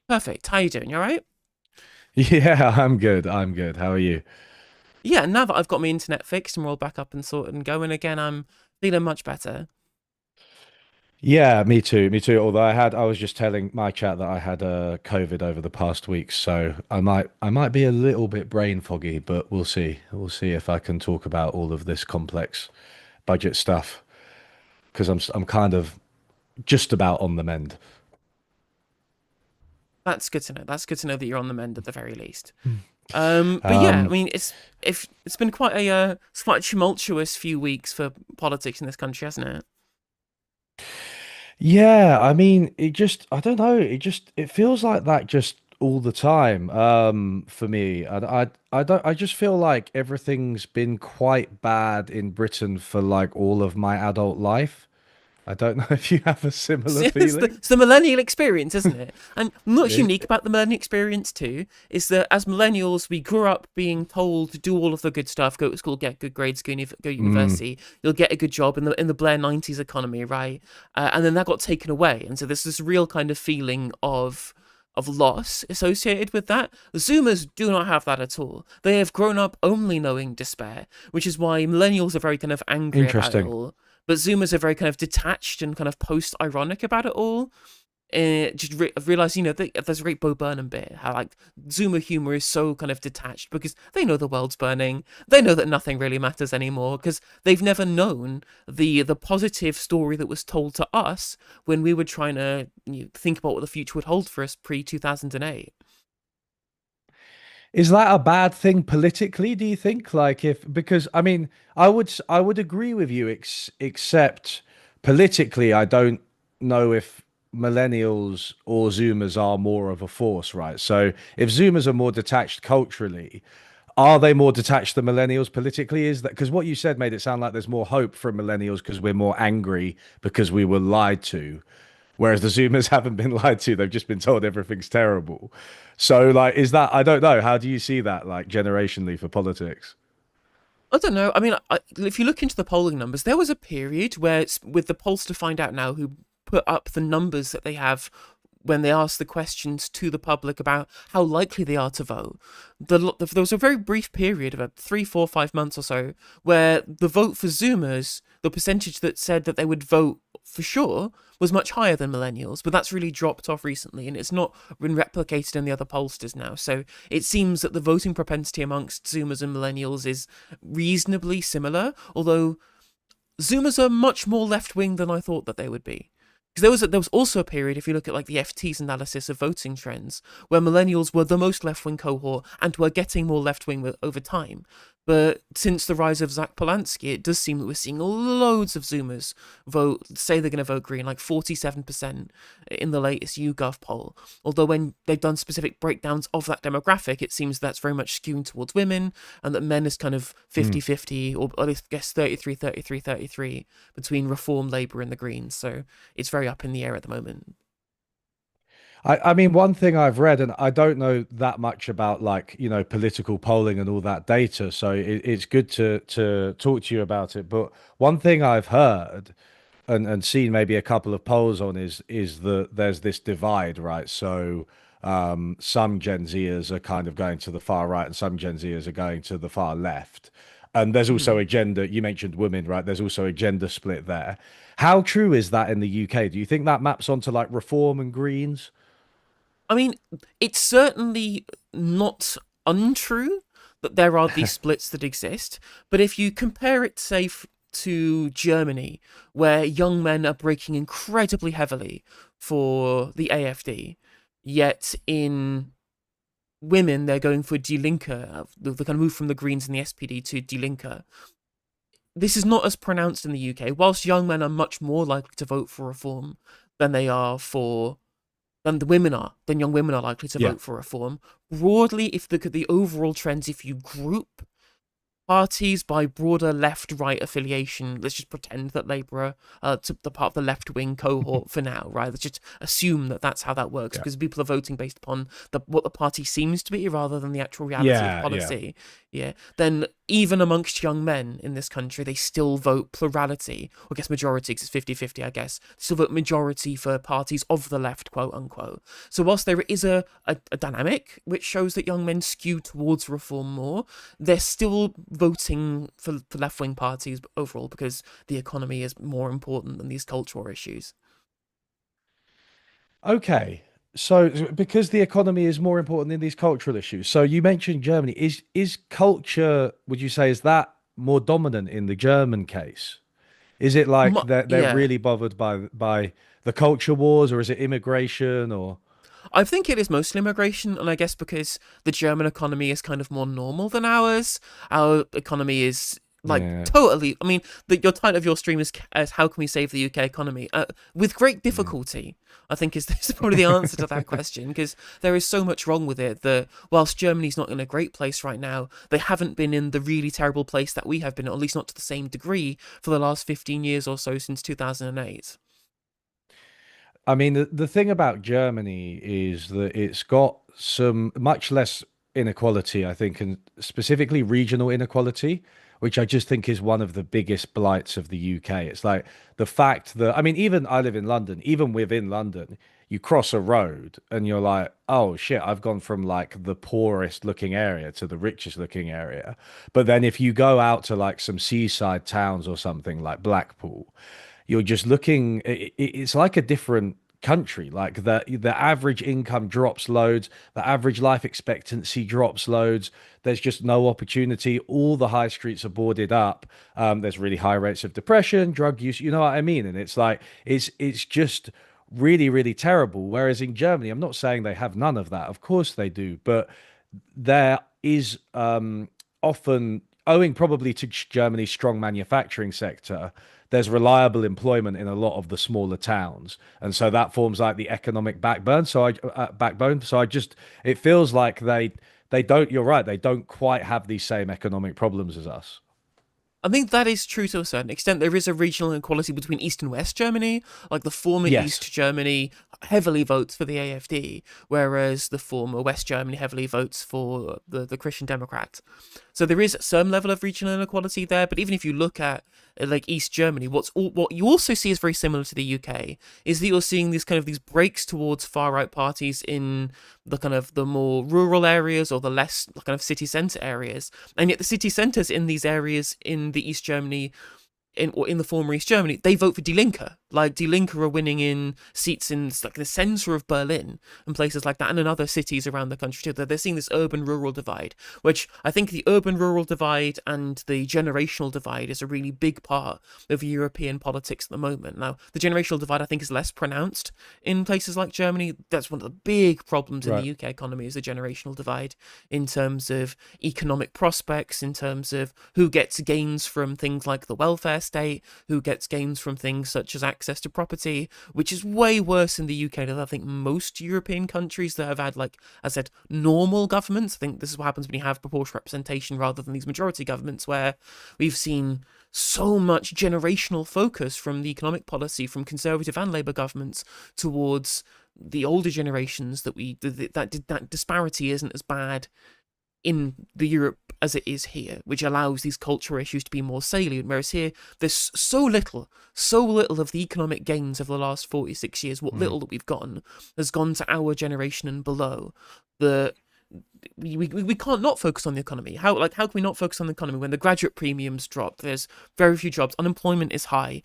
Perfect. How you doing? You all right? Yeah, I'm good. I'm good. How are you? Yeah, now that I've got my internet fixed and we're all back up and sorted and going again, I'm feeling much better. Yeah, me too. Me too. Although I was just telling my chat that I had COVID over the past week, so I might be a little bit brain foggy, but we'll see. We'll see if I can talk about all of this complex budget stuff because I'm kind of just about on the mend. That's good to know. That's good to know that you're on the mend at the very least. But yeah, I Um, mean, it's been quite it's quite a tumultuous few weeks for politics in this country, hasn't it? yeah, I mean, I don't know, it feels like that just all the time. For me, I don't, I just feel like everything's been quite bad in Britain for like all of my adult life. I don't know if you have a similar feeling. It's the millennial experience, isn't it? And what's It, unique about the millennial experience too is that as millennials, we grew up being told to do all of the good stuff, go to school, get good grades, go to mm, university, you'll get a good job in the Blair '90s economy, right? And then that got taken away, and so there's this real kind of feeling of loss associated with that. The Zoomers do not have that at all. They have grown up only knowing despair, which is why millennials are very kind of angry about it interesting. all, but Zoomers are very kind of detached and kind of post-ironic about it all. I've realized, there's a great Bo Burnham bit, how like Zoomer humor is so kind of detached because they know the world's burning. They know that nothing really matters anymore because they've never known the positive story that was told to us when we were trying to think about what the future would hold for us pre 2008. Is that a bad thing politically, do you think? Like if because I mean, I would agree with you except politically I don't know if millennials or Zoomers are more of a force, right? So if Zoomers are more detached culturally, are they more detached than millennials politically? Is that because what you said made it sound like there's more hope from millennials because we're more angry because we were lied to. Whereas the Zoomers haven't been lied to, they've just been told everything's terrible. So, like, is that, I don't know, how do you see that, like, generationally for politics? I don't know. I mean, if you look into the polling numbers, there was a period where with the polls to find out now who put up the numbers that they have when they ask the questions to the public about how likely they are to vote. There was a very brief period of about 3, 4, 5 months or so where the vote for Zoomers, the percentage that said that they would vote for sure, was much higher than millennials, but that's really dropped off recently and it's not been replicated in the other pollsters now. So it seems that the voting propensity amongst Zoomers and millennials is reasonably similar, although Zoomers are much more left wing than I thought that they would be. Because there was also a period, if you look at like the FT's analysis of voting trends, where millennials were the most left wing cohort and were getting more left wing over time. But since the rise of Zach Polanski, it does seem that we're seeing loads of Zoomers say they're going to vote Green, like 47% in the latest YouGov poll. Although when they've done specific breakdowns of that demographic, it seems that's very much skewing towards women, and that men is kind of Hmm. 50-50, or at least I guess 33-33-33 between Reform, Labour, and the Greens. So it's very up in the air at the moment. I mean, one thing I've read, and I don't know that much about like, political polling and all that data, so it's good to talk to you about it. But one thing I've heard and seen maybe a couple of polls on is that there's this divide, right? So some Gen Zers are kind of going to the far right and some Gen Zers are going to the far left. And there's also Mm. a gender, you mentioned women, right? There's also a gender split there. How true is that in the UK? Do you think that maps onto like Reform and Greens? I mean, it's certainly not untrue that there are these splits that exist, but if you compare it, say, to Germany, where young men are breaking incredibly heavily for the AfD, yet in women they're going for Die Linke, the kind of move from the Greens and the SPD to Die Linke. This is not as pronounced in the UK. Whilst young men are much more likely to vote for reform than they are for than young women are likely to Yeah. vote for reform. Broadly, if you look at the overall trends, if you group parties by broader left-right affiliation. Let's just pretend that Labour are the part of the left-wing cohort for now, right? Let's just assume that that's how that works Yeah. because people are voting based upon what the party seems to be rather than the actual reality of Yeah, yeah. policy. Yeah. Then even amongst young men in this country, they still vote plurality, or I guess majority, because it's 50-50, I guess. Still vote majority for parties of the left, quote unquote. So whilst there is a dynamic which shows that young men skew towards reform more, they're still voting for left wing parties overall because the economy is more important than these cultural issues. Okay. So because the economy is more important than these cultural issues. So you mentioned Germany. Is culture, would you say, is that more dominant in the German case? Is it like they're Yeah, really bothered by the culture wars, or is it immigration, or I think it is mostly immigration, and I guess because the German economy is kind of more normal than ours, our economy is like yeah, totally. I mean, your title of your stream is "How can we save the UK economy?" With great mm. difficulty, I think is probably the answer to that question because there is so much wrong with it that whilst Germany's not in a great place right now, they haven't been in the really terrible place that we have been, or at least not to the same degree for the last 15 years or so since 2008. I mean, the thing about Germany is that it's got some much less inequality, I think, and specifically regional inequality, which I just think is one of the biggest blights of the UK. It's like the fact that, I mean, even I live in London, even within London, you cross a road and you're like, oh shit, I've gone from like the poorest looking area to the richest looking area. But then if you go out to like some seaside towns or something like Blackpool, you're just looking, it's like a different country. Like the average income drops loads, the average life expectancy drops loads. There's just no opportunity. All the high streets are boarded up. There's really high rates of depression, drug use, you know what I mean? And it's like it's just really, really terrible. Whereas in Germany, I'm not saying they have none of that. Of course they do, but there is often, owing probably to Germany's strong manufacturing sector, there's reliable employment in a lot of the smaller towns, and so that forms like the economic backbone. So I just, it feels like they don't. You're right. They don't quite have these same economic problems as us. I think that is true to a certain extent. There is a regional inequality between East and West Germany. Like the former Yes. East Germany heavily votes for the AfD, whereas the former West Germany heavily votes for the Christian Democrats. So there is some level of regional inequality there. But even if you look at like East Germany, what you also see is very similar to the UK is that you're seeing these breaks towards far right parties in the kind of the more rural areas or the less kind of city centre areas, and yet the city centres in these areas in the East Germany in the former East Germany, they vote for Die Linke. Like Die Linke are winning in seats in like the centre of Berlin and places like that, and in other cities around the country too. They're seeing this urban-rural divide, which I think the urban-rural divide and the generational divide is a really big part of European politics at the moment. Now, the generational divide I think is less pronounced in places like Germany. That's one of the big problems in the Right. UK economy is the generational divide in terms of economic prospects, in terms of who gets gains from things like the welfare state, who gets gains from things such as access to property, which is way worse in the UK than I think most European countries that have had, like I said, normal governments. I think this is what happens when you have proportional representation rather than these majority governments, where we've seen so much generational focus from the economic policy from Conservative and Labour governments towards the older generations that disparity isn't as bad in the Europe as it is here, which allows these cultural issues to be more salient. Whereas here, there's so little of the economic gains of the last 46 years. What Mm. little that we've gotten has gone to our generation and below. The we can't not focus on the economy. How can we not focus on the economy when the graduate premiums drop? There's very few jobs. Unemployment is high.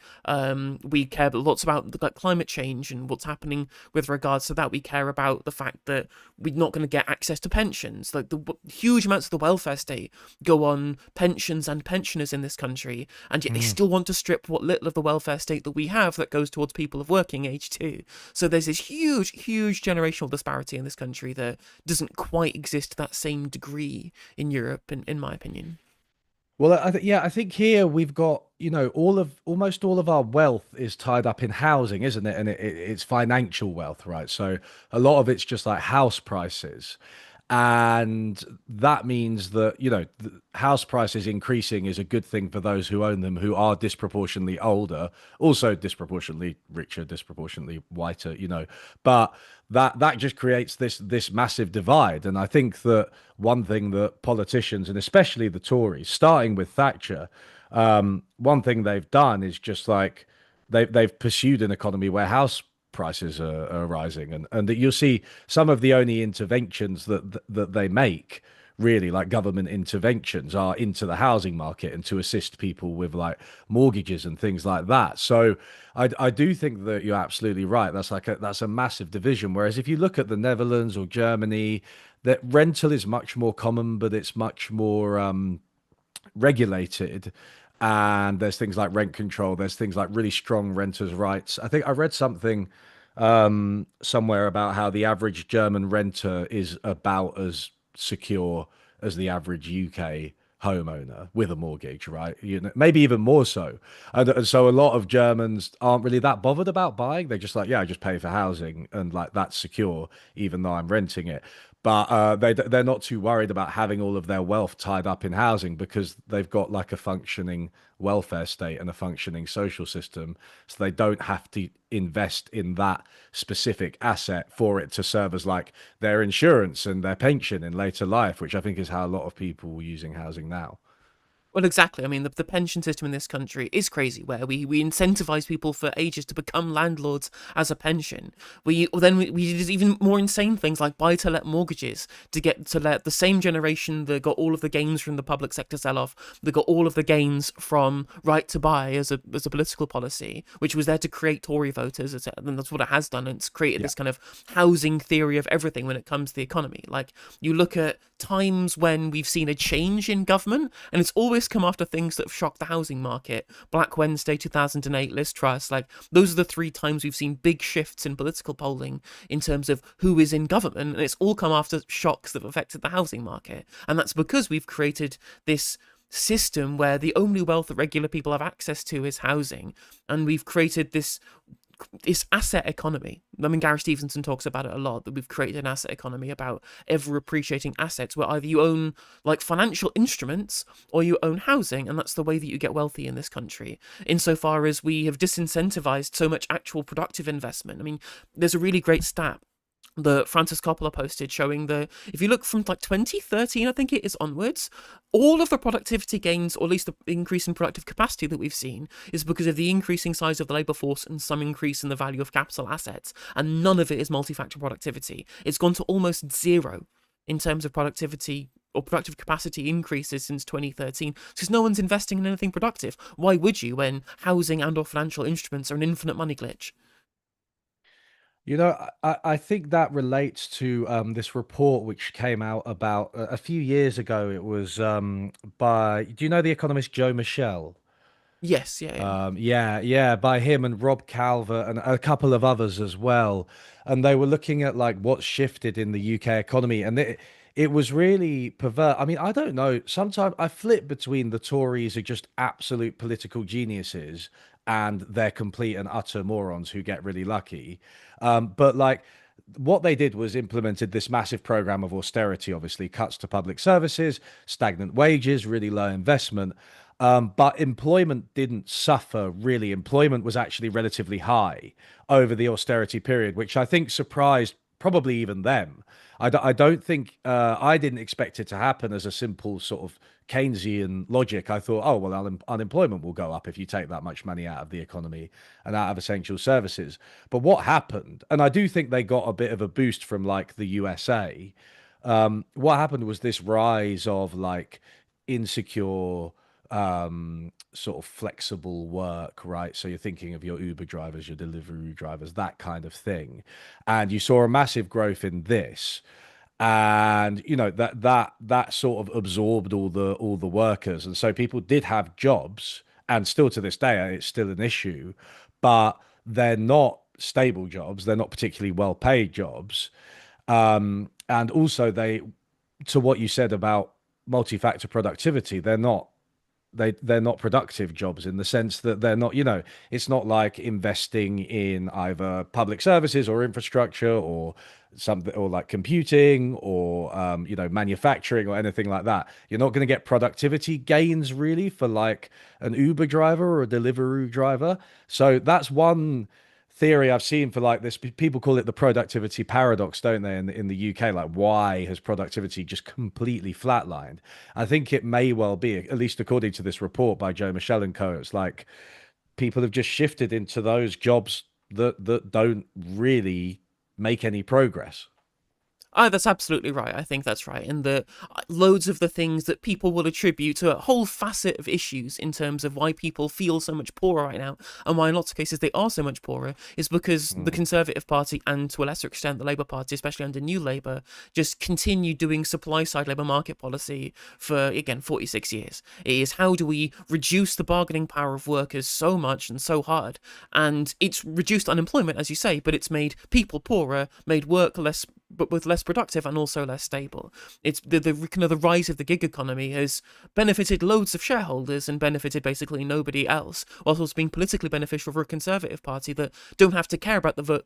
We care lots about like climate change and what's happening with regards to that. We care about the fact that we're not going to get access to pensions. Like the huge amounts of the welfare state go on pensions and pensioners in this country, and yet they Mm. still want to strip what little of the welfare state that we have that goes towards people of working age too. So there's this huge generational disparity in this country that doesn't quite exist to that same degree in Europe, in my opinion. Well, yeah, I think here we've got, almost all of our wealth is tied up in housing, isn't it? And it's financial wealth, right? So a lot of it's just like house prices. And that means that, house prices increasing is a good thing for those who own them, who are disproportionately older, also disproportionately richer, disproportionately whiter, but that just creates this massive divide. And I think that one thing that politicians, and especially the Tories, starting with Thatcher, one thing they've done is just like they've pursued an economy where house prices are rising, and that you'll see some of the only interventions that they make, really like government interventions, are into the housing market and to assist people with like mortgages and things like that. So I do think that you're absolutely right. That's a massive division. Whereas if you look at the Netherlands or Germany, that rental is much more common, but it's much more regulated, and there's things like rent control, there's things like really strong renters rights. I think I read something somewhere about how the average German renter is about as secure as the average UK homeowner with a mortgage, right? Maybe even more so. And so a lot of Germans aren't really that bothered about buying. They're just like, yeah, I just pay for housing and like that's secure, even though I'm renting it. But they're not too worried about having all of their wealth tied up in housing because they've got like a functioning welfare state and a functioning social system, so they don't have to invest in that specific asset for it to serve as like their insurance and their pension in later life, which I think is how a lot of people are using housing now. Well, exactly. I mean, the pension system in this country is crazy, where we incentivize people for ages to become landlords as a pension. We did even more insane things like buy to let mortgages to get to let the same generation that got all of the gains from the public sector sell off, that got all of the gains from right to buy as a political policy, which was there to create Tory voters, and that's what it has done. And it's created Yeah. this kind of housing theory of everything when it comes to the economy. Like you look at times when we've seen a change in government, and it's always come after things that have shocked the housing market. Black Wednesday 2008, Liz Truss, like those are the three times we've seen big shifts in political polling in terms of who is in government, and it's all come after shocks that have affected the housing market. And that's because we've created this system where the only wealth that regular people have access to is housing, and we've created this asset economy. I mean, Gary Stevenson talks about it a lot, that we've created an asset economy about ever appreciating assets, where either you own like financial instruments or you own housing, and that's the way that you get wealthy in this country. Insofar as we have disincentivized so much actual productive investment. I mean, there's a really great stat that Francis Coppola posted showing if you look from like 2013, I think it is onwards, all of the productivity gains, or at least the increase in productive capacity that we've seen, is because of the increasing size of the labour force and some increase in the value of capital assets. And none of it is multi-factor productivity. It's gone to almost zero in terms of productivity or productive capacity increases since 2013, because no one's investing in anything productive. Why would you, when housing and or financial instruments are an infinite money glitch? I think that relates to this report which came out about a few years ago. It was do you know the economist Joe Michel? Yes, yeah, yeah. Yeah, by him and Rob Calvert and a couple of others as well. And they were looking at like what's shifted in the UK economy, and it was really pervert. I mean, I don't know. Sometimes I flip between the Tories are just absolute political geniuses and they're complete and utter morons who get really lucky. But like what they did was implemented this massive program of austerity, obviously cuts to public services, stagnant wages, really low investment. But employment didn't suffer really. Employment was actually relatively high over the austerity period, which I think surprised probably even them. I don't think I didn't expect it to happen as a simple sort of Keynesian logic. I thought, oh, well, unemployment will go up if you take that much money out of the economy and out of essential services. But what happened, and I do think they got a bit of a boost from like the USA, what happened was this rise of like insecure sort of flexible work, right? So you're thinking of your Uber drivers, your delivery drivers, that kind of thing. And you saw a massive growth in this. And that sort of absorbed all the workers. And so people did have jobs, and still to this day it's still an issue, but they're not stable jobs, they're not particularly well paid jobs. And also, they, to what you said about multi-factor productivity, they're not. they're not productive jobs in the sense that they're not, it's not like investing in either public services or infrastructure or something, or like computing or manufacturing or anything like that. You're not going to get productivity gains really for like an Uber driver or a Deliveroo driver. So that's one theory I've seen for like this. People call it the productivity paradox, don't they? In the UK, like why has productivity just completely flatlined? I think it may well be, at least according to this report by Joe Michelle and Co. It's like people have just shifted into those jobs that don't really make any progress. Oh, that's absolutely right. I think that's right. And the loads of the things that people will attribute to a whole facet of issues in terms of why people feel so much poorer right now, and why in lots of cases they are so much poorer, is because the Mm. Conservative Party and to a lesser extent the Labour Party, especially under New Labour, just continue doing supply side labour market policy for, again, 46 years. It is how do we reduce the bargaining power of workers so much and so hard? And it's reduced unemployment, as you say, but it's made people poorer, made work less, but with less productive and also less stable. It's the kind of the rise of the gig economy has benefited loads of shareholders and benefited basically nobody else, whilst also being politically beneficial for a Conservative Party that don't have to care about the vote,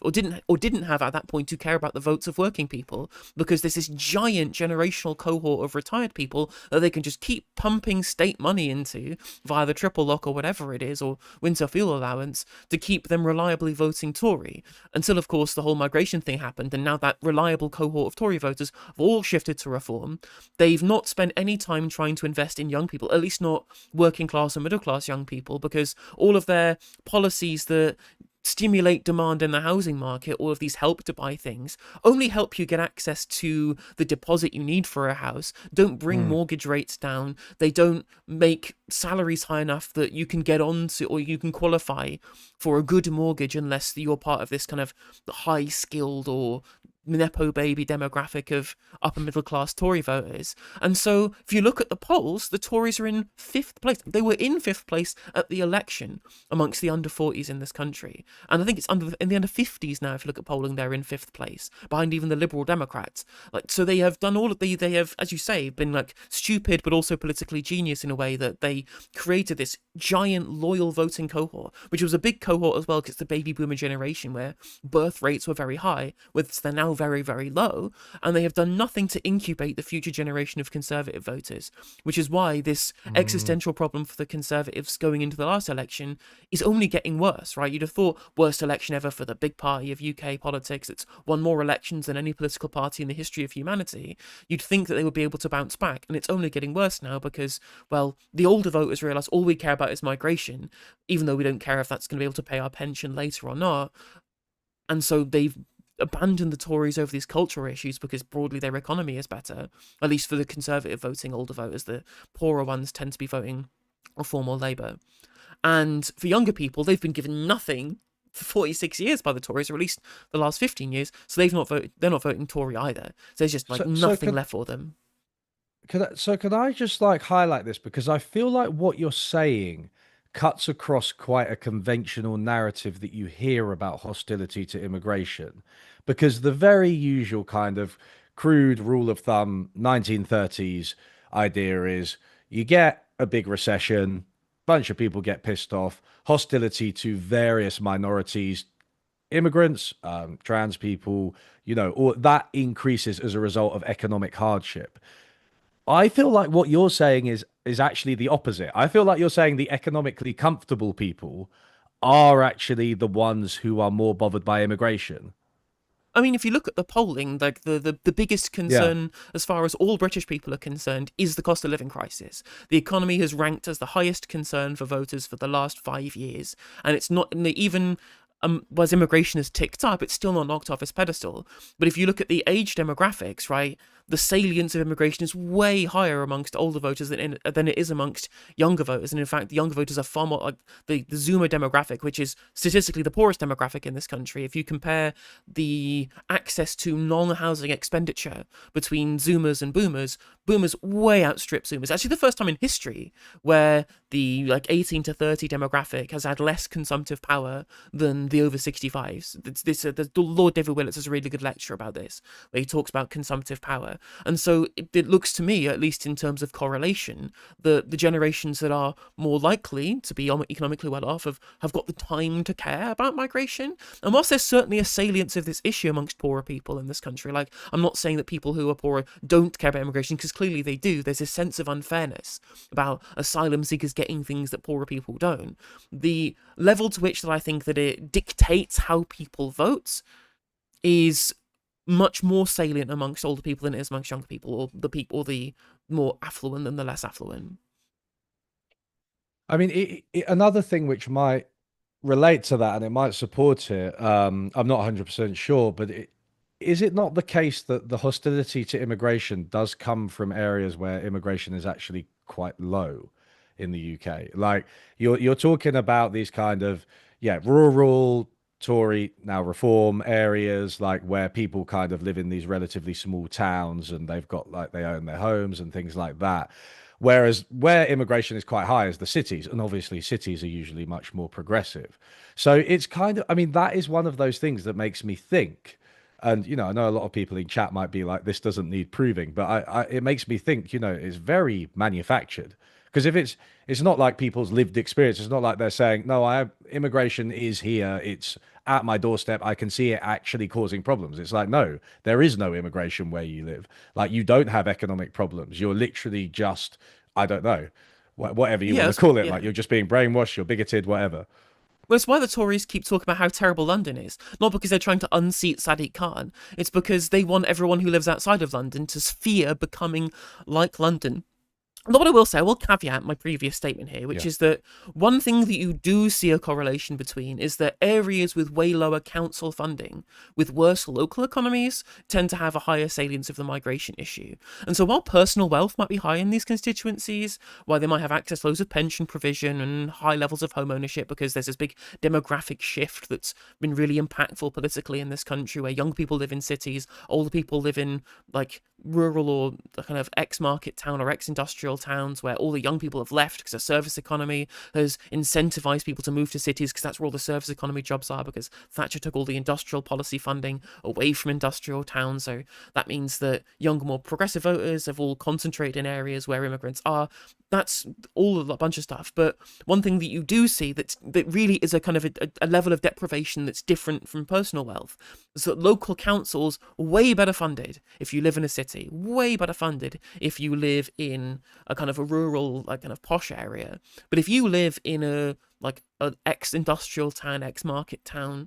or didn't have at that point to care about the votes of working people, because there's this giant generational cohort of retired people that they can just keep pumping state money into via the triple lock or whatever it is, or winter fuel allowance, to keep them reliably voting Tory, until of course the whole migration thing happened, and now that reliable cohort of Tory voters have all shifted to Reform. They've not spent any time trying to invest in young people, at least not working class and middle class young people, because all of their policies that stimulate demand in the housing market, all of these help to buy things, only help you get access to the deposit you need for a house, don't bring Mm. mortgage rates down, they don't make salaries high enough that you can get on to, or you can qualify for a good mortgage unless you're part of this kind of high skilled or Nepo baby demographic of upper middle class Tory voters. And so if you look at the polls, the Tories are in fifth place. They were in fifth place at the election amongst the under 40s in this country. And I think it's in the under 50s now, if you look at polling, they're in fifth place, behind even the Liberal Democrats. Like, so they have done all of they have, as you say, been like stupid but also politically genius in a way that they created this giant loyal voting cohort, which was a big cohort as well because it's the baby boomer generation where birth rates were very high, with they're now very, very low, and they have done nothing to incubate the future generation of Conservative voters, which is why this Mm. existential problem for the Conservatives going into the last election is only getting worse, right? You'd have thought worst election ever for the big party of UK politics. It's won more elections than any political party in the history of humanity. You'd think that they would be able to bounce back, and it's only getting worse now because, well, the older voters realise all we care about is migration, even though we don't care if that's going to be able to pay our pension later or not. And so they've abandoned the Tories over these cultural issues because broadly their economy is better, at least for the Conservative voting older voters. The poorer ones tend to be voting Reform or Labour. And for younger people, they've been given nothing for 46 years by the Tories, or at least the last 15 years. So they're not voting Tory either. So there's just like So, so nothing can left for them. can I just like highlight this because I feel like what you're saying cuts across quite a conventional narrative that you hear about hostility to immigration, because the very usual kind of crude rule of thumb 1930s idea is you get a big recession, bunch of people get pissed off, hostility to various minorities, immigrants, trans people, or that increases as a result of economic hardship. I feel like what you're saying is actually the opposite. I feel like you're saying the economically comfortable people are actually the ones who are more bothered by immigration. I mean, if you look at the polling, like the biggest Yeah. concern as far as all British people are concerned is the cost of living crisis. The economy has ranked as the highest concern for voters for the last 5 years. And it's not even as immigration has ticked up, it's still not knocked off its pedestal. But if you look at the age demographics, right, the salience of immigration is way higher amongst older voters than it is amongst younger voters. And in fact, the younger voters are far more like the Zoomer demographic, which is statistically the poorest demographic in this country. If you compare the access to non-housing expenditure between Zoomers and Boomers way outstrip Zoomers. Actually, the first time in history where the like 18 to 30 demographic has had less consumptive power than the over 65s. The Lord David Willetts has a really good lecture about this, where he talks about consumptive power. And so it looks to me, at least in terms of correlation, the generations that are more likely to be economically well off have got the time to care about migration. And whilst there's certainly a salience of this issue amongst poorer people in this country, like, I'm not saying that people who are poorer don't care about immigration, because clearly they do. There's this sense of unfairness about asylum seekers getting things that poorer people don't. The level to which that I think that it dictates how people vote is much more salient amongst older people than it is amongst younger people, or the more affluent than the less affluent. I mean, another thing which might relate to that and it might support it, I'm not 100% sure, but is it not the case that the hostility to immigration does come from areas where immigration is actually quite low in the UK? Like you're talking about these kind of, yeah, rural Tory now reform areas, like where people kind of live in these relatively small towns and they've got like they own their homes and things like that. Whereas where immigration is quite high is the cities, and obviously cities are usually much more progressive. So it's kind of, I mean, that is one of those things that makes me think. And I know a lot of people in chat might be like, "This doesn't need proving," but it makes me think. It's very manufactured. Because if it's not like people's lived experience. It's not like they're saying, "No, immigration is here. It's at my doorstep. I can see it actually causing problems." It's like, no, there is no immigration where you live. Like you don't have economic problems. You're literally just, I don't know, whatever you want to Yes, call it. yeah. Like you're just being brainwashed. You're bigoted, whatever. Well, it's why the Tories keep talking about how terrible London is. Not because they're trying to unseat Sadiq Khan. It's because they want everyone who lives outside of London to fear becoming like London. What I will say, I will caveat my previous statement here, which Yeah. is that one thing that you do see a correlation between is that areas with way lower council funding, with worse local economies, tend to have a higher salience of the migration issue. And so while personal wealth might be high in these constituencies, while they might have access to loads of pension provision and high levels of home ownership, because there's this big demographic shift that's been really impactful politically in this country, where young people live in cities, older people live in like rural or kind of ex-market town or ex-industrial towns, where all the young people have left because the service economy has incentivized people to move to cities, because that's where all the service economy jobs are, because Thatcher took all the industrial policy funding away from industrial towns. So that means that younger, more progressive voters have all concentrated in areas where immigrants are. That's all a bunch of stuff. But one thing that you do see that really is a kind of a level of deprivation that's different from personal wealth is that local councils are way better funded if you live in a city, way better funded if you live in a kind of a rural, like kind of posh area. But if you live in a like an ex-industrial town, ex-market town,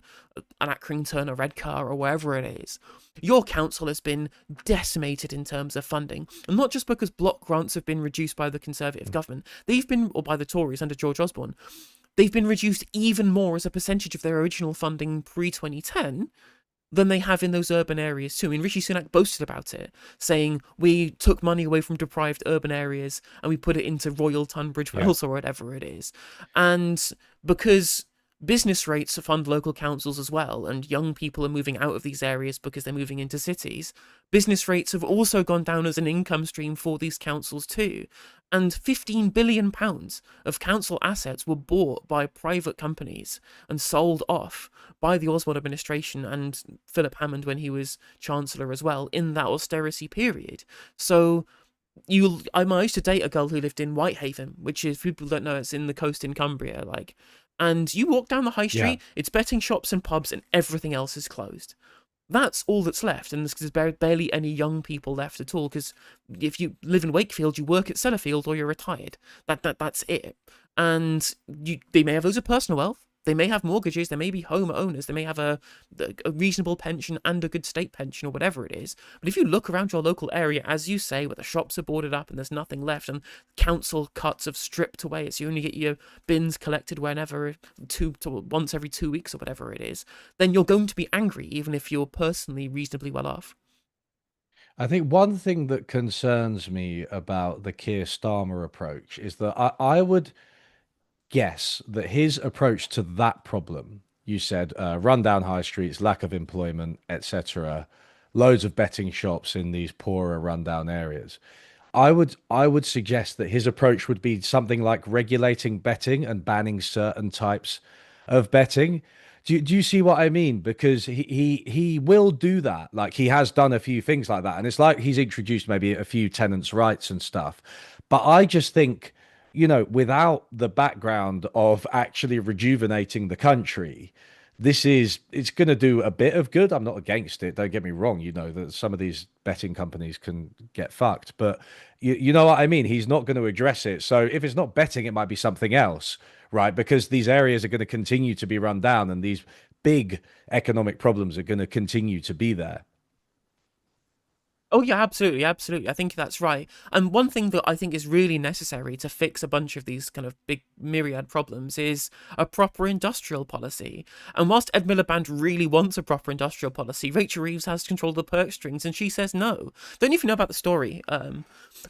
an Accrington, a Redcar, or wherever it is, your council has been decimated in terms of funding. And not just because block grants have been reduced by the Conservative government, they've been, or by the Tories under George Osborne, they've been reduced even more as a percentage of their original funding pre-2010 than they have in those urban areas too. I mean, Rishi Sunak boasted about it, saying we took money away from deprived urban areas and we put it into Royal Tunbridge Yeah. Wells or whatever it is. And because business rates fund local councils as well, and young people are moving out of these areas because they're moving into cities, business rates have also gone down as an income stream for these councils too. And £15 billion of council assets were bought by private companies and sold off by the Oswald administration and Philip Hammond when he was Chancellor as well in that austerity period. So I used to date a girl who lived in Whitehaven, which is, people don't know, it's in the coast in Cumbria, like, and you walk down the high Yeah. street, it's betting shops and pubs, and everything else is closed. That's all that's left, and there's barely any young people left at all. Because if you live in Wakefield, you work at Sellafield or you're retired. That's it. And they may have loads of personal wealth. They may have mortgages, they may be home owners, they may have a reasonable pension and a good state pension or whatever it is. But if you look around your local area, as you say, where the shops are boarded up and there's nothing left and council cuts have stripped away, so you only get your bins collected whenever, once every 2 weeks or whatever it is, then you're going to be angry, even if you're personally reasonably well off. I think one thing that concerns me about the Keir Starmer approach is that I would guess that his approach to that problem, you said, rundown high streets, lack of employment, etc., loads of betting shops in these poorer rundown areas. I would suggest that his approach would be something like regulating betting and banning certain types of betting. do you see what I mean? Because he will do that. Like he has done a few things like that, and it's like he's introduced maybe a few tenants' rights and stuff. But I just think, without the background of actually rejuvenating the country, it's going to do a bit of good. I'm not against it. Don't get me wrong. You know that some of these betting companies can get fucked, but you know what I mean. He's not going to address it. So if it's not betting, it might be something else, right? Because these areas are going to continue to be run down, and these big economic problems are going to continue to be there. Oh yeah, absolutely, absolutely. I think that's right. And one thing that I think is really necessary to fix a bunch of these kind of big myriad problems is a proper industrial policy. And whilst Ed Miliband really wants a proper industrial policy, Rachel Reeves has control of the purse strings, and she says no. Don't even know about the story.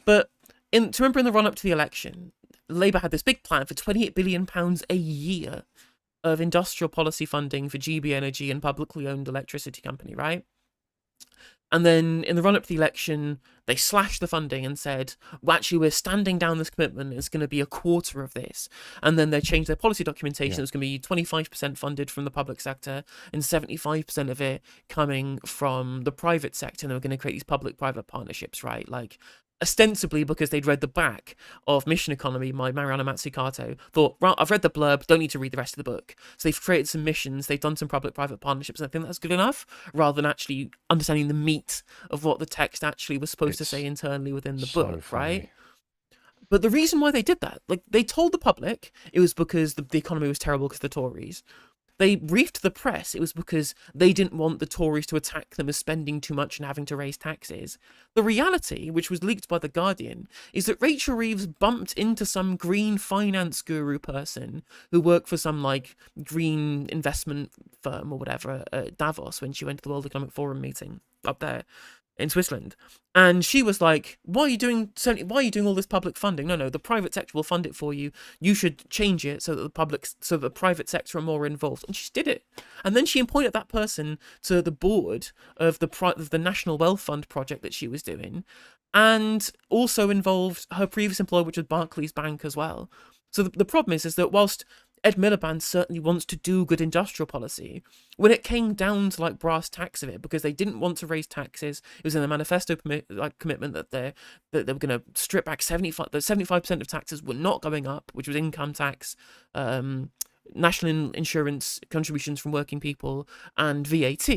But to remember in the run up to the election, Labour had this big plan for £28 billion a year of industrial policy funding for GB Energy and publicly owned electricity company, right? And then in the run up to the election, they slashed the funding and said, well, actually, we're standing down this commitment. It's going to be a quarter of this. And then they changed their policy documentation. Yeah. It's going to be 25% funded from the public sector and 75% of it coming from the private sector. And they were going to create these public private partnerships, right? Like, ostensibly because they'd read the back of Mission Economy by Mariana Mazzucato, thought, right, I've read the blurb, don't need to read the rest of the book. So they've created some missions, they've done some public-private partnerships, and I think that's good enough, rather than actually understanding the meat of what the text actually was supposed to say It's internally within the so book, right? funny. But the reason why they did that, like, they told the public it was because the economy was terrible because of the Tories. They briefed the press, it was because they didn't want the Tories to attack them as spending too much and having to raise taxes. The reality, which was leaked by The Guardian, is that Rachel Reeves bumped into some green finance guru person who worked for some, like, green investment firm or whatever at Davos when she went to the World Economic Forum meeting up there in Switzerland. And she was like, why are you doing all this public funding? No, the private sector will fund it for you. You should change it so that the private sector are more involved. And she did it. And then she appointed that person to the board of the National Wealth Fund project that she was doing, and also involved her previous employer, which was Barclays Bank as well. So the problem is that whilst Ed Miliband certainly wants to do good industrial policy, when it came down to like brass tacks of it, because they didn't want to raise taxes, it was in the manifesto commitment that they were going to strip back 75% of taxes were not going up, which was income tax, national insurance contributions from working people, and VAT.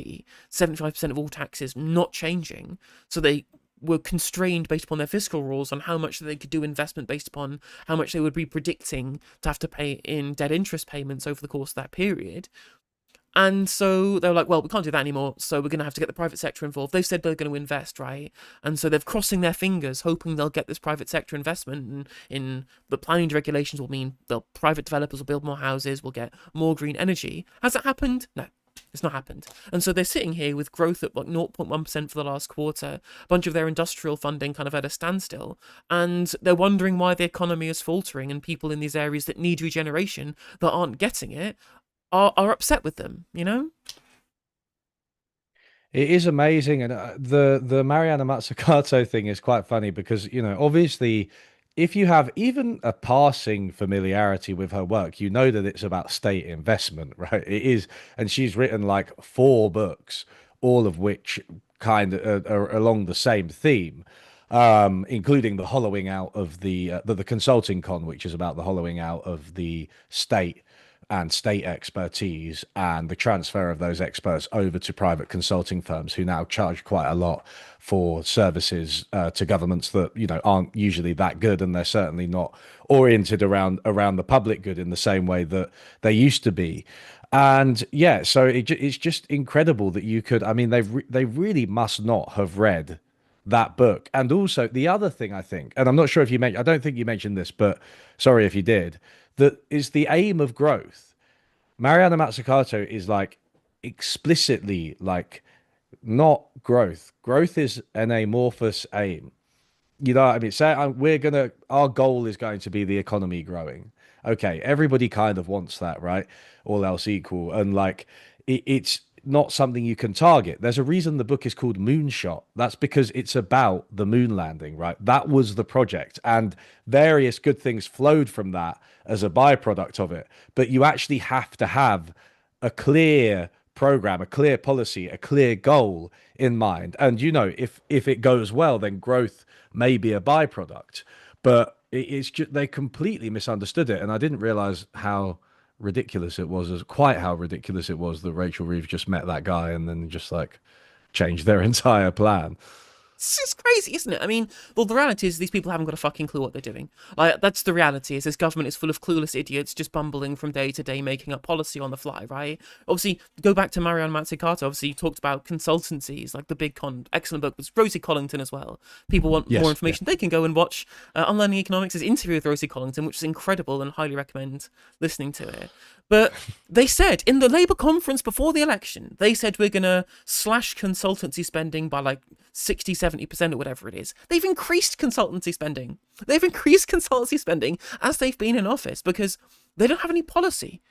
75% of all taxes not changing, so they were constrained based upon their fiscal rules on how much they could do investment based upon how much they would be predicting to have to pay in debt interest payments over the course of that period. And so they were like, well, we can't do that anymore, so we're going to have to get the private sector involved. They've said they're going to invest, right? And so they're crossing their fingers, hoping they'll get this private sector investment. And in the planning regulations will mean the private developers will build more houses, we'll get more green energy. Has that happened? No. It's not happened. And so they're sitting here with growth at like 0.1% for the last quarter, a bunch of their industrial funding kind of at a standstill, and they're wondering why the economy is faltering, and people in these areas that need regeneration that aren't getting it are upset with them, you know? It is amazing, and the Mariana Mazzucato thing is quite funny because obviously, if you have even a passing familiarity with her work, you know that it's about state investment, right? It is, and she's written like four books, all of which kind of are along the same theme, including the hollowing out of the consulting con, which is about the hollowing out of the state and state expertise and the transfer of those experts over to private consulting firms who now charge quite a lot for services to governments that aren't usually that good, and they're certainly not oriented around the public good in the same way that they used to be. And yeah, so it's just incredible that you could. I mean, they really must not have read that book. And also the other thing I think, and I'm not sure if you mentioned, I don't think you mentioned this, but sorry if you did, that is the aim of growth. Mariana Mazzucato is like explicitly like not growth. Growth is an amorphous aim. You know what I mean? Say our goal is going to be the economy growing. Okay, everybody kind of wants that, right? All else equal. And like it's not something you can target. There's a reason the book is called Moonshot. That's because it's about the moon landing, right? That was the project, and various good things flowed from that as a byproduct of it. But you actually have to have a clear program, a clear policy, a clear goal in mind. And if it goes well, then growth may be a byproduct. But it's just they completely misunderstood it, and I didn't realize how ridiculous it was, as quite how ridiculous it was that Rachel Reeves just met that guy and then just like changed their entire plan. It's just crazy, isn't it? I mean, well, the reality is these people haven't got a fucking clue what they're doing. Like, that's the reality. Is this government is full of clueless idiots just bumbling from day to day, making up policy on the fly, right? Obviously, go back to Marianne Mazzucato. Obviously, you talked about consultancies, like the big excellent book was Rosie Collington as well. People want more Yes, yeah, information. They can go and watch Unlearning Economics' interview with Rosie Collington, which is incredible and highly recommend listening to it. But they said in the Labour conference before the election, they said we're going to slash consultancy spending by like 60, 70% or whatever it is. They've increased consultancy spending. They've increased consultancy spending as they've been in office because they don't have any policy.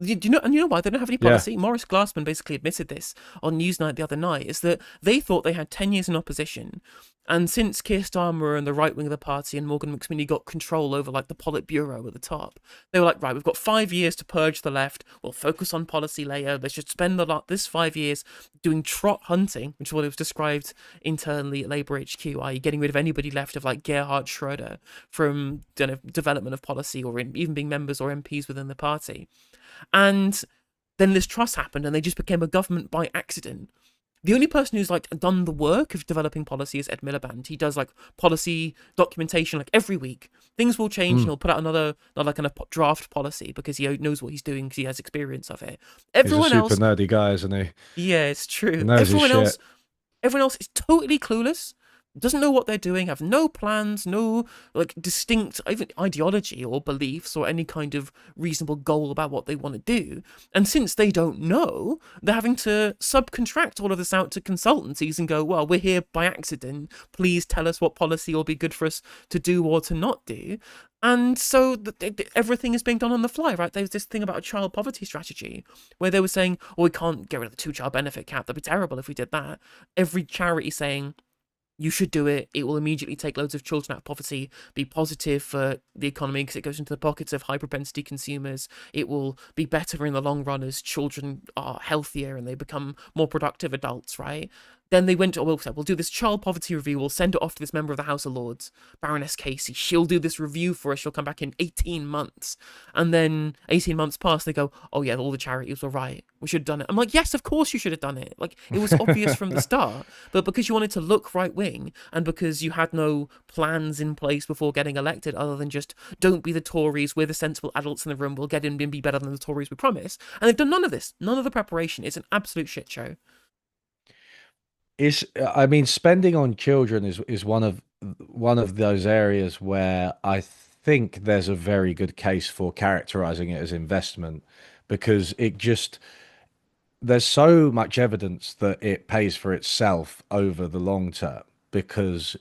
Do you know? And you know why they don't have any yeah. policy? Morris Glassman basically admitted this on Newsnight the other night. Is that they thought they had 10 years in opposition, and since Keir Starmer and the right wing of the party and Morgan McSweeney got control over like the Politburo at the top, they were like, right, we've got 5 years to purge the left. We'll focus on policy later. They should spend this 5 years doing trot hunting, which is what it was described internally at Labour HQ, i.e., getting rid of anybody left of like Gerhard Schroeder from development of policy or even being members or MPs within the party. And then this trust happened and they just became a government by accident. The only person who's like done the work of developing policy is Ed Miliband. He does like policy documentation like every week. Things will change and he'll put out another like kind of draft policy because he knows what he's doing because he has experience of it. He's a Everyone super else, nerdy guy, isn't he? yeah, it's He true. knows his shit. Everyone else is totally clueless, doesn't know what they're doing, have no plans, no like distinct even ideology or beliefs or any kind of reasonable goal about what they want to do. And since they don't know, they're having to subcontract all of this out to consultancies and go, well, we're here by accident. Please tell us what policy will be good for us to do or to not do. And so everything is being done on the fly, right? There's this thing about a child poverty strategy where they were saying, oh, we can't get rid of the 2-child benefit cap. That'd be terrible if we did that. Every charity saying, you should do it. It will immediately take loads of children out of poverty, be positive for the economy because it goes into the pockets of high propensity consumers. It will be better in the long run as children are healthier and they become more productive adults, right? Then they went to, well, we'll do this child poverty review. We'll send it off to this member of the House of Lords, Baroness Casey. She'll do this review for us. She'll come back in 18 months. And then 18 months pass, they go, oh yeah, all the charities were right. We should have done it. I'm like, yes, of course you should have done it. Like, it was obvious from the start. But because you wanted to look right wing and because you had no plans in place before getting elected other than just don't be the Tories, we're the sensible adults in the room, we'll get in and be better than the Tories we promise. And they've done none of this. None of the preparation. It's an absolute shit show. I mean, spending on children is one of those areas where I think there's a very good case for characterizing it as investment because there's so much evidence that it pays for itself over the long term because,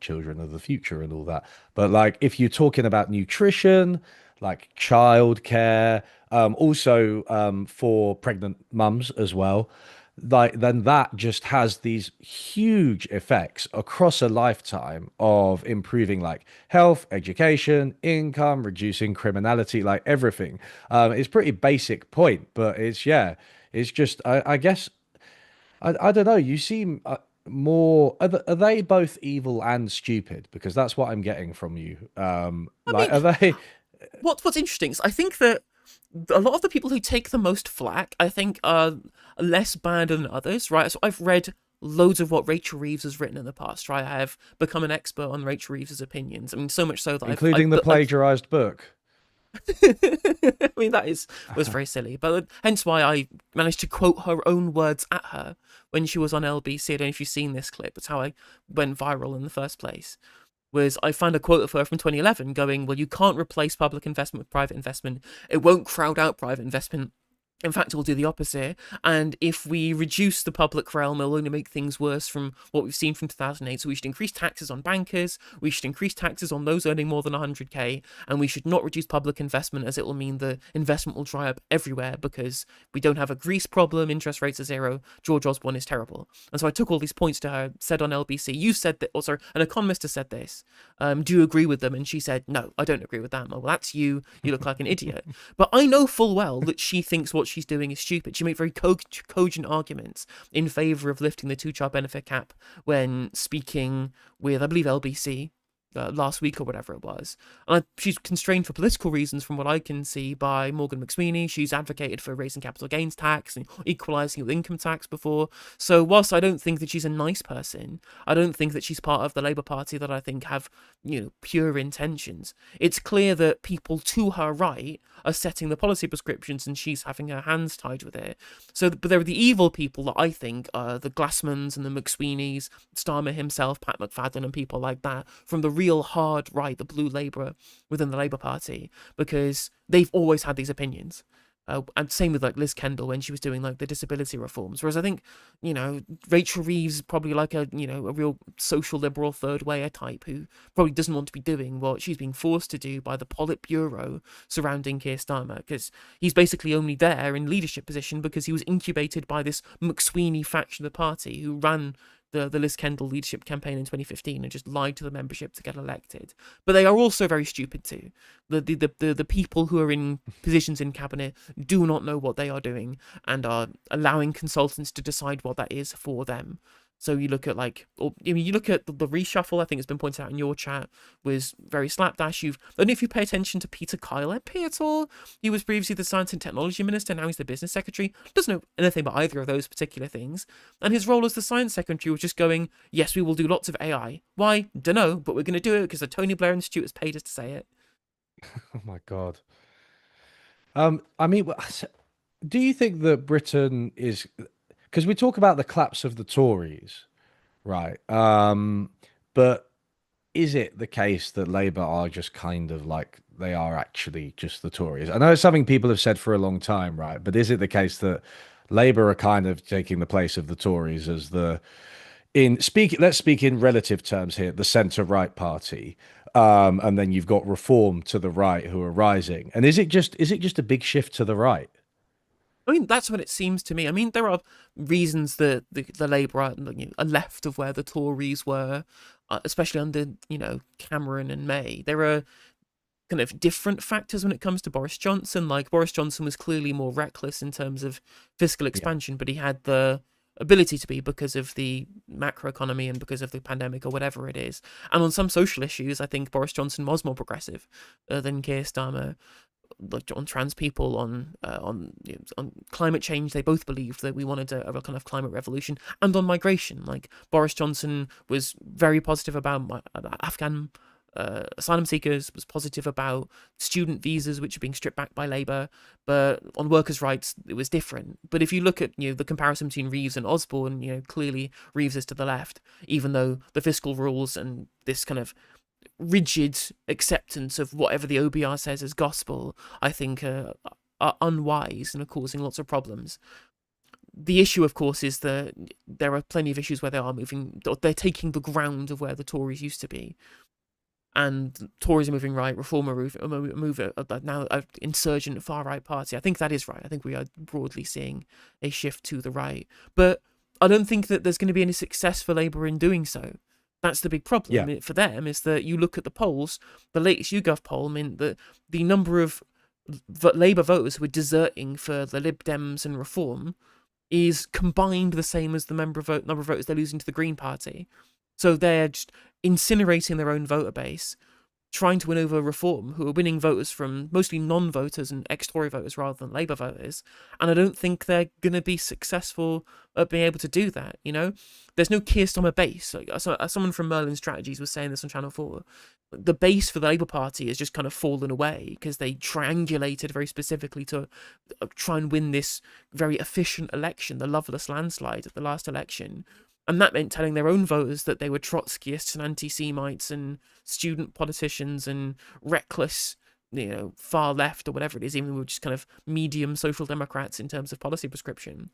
children are the future and all that. But like if you're talking about nutrition, like childcare, also for pregnant mums as well, like then that just has these huge effects across a lifetime of improving like health, education, income, reducing criminality, like everything. It's pretty basic point, but it's just I guess I don't know. You seem more are they both evil and stupid? Because that's what I'm getting from you. I Like mean, are they? what's interesting is I think that a lot of the people who take the most flack, I think, are less bad than others, right? So I've read loads of what Rachel Reeves has written in the past, right? I have become an expert on Rachel Reeves's opinions. I mean, so much so that Including the plagiarized book. I mean, was very silly, but hence why I managed to quote her own words at her when she was on LBC. I don't know if you've seen this clip. It's how I went viral in the first place. Was I found a quote of her from 2011 going, well, you can't replace public investment with private investment. It won't crowd out private investment. In fact, it will do the opposite. And if we reduce the public realm, it'll only make things worse from what we've seen from 2008. So we should increase taxes on bankers. We should increase taxes on those earning more than 100K. And we should not reduce public investment as it will mean the investment will dry up everywhere because we don't have a Greece problem. Interest rates are zero. George Osborne is terrible. And so I took all these points to her, said on LBC, you said that, or sorry, an economist has said this. Do you agree with them? And she said, no, I don't agree with that. Well, that's you. You look like an idiot. But I know full well that she thinks what what she's doing is stupid. She made very cogent arguments in favour of lifting the two-child benefit cap when speaking with, I believe, LBC last week or whatever it was. And she's constrained for political reasons, from what I can see, by Morgan McSweeney. She's advocated for raising capital gains tax and equalising with income tax before. So whilst I don't think that she's a nice person, I don't think that she's part of the Labour Party that I think have, pure intentions. It's clear that people to her right are setting the policy prescriptions and she's having her hands tied with it. So, but there are the evil people that I think are the Glassmans and the McSweeneys, Starmer himself, Pat McFadden and people like that, from the real hard right, the blue Labour within the Labour Party, because they've always had these opinions. And same with like Liz Kendall when she was doing like the disability reforms. Whereas I think, Rachel Reeves is probably like a real social liberal third wayer type who probably doesn't want to be doing what she's being forced to do by the Politburo surrounding Keir Starmer, because he's basically only there in leadership position because he was incubated by this McSweeney faction of the party who ran the Liz Kendall leadership campaign in 2015 and just lied to the membership to get elected. But they are also very stupid too. The people who are in positions in cabinet do not know what they are doing and are allowing consultants to decide what that is for them. So you look at you look at the reshuffle. I think it's been pointed out in your chat was very slapdash. I don't know if you pay attention to Peter Kyle MP at all. He was previously the Science and Technology Minister. Now he's the Business Secretary. Doesn't know anything about either of those particular things. And his role as the Science Secretary was just going, yes, we will do lots of AI. Why? Dunno, but we're going to do it because the Tony Blair Institute has paid us to say it. Oh my God. I mean, do you think that Britain is, because we talk about the collapse of the Tories, right? But is it the case that Labour are just kind of like they are actually just the Tories? I know it's something people have said for a long time, right? But is it the case that Labour are kind of taking the place of the Tories as let's speak in relative terms here, the centre-right party, and then you've got Reform to the right who are rising. And is it just a big shift to the right? I mean, that's what it seems to me. I mean, there are reasons that the Labour are, left of where the Tories were, especially under, Cameron and May. There are kind of different factors when it comes to Boris Johnson. Like, Boris Johnson was clearly more reckless in terms of fiscal expansion, but he had the ability to be because of the macroeconomy and because of the pandemic or whatever it is. And on some social issues, I think Boris Johnson was more progressive than Keir Starmer. Like on trans people, on climate change, they both believed that we wanted a kind of climate revolution, and on migration, like Boris Johnson was very positive about Afghan asylum seekers, was positive about student visas which are being stripped back by Labour, but on workers' rights it was different. But if you look at the comparison between Reeves and Osborne, clearly Reeves is to the left, even though the fiscal rules and this kind of rigid acceptance of whatever the OBR says as gospel, I think are unwise and are causing lots of problems. The issue, of course, is that there are plenty of issues where they're taking the ground of where the Tories used to be. And Tories are moving right, Reform are now an insurgent far-right party. I think that is right. I think we are broadly seeing a shift to the right. But I don't think that there's going to be any success for Labour in doing so. That's the big problem for them, is that you look at the polls, the latest YouGov poll meant that the number of Labour voters who are deserting for the Lib Dems and Reform is combined the same as the number of voters they're losing to the Green Party. So they're just incinerating their own voter base, trying to win over Reform, who are winning voters from mostly non-voters and ex-Tory voters rather than Labour voters. And I don't think they're going to be successful at being able to do that, There's no Keir Starmer base. Like, someone from Merlin Strategies was saying this on Channel 4. The base for the Labour Party has just kind of fallen away because they triangulated very specifically to try and win this very efficient election, the Loveless landslide at the last election. And that meant telling their own voters that they were Trotskyists and anti-Semites and student politicians and reckless, far left or whatever it is, even though we're just kind of medium social democrats in terms of policy prescription.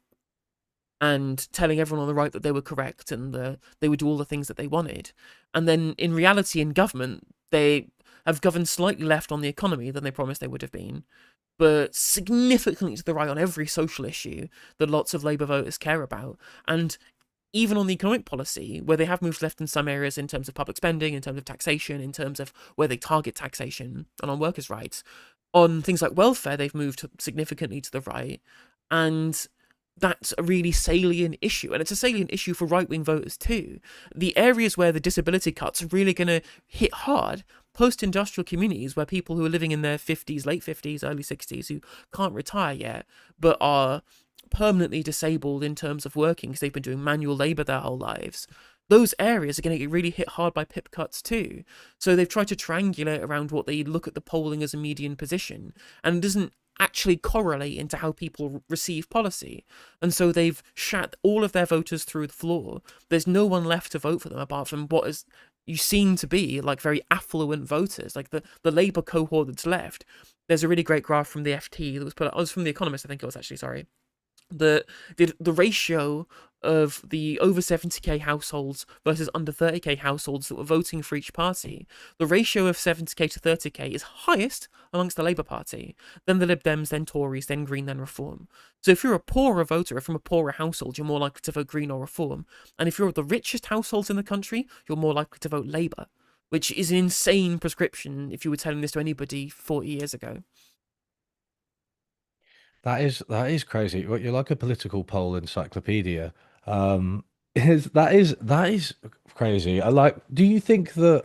And telling everyone on the right that they were correct and they would do all the things that they wanted. And then in reality, in government, they have governed slightly left on the economy than they promised they would have been, but significantly to the right on every social issue that lots of Labour voters care about. And even on the economic policy, where they have moved left in some areas in terms of public spending, in terms of taxation, in terms of where they target taxation, and on workers' rights, On things like welfare, they've moved significantly to the right, and that's a really salient issue. And it's a salient issue for right wing voters too. The areas where the disability cuts are really going to hit hard, post industrial communities where people who are living in their 50s, late 50s, early 60s, who can't retire yet, but are permanently disabled in terms of working because they've been doing manual labor their whole lives. Those areas are going to get really hit hard by PIP cuts too. So they've tried to triangulate around what they look at the polling as a median position, and it doesn't actually correlate into how people receive policy. And so they've shat all of their voters through the floor. There's no one left to vote for them apart from what is you seem to be like very affluent voters, like the Labour cohort that's left. There's a really great graph from the FT that was put out. It was from The Economist, I think it was actually, sorry. The ratio of the over 70k households versus under 30k households that were voting for each party, the ratio of 70k to 30k is highest amongst the Labour Party, then the Lib Dems, then Tories, then Green, then Reform. So if you're a poorer voter, if from a poorer household, you're more likely to vote Green or Reform. And if you're the richest households in the country, you're more likely to vote Labour, which is an insane prescription if you were telling this to anybody 40 years ago. That is crazy. Well, you're like a political poll encyclopedia. Is that is crazy. I like. Do you think that?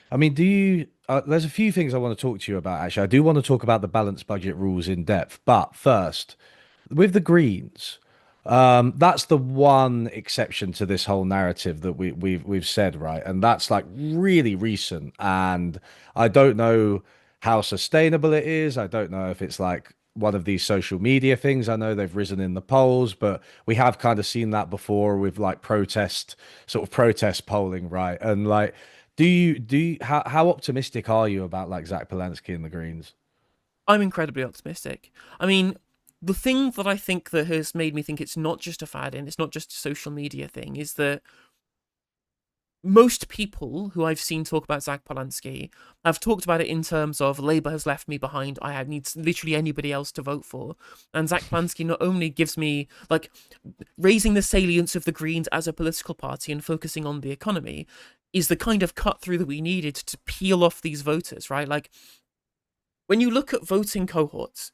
I mean, do you? There's a few things I want to talk to you about. Actually, I do want to talk about the balanced budget rules in depth. But first, with the Greens, that's the one exception to this whole narrative that we've said, right? And that's like really recent, and I don't know how sustainable it is. I don't know if it's like one of these social media things. I know they've risen in the polls, but we have kind of seen that before with like protest polling, right? And like, how optimistic are you about like Zach Polanski and the Greens? I'm incredibly optimistic. I mean, the thing that I think that has made me think it's not just a fad and it's not just a social media thing is that most people who I've seen talk about Zach Polanski have talked about it in terms of Labour has left me behind. I need literally anybody else to vote for. And Zach Polanski not only gives me, like, raising the salience of the Greens as a political party and focusing on the economy is the kind of cut through that we needed to peel off these voters, right? Like, when you look at voting cohorts,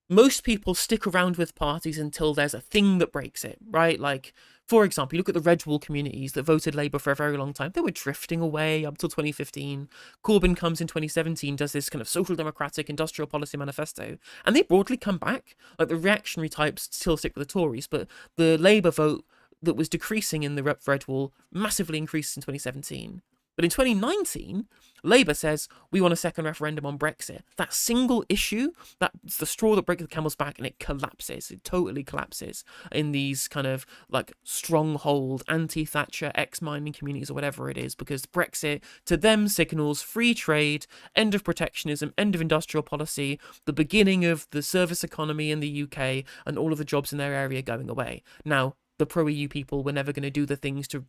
most people stick around with parties until there's a thing that breaks it, right? Like, for example, you look at the red wall communities that voted Labour for a very long time. They were drifting away up till 2015. Corbyn comes in 2017, does this kind of social democratic industrial policy manifesto, and they broadly come back. Like, the reactionary types still stick with the Tories, but the Labour vote that was decreasing in the red wall massively increased in 2017. But in 2019, Labour says, we want a second referendum on Brexit. That single issue, that's the straw that breaks the camel's back, and it collapses. It totally collapses in these kind of like stronghold, anti-Thatcher, ex-mining communities or whatever it is, because Brexit to them signals free trade, end of protectionism, end of industrial policy, the beginning of the service economy in the UK, and all of the jobs in their area going away. Now, the pro-EU people were never going to do the things to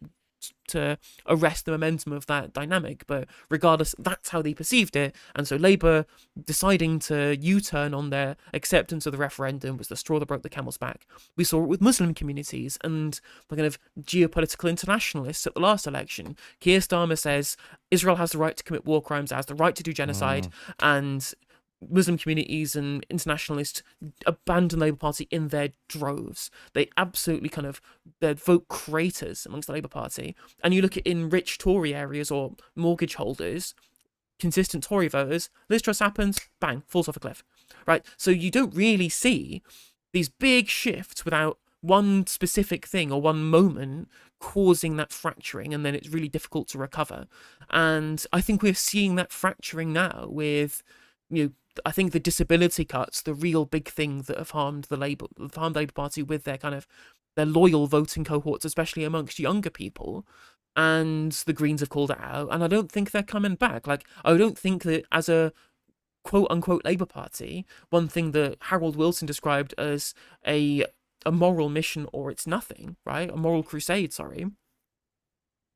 arrest the momentum of that dynamic, but regardless, that's how they perceived it. And so Labour deciding to U-turn on their acceptance of the referendum was the straw that broke the camel's back. We saw it with Muslim communities and the kind of geopolitical internationalists at the last election. Keir Starmer says Israel has the right to commit war crimes, has the right to do genocide, and Muslim communities and internationalists abandon the Labour Party in their droves. They absolutely kind of, they're vote craters amongst the Labour Party. And you look at in rich Tory areas or mortgage holders, consistent Tory voters, Liz Truss happens, bang, falls off a cliff. Right? So you don't really see these big shifts without one specific thing or one moment causing that fracturing, and then it's really difficult to recover. And I think we're seeing that fracturing now with, I think the disability cuts, the real big thing that have harmed the Labour Party with their kind of their loyal voting cohorts, especially amongst younger people. And the Greens have called it out, and I don't think they're coming back. Like, I don't think that as a quote unquote Labour Party, one thing that Harold Wilson described as a moral mission or it's nothing, right? A moral crusade, sorry.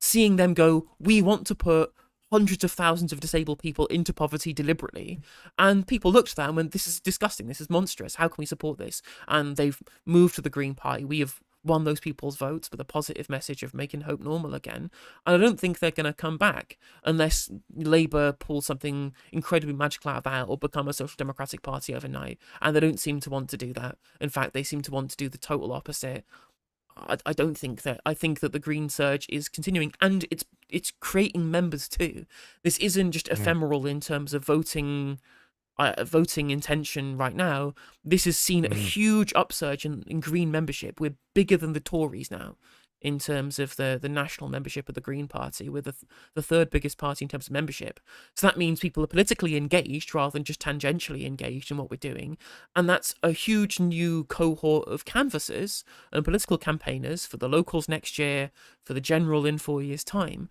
Seeing them go, we want to put hundreds of thousands of disabled people into poverty deliberately. And people looked at that and went, this is disgusting, this is monstrous, how can we support this? And they've moved to the Green Party. We have won those people's votes with a positive message of making hope normal again. And I don't think they're going to come back unless Labour pulls something incredibly magical out of that or become a social democratic party overnight. And they don't seem to want to do that. In fact, they seem to want to do the total opposite. I don't think that. I think that the Green surge is continuing, and it's creating members too. This isn't just ephemeral in terms of voting intention right now. This has seen a Mm. huge upsurge in Green membership. We're bigger than the Tories now in terms of the national membership of the Green Party. We're the third biggest party in terms of membership. So that means people are politically engaged rather than just tangentially engaged in what we're doing. And that's a huge new cohort of canvassers and political campaigners for the locals next year, for the general in 4 years' time.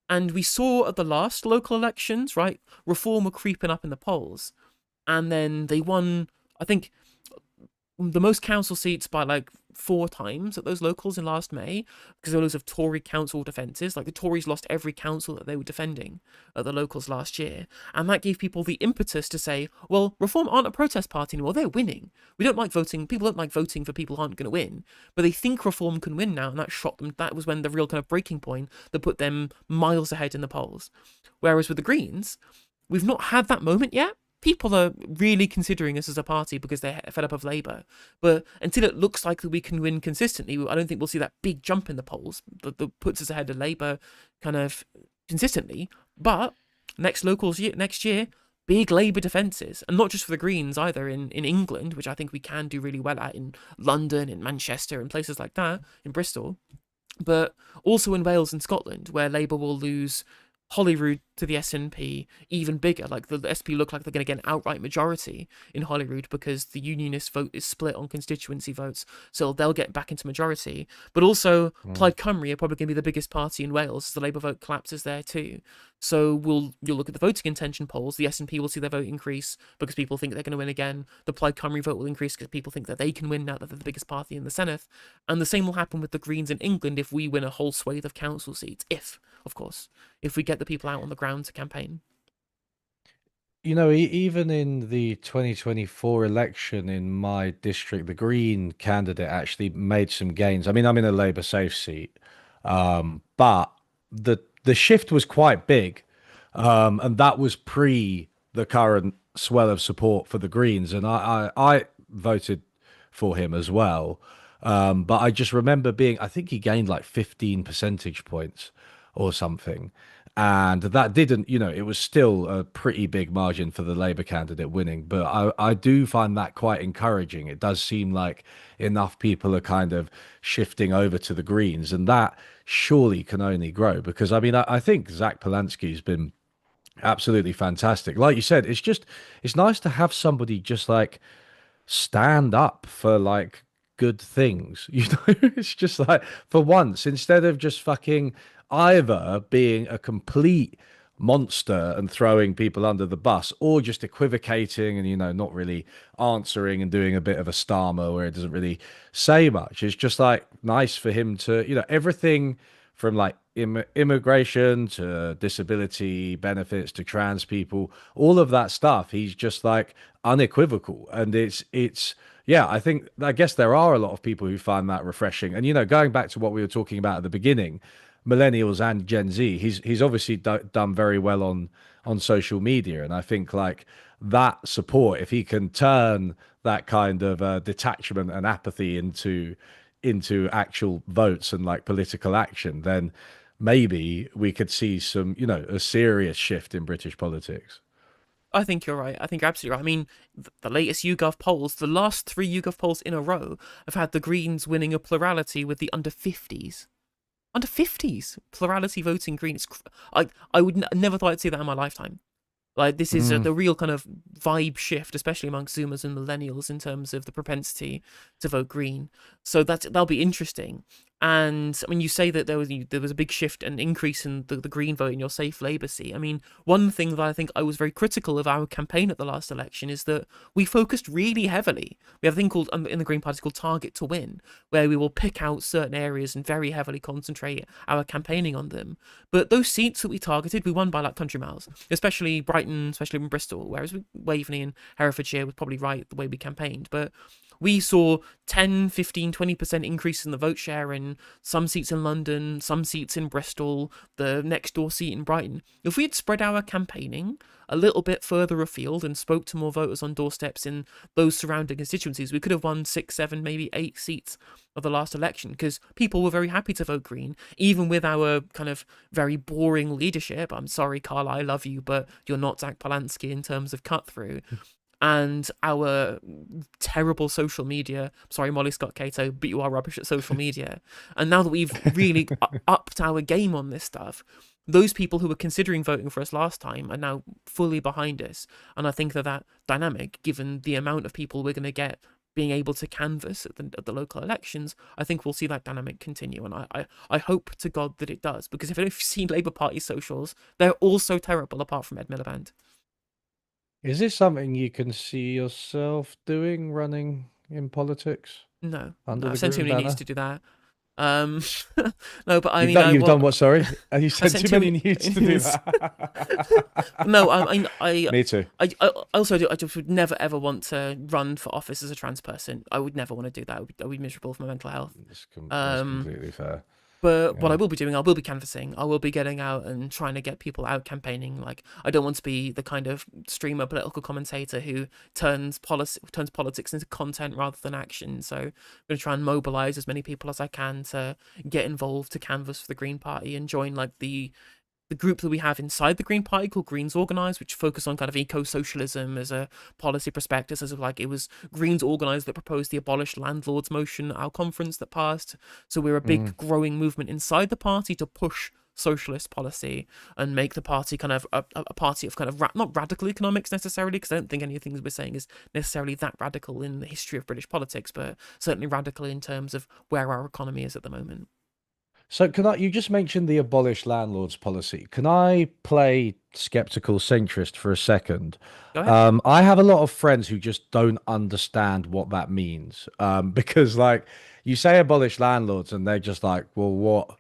And we saw at the last local elections, right, Reform were creeping up in the polls. And then they won, I think, the most council seats by like 4 times at those locals in last May, because there were loads of Tory council defences. Like the Tories lost every council that they were defending at the locals last year, and that gave people the impetus to say, well, Reform aren't a protest party anymore, they're winning. We don't like voting, people don't like voting for people who aren't going to win, but they think Reform can win now, and that shocked them. That was when the real kind of breaking point that put them miles ahead in the polls. Whereas with the Greens, we've not had that moment yet. People are really considering us as a party because they're fed up of Labour. But until it looks like that we can win consistently, I don't think we'll see that big jump in the polls that puts us ahead of Labour kind of consistently. But next next year, big Labour defences, and not just for the Greens either, in England, which I think we can do really well at, in London, in Manchester, and places like that, in Bristol, but also in Wales and Scotland, where Labour will lose Holyrood to the SNP even bigger. Like the SNP look like they're going to get an outright majority in Holyrood because the unionist vote is split on constituency votes, so they'll get back into majority. But also, Mm. Plaid Cymru are probably going to be the biggest party in Wales. The Labour vote collapses there too. So you'll look at the voting intention polls. The SNP will see their vote increase because people think they're going to win again. The Plaid Cymru vote will increase because people think that they can win now that they're the biggest party in the Senedd. And the same will happen with the Greens in England if we win a whole swathe of council seats. Of course, if we get the people out on the ground to campaign. You know, even in the 2024 election in my district, the Green candidate actually made some gains. I mean, I'm in a Labour safe seat, but the shift was quite big, and that was pre the current swell of support for the Greens, and I voted for him as well. But I just remember being, I think he gained like 15 percentage points or something. And that didn't, it was still a pretty big margin for the Labour candidate winning. But I do find that quite encouraging. It does seem like enough people are kind of shifting over to the Greens, and that surely can only grow because, I mean, I think Zach Polanski's been absolutely fantastic. Like you said, it's nice to have somebody just like stand up for like good things. It's just like for once, instead of just fucking either being a complete monster and throwing people under the bus or just equivocating and not really answering and doing a bit of a stammer where it doesn't really say much. It's just like nice for him to everything from like immigration to disability benefits to trans people, all of that stuff. He's just like unequivocal, and it's yeah. I guess there are a lot of people who find that refreshing. And going back to what we were talking about at the beginning, millennials and Gen Z, he's obviously done very well on social media, and I think like that support, if he can turn that kind of detachment and apathy into actual votes and like political action, then maybe we could see some, a serious shift in British politics. I think you're right. I think you're absolutely right. I mean, the latest YouGov polls, the last 3 YouGov polls in a row, have had the Greens winning a plurality with the under 50s. Under 50s plurality voting Greens. I would never thought I'd see that in my lifetime. Like this is Mm. the real kind of vibe shift, especially amongst Zoomers and millennials in terms of the propensity to vote Green. So that'll be interesting. And I mean, you say that there was a big shift and increase in the green vote in your safe Labour seat. I mean, one thing that I think I was very critical of our campaign at the last election is that we focused really heavily. We have a thing called in the Green Party called Target to Win, where we will pick out certain areas and very heavily concentrate our campaigning on them. But those seats that we targeted, we won by like country miles, especially Brighton, especially in Bristol, whereas Waveney and Herefordshire was probably right the way we campaigned. But we saw 10, 15, 20% increase in the vote share in some seats in London, some seats in Bristol, the next door seat in Brighton. If we had spread our campaigning a little bit further afield and spoke to more voters on doorsteps in those surrounding constituencies, we could have won 6, 7, maybe 8 seats of the last election, because people were very happy to vote Green, even with our kind of very boring leadership. I'm sorry, Carl, I love you, but you're not Zach Polanski in terms of cut through. And our terrible social media. Sorry, Molly Scott Cato, but you are rubbish at social media. And now that we've really upped our game on this stuff, those people who were considering voting for us last time are now fully behind us. And I think that dynamic, given the amount of people we're going to get being able to canvass at the local elections, I think we'll see that dynamic continue. And I hope to God that it does, because if you've seen Labour Party socials, they're all so terrible apart from Ed Miliband. Is this something you can see yourself doing, running in politics No, under I've the sent too Green many news banner? to do that. Um, no, but I You've mean, done you've done what, sorry? And you I've sent sent too too many many nudes to do news. that. No, I, Me too. I also do. I just would never ever want to run for office as a trans person. I would never want to do that. I would be miserable for my mental health. That's Um, completely fair. But what I Yeah. will be doing, I will be canvassing. I will be getting out and trying to get people out campaigning. Like, I don't want to be the kind of streamer political commentator who turns politics into content rather than action. So I'm going to try and mobilize as many people as I can to get involved, to canvass for the Green Party and join like the group that we have inside the Green Party called Greens Organised, which focus on kind of eco-socialism as a policy prospectus, as of like it was Greens Organised that proposed the abolished landlords motion at our conference that passed. So we're a Mm. big growing movement inside the party to push socialist policy and make the party kind of a party of kind of not radical economics necessarily, because I don't think any of the things we're saying is necessarily that radical in the history of British politics, but certainly radical in terms of where our economy is at the moment. So you just mentioned the abolish landlords policy. Can I play skeptical centrist for a second? Go ahead. I have a lot of friends who just don't understand what that means. Because like you say abolish landlords and they're just like, well,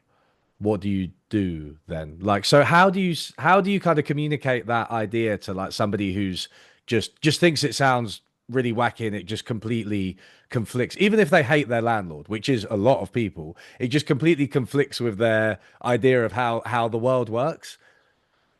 what do you do then? Like, so how do you kind of communicate that idea to like somebody who's just thinks it sounds really wacky and it just completely conflicts, even if they hate their landlord, which is a lot of people, it just completely conflicts with their idea of how the world works.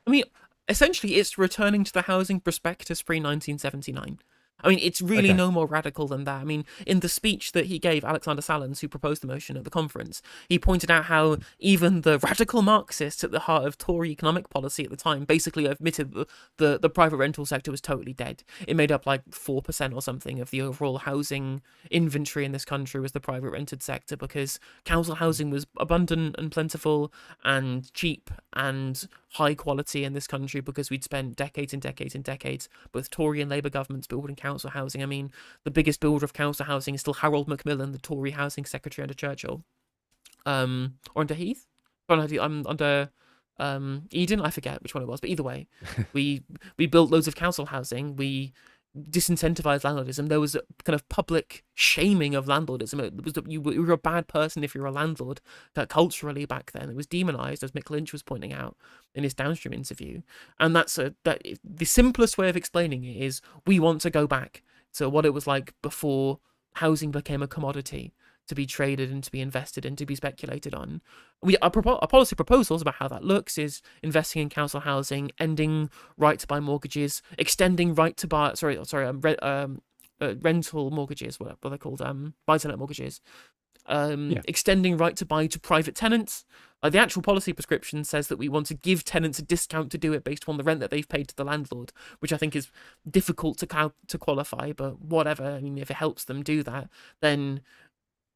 I mean, essentially, it's returning to the housing prospectus pre 1979. I mean, it's really Okay. no more radical than that. I mean, in the speech that he gave, Alexander Salins, who proposed the motion at the conference, he pointed out how even the radical Marxists at the heart of Tory economic policy at the time basically admitted that the private rental sector was totally dead. It made up like 4% or something of the overall housing inventory in this country was the private rented sector, because council housing was abundant and plentiful and cheap and high quality in this country, because we'd spent decades and decades and decades, both Tory and Labour governments, building council housing. I mean, the biggest builder of council housing is still Harold Macmillan, the Tory housing secretary under Churchill, or under Heath. I'm under Eden. I forget which one it was, but either way, we we built loads of council housing. We disincentivized landlordism. There was a kind of public shaming of landlordism. It was that you were a bad person if you're a landlord. That culturally back then it was demonized, as Mick Lynch was pointing out in his Downstream interview. And the simplest way of explaining it is we want to go back to what it was like before housing became a commodity to be traded and to be invested and to be speculated on. Our policy proposals about how that looks is investing in council housing, ending right to buy mortgages, extending right to buy rental mortgages, what they're called, buy-to-let mortgages, Yeah. extending right to buy to private tenants. The actual policy prescription says that we want to give tenants a discount to do it based on the rent that they've paid to the landlord, which I think is difficult to qualify, but whatever. I mean, if it helps them do that, then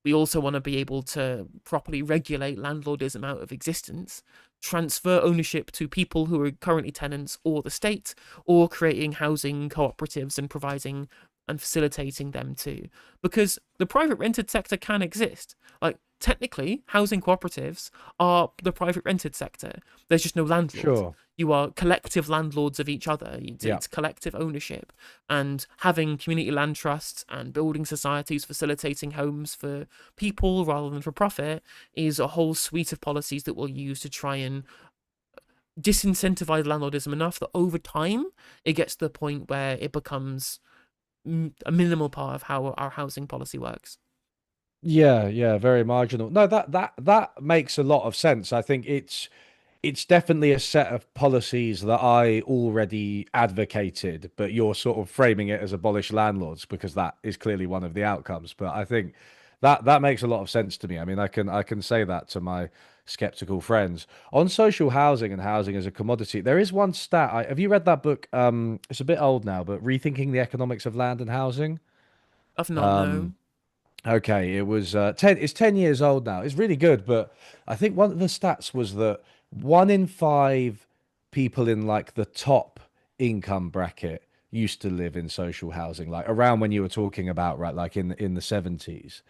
we also want to be able to properly regulate landlordism out of existence, transfer ownership to people who are currently tenants or the state, or creating housing cooperatives and providing and facilitating them too. Because the private rented sector can exist. Like, technically, housing cooperatives are the private rented sector. There's just no landlord. Sure. You are collective landlords of each other. Yeah. It's collective ownership. And having community land trusts and building societies facilitating homes for people rather than for profit is a whole suite of policies that we'll use to try and disincentivize landlordism enough that over time it gets to the point where it becomes a minimal part of how our housing policy works. Yeah, yeah, very marginal. No, that makes a lot of sense. I think it's definitely a set of policies that I already advocated, but you're sort of framing it as abolish landlords because that is clearly one of the outcomes. But I think that makes a lot of sense to me. I mean, I can say that to my skeptical friends. On social housing and housing as a commodity, there is one stat. Have you read that book? It's a bit old now, but Rethinking the Economics of Land and Housing. I've not known. Okay, it was 10, it's 10 years old now. It's really good, but I think one of the stats was that one in five people in like the top income bracket used to live in social housing, like around when you were talking about, right, like in the 70s.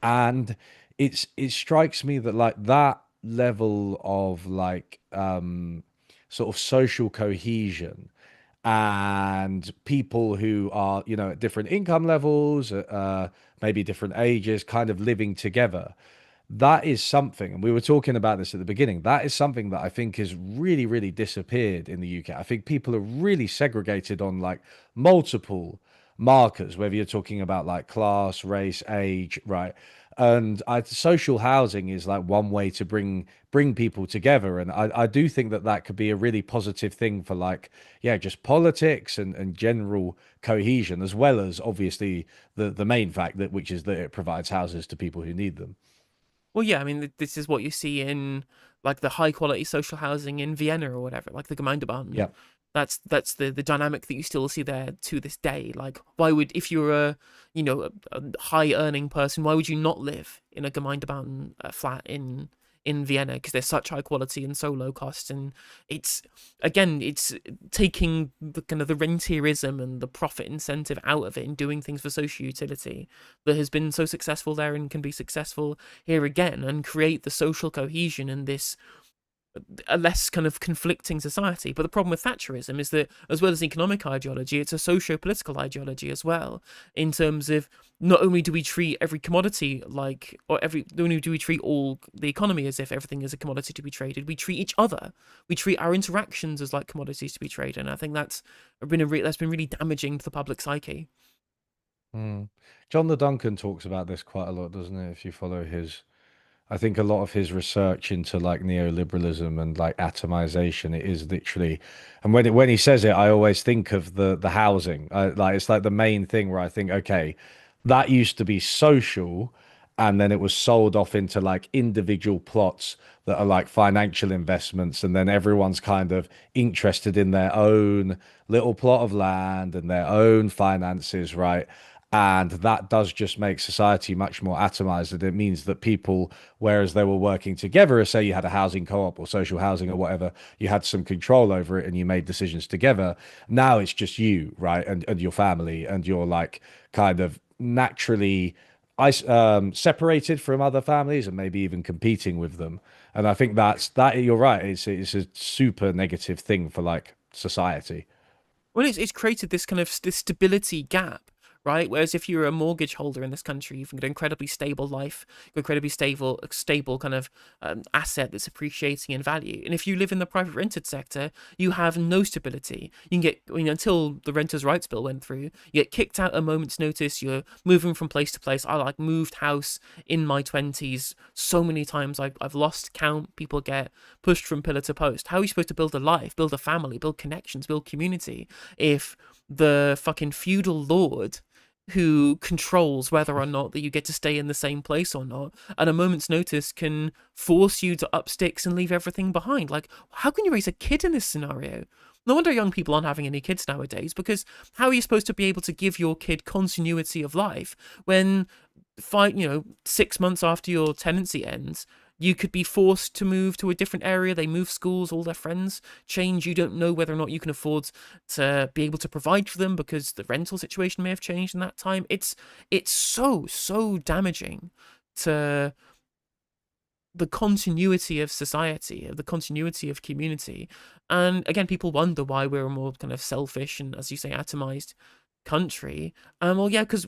And it strikes me that like that level of like sort of social cohesion and people who are, at different income levels, maybe different ages, kind of living together. That is something, and we were talking about this at the beginning. That is something that I think has really, really disappeared in the UK. I think people are really segregated on like multiple markers, whether you're talking about like class, race, age, right? And social housing is like one way to bring people together, and I do think that that could be a really positive thing for like, yeah, just politics and general cohesion, as well as obviously the main fact that which is that it provides houses to people who need them. Well, yeah, I mean, this is what you see in like the high quality social housing in Vienna or whatever, like the Gemeindebauten. Yeah. That's the dynamic that you still see there to this day. Like, why would if you're a high earning person, why would you not live in a Gemeindebauten flat in Vienna because they're such high quality and so low cost? And it's again, it's taking the kind of the rentierism and the profit incentive out of it and doing things for social utility that has been so successful there and can be successful here again and create the social cohesion and this a less kind of conflicting society. But the problem with Thatcherism is that, as well as economic ideology, it's a socio-political ideology as well. In terms of not only do we treat every commodity like, not only do we treat all the economy as if everything is a commodity to be traded, we treat each other, we treat our interactions as like commodities to be traded. And I think that's been really damaging to the public psyche. Mm. John the Duncan talks about this quite a lot, doesn't it? If you follow his I think a lot of his research into like neoliberalism and like atomization, it is literally, and when he says it, I always think of the housing. Like it's like the main thing where I think, okay, that used to be social, and then it was sold off into like individual plots that are like financial investments, and then everyone's kind of interested in their own little plot of land and their own finances, right? And that does just make society much more atomized. And it means that people, whereas they were working together, say you had a housing co-op or social housing or whatever, you had some control over it and you made decisions together. Now it's just you, right? And your family, and you're like kind of naturally separated from other families and maybe even competing with them. And I think that you're right. It's a super negative thing for like society. Well, it's created this kind of this stability gap, right? Whereas if you're a mortgage holder in this country, you've got an incredibly stable life, you've got incredibly stable kind of asset that's appreciating in value. And if you live in the private rented sector, you have no stability. You can get, until the Renters' Rights Bill went through, you get kicked out at a moment's notice. You're moving from place to place. I like moved house in my 20s so many times. I've lost count. People get pushed from pillar to post. How are you supposed to build a life, build a family, build connections, build community if the fucking feudal lord who controls whether or not that you get to stay in the same place or not, at a moment's notice can force you to up sticks and leave everything behind? Like, how can you raise a kid in this scenario? No wonder young people aren't having any kids nowadays, because how are you supposed to be able to give your kid continuity of life when 6 months after your tenancy ends, you could be forced to move to a different area. They move schools, all their friends change. You don't know whether or not you can afford to be able to provide for them because the rental situation may have changed in that time. It's so damaging to the continuity of society, of the continuity of community. And again, people wonder why we're a more kind of selfish and, as you say, atomized country. Well, yeah, because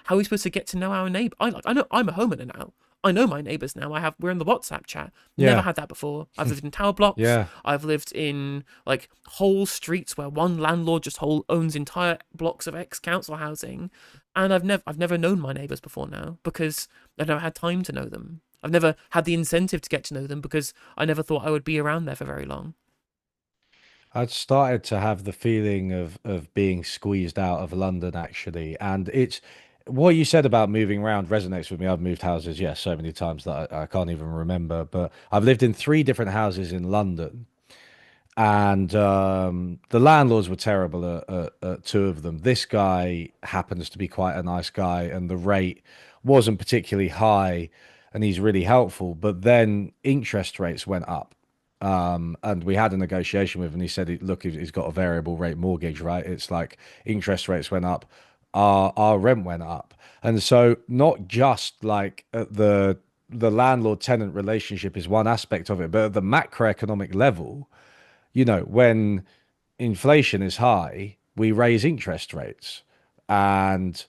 how are we supposed to get to know our neighbor? I know I'm a homeowner now. I know my neighbors now. We're in the WhatsApp chat. Never Yeah, had that before. I've lived in tower blocks. yeah. I've lived in like whole streets where one landlord just owns entire blocks of ex council housing, and I've never known my neighbors before now because I've never had time to know them. I've never had the incentive to get to know them because I never thought I would be around there for very long. I'd started to have the feeling of being squeezed out of London actually, and it's what you said about moving around resonates with me. I've moved houses, yes, so many times that I can't even remember, but I've lived in three different houses in London, and the landlords were terrible at two of them. This guy happens to be quite a nice guy, and the rate wasn't particularly high, and he's really helpful. But then interest rates went up, and we had a negotiation with him. And he said, "Look, he's got a variable rate mortgage, right? It's like interest rates went up, our rent went up, and so not just like at the landlord tenant relationship is one aspect of it, but at the macroeconomic level." When inflation is high, we raise interest rates and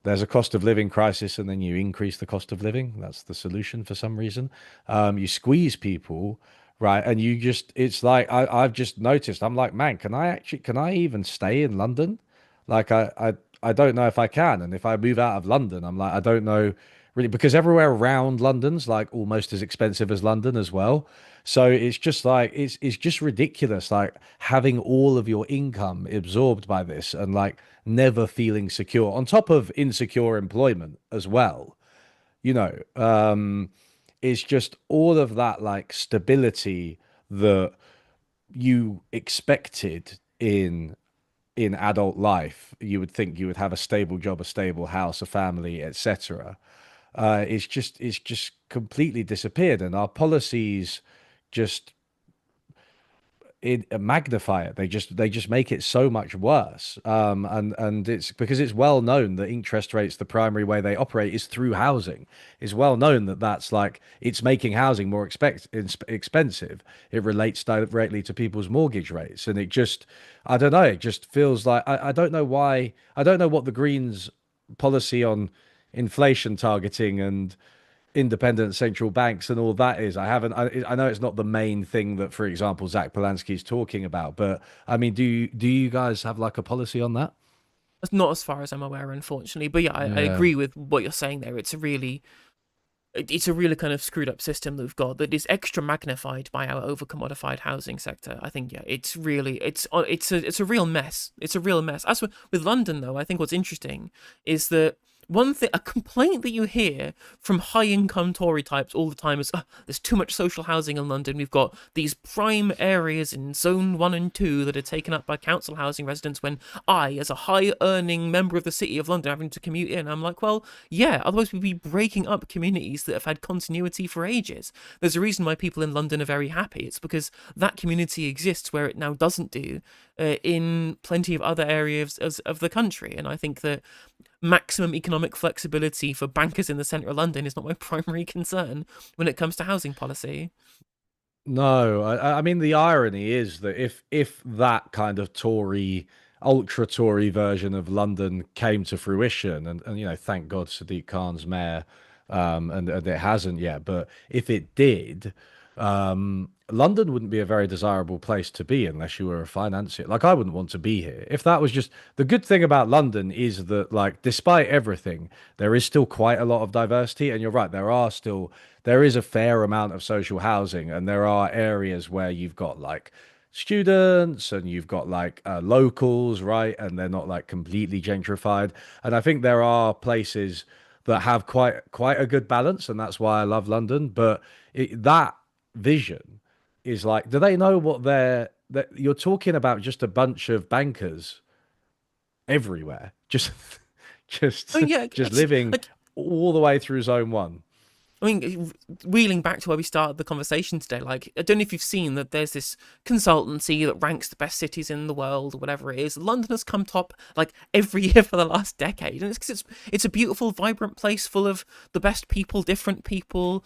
there's a cost of living crisis, and then you increase the cost of living. That's the solution for some reason. You squeeze people, right? And it's like, I've just noticed, I'm like, man, can I even stay in London? Like, I don't know if I can. And if I move out of London, I'm like, I don't know really, because everywhere around London's like almost as expensive as London as well. So it's just like it's just ridiculous, like having all of your income absorbed by this and like never feeling secure, on top of insecure employment as well. You know, it's just all of that like stability that you expected in adult life. You would think you would have a stable job, a stable house, a family, etc. It's just completely disappeared, and our policies just magnify it. They just make it so much worse. And it's because it's well known that interest rates, the primary way they operate is through housing. It's well known that that's like it's making housing more expensive. It relates directly to people's mortgage rates, and I don't know. It just feels like I don't know why. I don't know what the Greens' policy on inflation targeting and independent central banks and all that is. I know it's not the main thing that, for example, Zach Polanski's talking about, but I mean, do you guys have like a policy on that? That's not as far as I'm aware, unfortunately. But yeah, I Yeah. agree with what you're saying there. It's a really kind of screwed up system that we've got that is extra magnified by our over commodified housing sector. I think, yeah, it's a real mess. It's a real mess. As with London though, I think what's interesting is that one thing, a complaint that you hear from high income Tory types all the time is, there's too much social housing in London. We've got these prime areas in zone 1 and 2 that are taken up by council housing residents when I, as a high earning member of the city of London, having to commute in, I'm like, well, yeah, otherwise we'd be breaking up communities that have had continuity for ages. There's a reason why people in London are very happy. It's because that community exists where it now doesn't do in plenty of other areas of the country. And I think that maximum economic flexibility for bankers in the centre of London is not my primary concern when it comes to housing policy. No, I mean the irony is that if that kind of Tory, ultra Tory version of London came to fruition, and thank God Sadiq Khan's mayor, and it hasn't yet, but if it did, London wouldn't be a very desirable place to be unless you were a financier. Like I wouldn't want to be here. If that was just the good thing about London is that like despite everything, there is still quite a lot of diversity, and you're right, there is a fair amount of social housing, and there are areas where you've got like students and you've got like locals, right? And they're not like completely gentrified. And I think there are places that have quite a good balance, and that's why I love London. But that vision is like, do they know what that you're talking about? Just a bunch of bankers everywhere, just Oh just yeah, just actually, living like all the way through zone one. I mean, reeling back to where we started the conversation today, like, I don't know if you've seen that there's this consultancy that ranks the best cities in the world, or whatever it is. London has come top, like, every year for the last decade. And it's because it's a beautiful, vibrant place full of the best people, different people,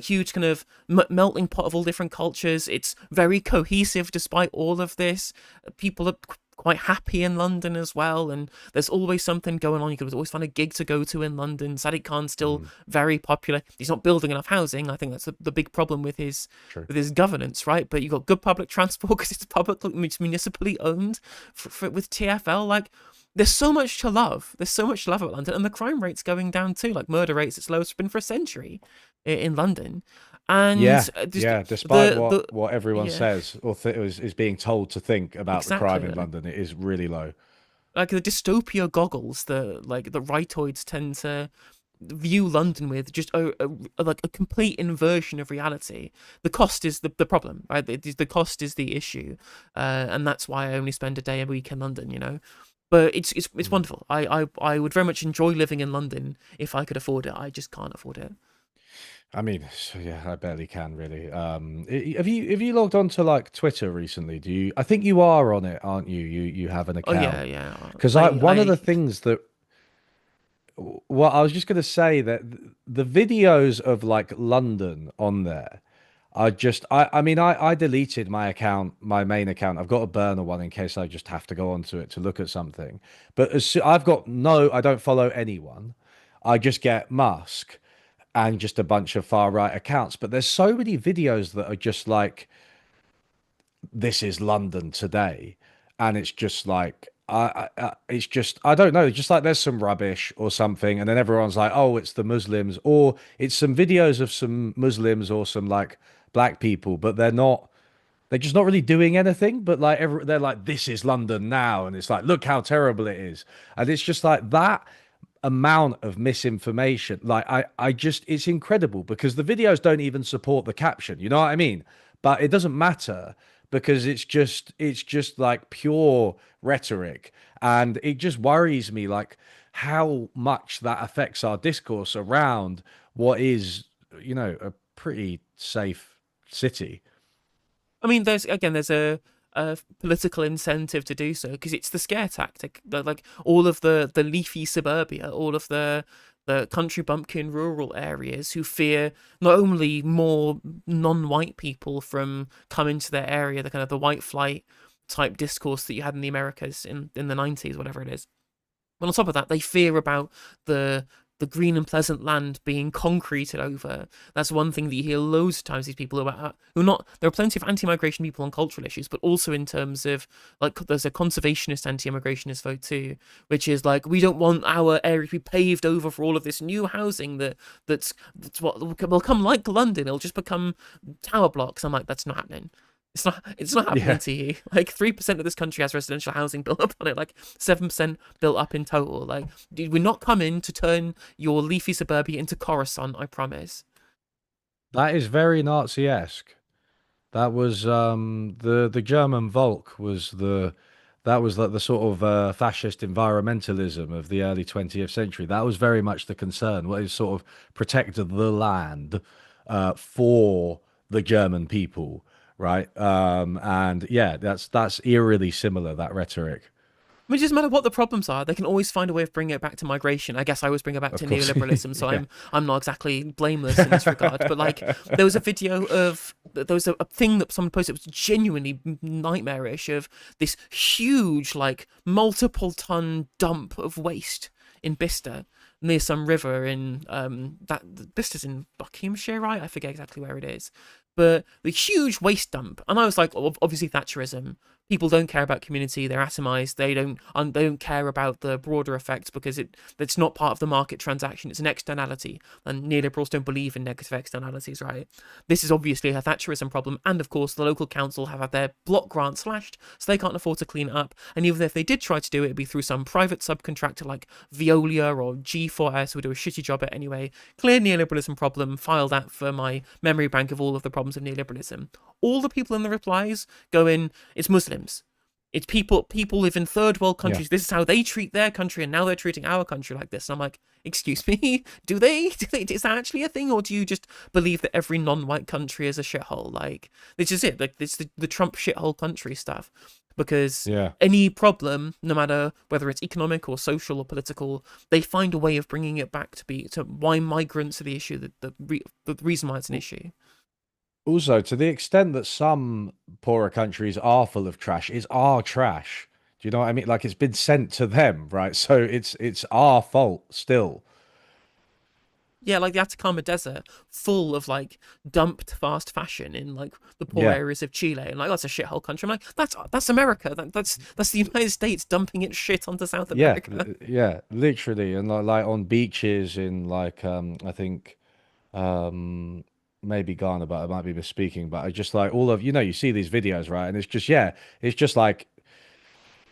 huge kind of melting pot of all different cultures. It's very cohesive despite all of this. People are quite happy in London as well, and there's always something going on. You could always find a gig to go to in London. Sadiq Khan's still Mm, very popular. He's not building enough housing. I think that's the big problem true. with his governance, right? But you've got good public transport because it's it's municipally owned with TfL. Like, there's so much to love. There's so much to love about London, and the crime rate's going down too. Like, murder rates, its lowest it's been for a century in London, and Yeah, just yeah. Despite the what everyone yeah, says or is being told to think about the crime in exactly. London, it is really low. Like the dystopia goggles, the rightoids tend to view London with, just like a complete inversion of reality. The cost is the problem, right? The cost is the issue, and that's why I only spend a day a week in London. But it's Mm. wonderful. I would very much enjoy living in London if I could afford it. I just can't afford it. I mean, yeah, I barely can really. Have you logged on to like Twitter recently? Do you? I think you are on it, aren't you? You have an Oh yeah, account yeah. because I one of the things that well, I was just going to say that the videos of like London on there are just I mean I deleted my account, my main account. I've got a burner one in case I just have to go onto it to look at something. But I've got no, I don't follow anyone. I just get Musk and just a bunch of far right accounts. But there's so many videos that are just like, this is London today, and it's just like it's just I don't know, just like there's some rubbish or something, and then everyone's like, oh, it's the Muslims, or it's some videos of some Muslims or some like black people, but they're just not really doing anything. But like they're like, this is London now, and it's like, look how terrible it is, and it's just like that amount of misinformation. Like I just it's incredible because the videos don't even support the caption. You know what I mean? But it doesn't matter because it's just like pure rhetoric, and it just worries me like how much that affects our discourse around what is a pretty safe city. I mean, there's a political incentive to do so because it's the scare tactic. Like, all of the leafy suburbia, all of the country bumpkin rural areas who fear not only more non-white people from coming to their area, the kind of the white flight type discourse that you had in the Americas in the 90s, whatever it is. Well, on top of that, they fear about the the green and pleasant land being concreted over. That's one thing that you hear loads of times. These people who are not. There are plenty of anti-migration people on cultural issues, but also in terms of, like, there's a conservationist anti-immigrationist vote too, which is like, we don't want our area to be paved over for all of this new housing that's what will come like London. It'll just become tower blocks. I'm like, that's not happening. It's not happening Yeah. to you. Like, 3% of this country has residential housing built up on it. Like, 7% built up in total. Like, dude, we're not coming to turn your leafy suburbia into Coruscant, I promise. That is very Nazi-esque. That was the German Volk was the that was like the sort of fascist environmentalism of the early 20th century. That was very much the concern. What is sort of protect the land for the German people, right? And yeah, that's eerily similar, that rhetoric. I mean, it doesn't matter what the problems are; they can always find a way of bringing it back to migration. I guess I always bring it back Of to course. neoliberalism, so Yeah. I'm not exactly blameless in this regard. But, like, there was a video of there was a thing that someone posted that was genuinely nightmarish, of this huge, like, multiple ton dump of waste in Bicester near some river in that Bisters's in Buckinghamshire, right? I forget exactly where it is, but the huge waste dump. And I was like, obviously Thatcherism. People don't care about community. They're atomized. They don't care about the broader effects because it's not part of the market transaction. It's an externality, and neoliberals don't believe in negative externalities, right? This is obviously a Thatcherism problem, and of course the local council have had their block grant slashed, so they can't afford to clean it up. And even if they did try to do it, it'd be through some private subcontractor like Veolia or G4S, who would do a shitty job at it anyway. Clear neoliberalism problem. File that for my memory bank of all of the problems of neoliberalism. All the people in the replies go in, it's Muslims. It's people live in third world Yeah. countries. This is how they treat their country, and now they're treating our country like this. And I'm like, excuse me, do they? Is that actually a thing, or do you just believe that every non-white country is a shithole? Like, this is it. Like, it's the Trump shithole country stuff. Because Yeah. any problem, no matter whether it's economic or social or political, they find a way of bringing it back to why migrants are the issue, the reason why it's an issue. Also, to the extent that some poorer countries are full of trash, it's our trash. Do you know what I mean? Like it's been sent to them, right? So it's our fault still. Yeah, like the Atacama Desert, full of like dumped fast fashion in like the poor Yeah. areas of Chile, and like that's a shithole country. I'm like, that's America. That's the United States dumping its shit onto South Yeah, America. yeah, literally, and like on beaches in like I think um maybe Ghana, but I might be misspeaking. But I just like all of you see these videos, right? And it's just it's just like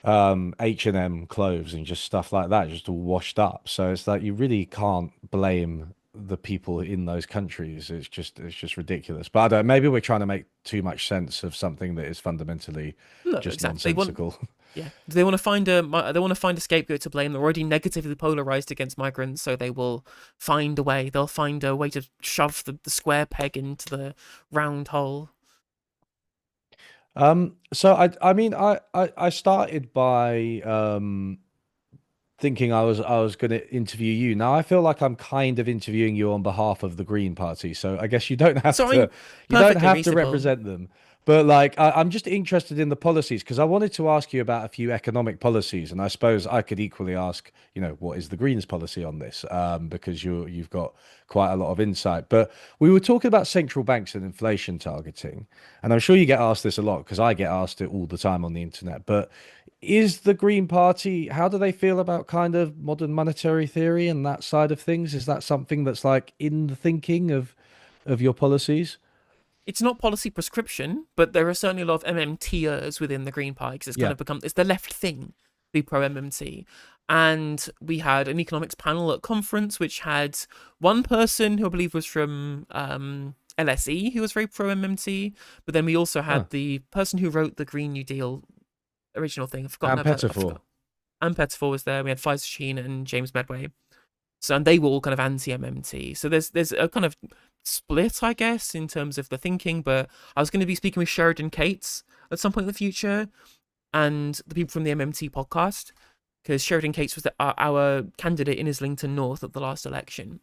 H&M clothes and just stuff like that, just all washed up. So it's like you really can't blame the people in those countries. It's just ridiculous. But I don't. Maybe we're trying to make too much sense of something that is fundamentally No, just exactly. They want nonsensical. Yeah, they want to find a scapegoat to blame. They're already negatively polarized against migrants, so they will find a way. They'll find a way to shove the square peg into the round hole. So I mean I started by thinking I was going to interview you. Now I feel like I'm kind of interviewing you on behalf of the Green Party. So I guess So I'm you don't perfectly have to reasonable. represent them. But like I'm just interested in the policies because I wanted to ask you about a few economic policies, and I suppose I could equally ask, what is the Greens policy on this? Because you've got quite a lot of insight. But we were talking about central banks and inflation targeting, and I'm sure you get asked this a lot because I get asked it all the time on the internet. But is the Green Party, how do they feel about kind of modern monetary theory and that side of things? Is that something that's like in the thinking of your policies? It's not policy prescription, but there are certainly a lot of MMTers within the Green Party because it's kind Yeah. of become it's the left thing to be pro MMT. And we had an economics panel at conference which had one person who I believe was from LSE who was very pro MMT, but then we also Huh. had the person who wrote the Green New Deal original thing. I've forgotten And about I Pettifor. forgot. And Pettifor was there. We had Faisal Sheen and James Medway. So and they were all kind of anti MMT. So there's a kind of split, I guess, in terms of the thinking. But I was going to be speaking with Sheridan Cates at some point in the future, and the people from the MMT podcast, because Sheridan Cates was our candidate in Islington North at the last election,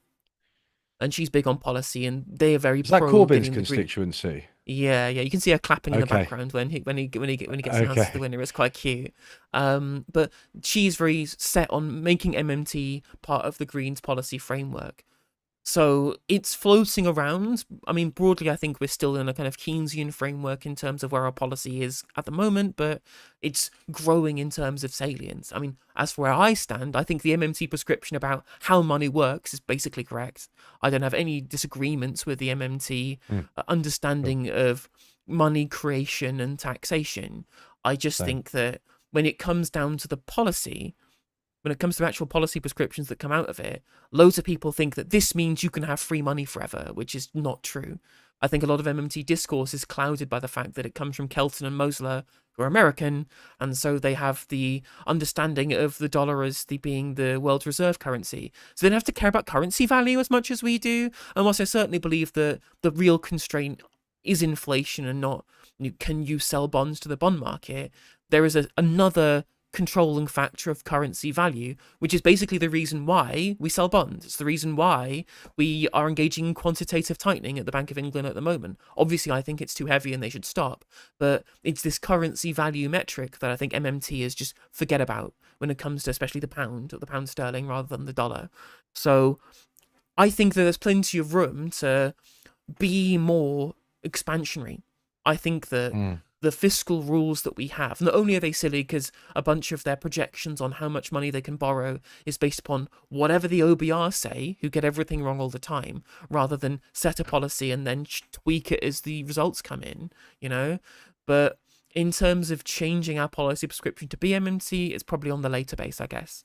and she's big on policy, and they are very Is that pro Corbyn's getting the green. constituency? Yeah, yeah, you can see her clapping in the Okay. background when he gets announced as the Okay. winner. It's quite cute. But she's very set on making MMT part of the Greens policy framework. So it's floating around. I mean, broadly, I think we're still in a kind of Keynesian framework in terms of where our policy is at the moment, but it's growing in terms of salience. I mean, as for where I stand, I think the MMT prescription about how money works is basically correct. I don't have any disagreements with the MMT Hmm, cool. understanding of money creation and taxation. I just Same. think that when it comes down to the policy, when it comes to actual policy prescriptions that come out of it, loads of people think that this means you can have free money forever, which is not true. I think a lot of MMT discourse is clouded by the fact that it comes from Kelton and Mosler, who are American, and so they have the understanding of the dollar as being the world's reserve currency. So they don't have to care about currency value as much as we do. And whilst I certainly believe that the real constraint is inflation and not can you sell bonds to the bond market, there is another controlling factor of currency value, which is basically the reason why we sell bonds. It's the reason why we are engaging in quantitative tightening at the Bank of England at the moment. Obviously, I think it's too heavy and they should stop, but it's this currency value metric that I think MMT is just forget about when it comes to especially the pound or the pound sterling rather than the dollar. So I think that there's plenty of room to be more expansionary. I think that Mm. the fiscal rules that we have, not only are they silly because a bunch of their projections on how much money they can borrow is based upon whatever the OBR say, who get everything wrong all the time, rather than set a policy and then tweak it as the results come in, you know? But in terms of changing our policy prescription to BMMT, it's probably on the later base, I guess.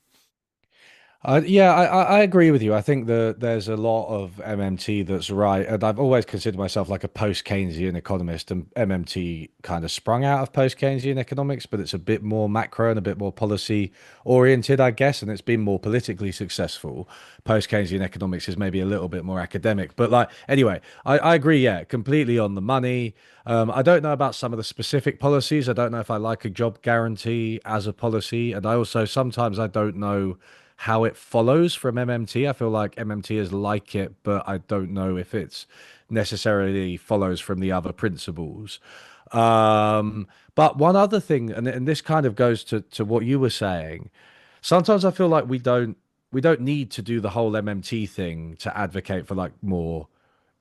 I agree with you. I think that there's a lot of MMT that's right, and I've always considered myself like a post-Keynesian economist, and MMT kind of sprung out of post-Keynesian economics, but it's a bit more macro and a bit more policy oriented, I guess, and it's been more politically successful. Post-Keynesian economics is maybe a little bit more academic, but like anyway, I agree. Yeah, completely on the money. I don't know about some of the specific policies. I don't know if I like a job guarantee as a policy, and I also sometimes I don't know how it follows from MMT. I feel like MMT is like it, but I don't know if it's necessarily follows from the other principles. But one other thing, and this kind of goes to what you were saying. Sometimes I feel like we don't need to do the whole MMT thing to advocate for like more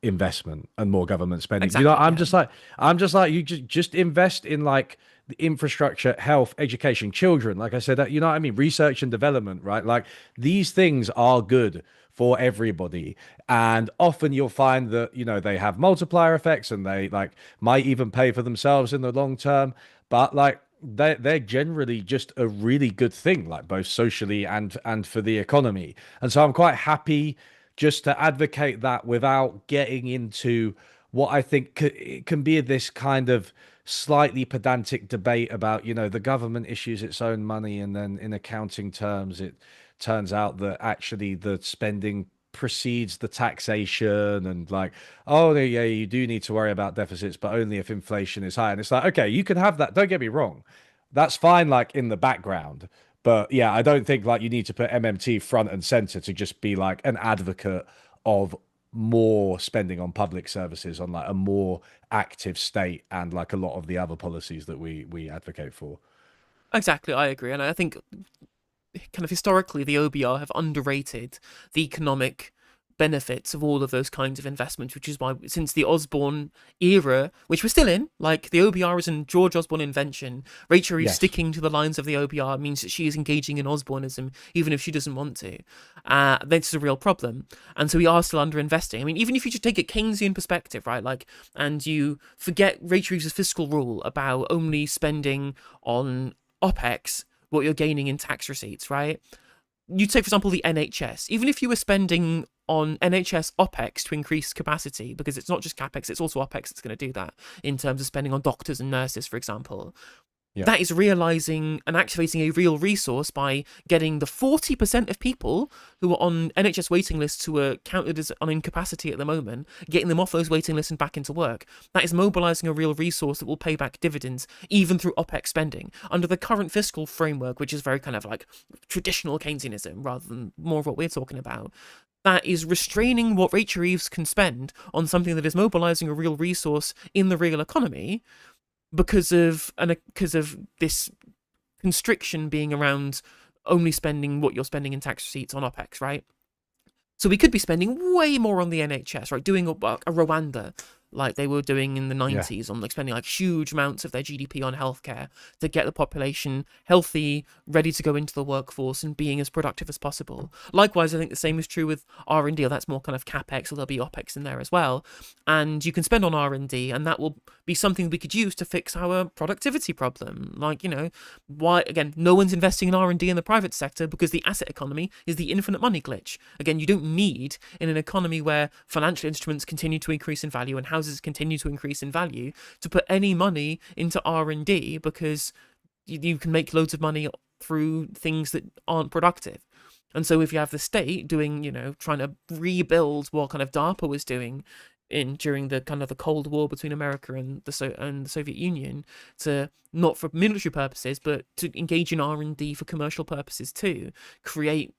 investment and more government spending. You know, Exactly, I'm yeah. just like I'm just like you just invest in like the infrastructure, health, education, children. Like I said, that you know what I mean, research and development, right? Like these things are good for everybody. And often you'll find that, you know, they have multiplier effects and they like might even pay for themselves in the long term. But like they're generally just a really good thing, like both socially and for the economy. And so I'm quite happy just to advocate that without getting into what I think it can be this kind of slightly pedantic debate about, you know, the government issues its own money and then in accounting terms, it turns out that actually the spending precedes the taxation and like, oh, yeah, you do need to worry about deficits, but only if inflation is high. And it's like, okay, you can have that. Don't get me wrong. That's fine, like in the background. But yeah, I don't think like you need to put MMT front and center to just be like an advocate of more spending on public services on like a more active state and like a lot of the other policies that we advocate for. Exactly, I agree. And I think kind of historically, the OBR have underrated the economic benefits of all of those kinds of investments, which is why since the Osborne era, which we're still in, like the OBR is a George Osborne invention, Rachel Reeves Yes. sticking to the lines of the OBR means that she is engaging in Osborneism, even if she doesn't want to. This is a real problem. And so we are still underinvesting. I mean, even if you just take a Keynesian perspective, right, like, and you forget Rachel Reeves' fiscal rule about only spending on OPEX what you're gaining in tax receipts, right? You take, for example, the NHS. Even if you were spending on NHS OPEX to increase capacity, because it's not just CAPEX, it's also OPEX that's going to do that in terms of spending on doctors and nurses, for example. Yeah. That is realizing and activating a real resource by getting the 40% of people who are on NHS waiting lists who are counted as on incapacity at the moment, getting them off those waiting lists and back into work. That is mobilizing a real resource that will pay back dividends even through OPEX spending. Under the current fiscal framework, which is very kind of like traditional Keynesianism rather than more of what we're talking about, that is restraining what Rachel Reeves can spend on something that is mobilizing a real resource in the real economy because of this constriction being around only spending what you're spending in tax receipts on OPEX, right? So we could be spending way more on the NHS, right? Doing a Rwanda like they were doing in the Yeah. 90s on like spending like huge amounts of their GDP on healthcare to get the population healthy, ready to go into the workforce and being as productive as possible. Likewise, I think the same is true with R&D, or that's more kind of capex, or there'll be opex in there as well. And you can spend on R&D and that will be something we could use to fix our productivity problem. Like, you know, why again, no one's investing in R&D in the private sector because the asset economy is the infinite money glitch. Again, you don't need in an economy where financial instruments continue to increase in value and houses continue to increase in value to put any money into R&D because you can make loads of money through things that aren't productive. And so if you have the state doing, you know, trying to rebuild what kind of DARPA was doing in during the kind of the Cold War between America and the Soviet Union, to not for military purposes but to engage in R&D for commercial purposes too, create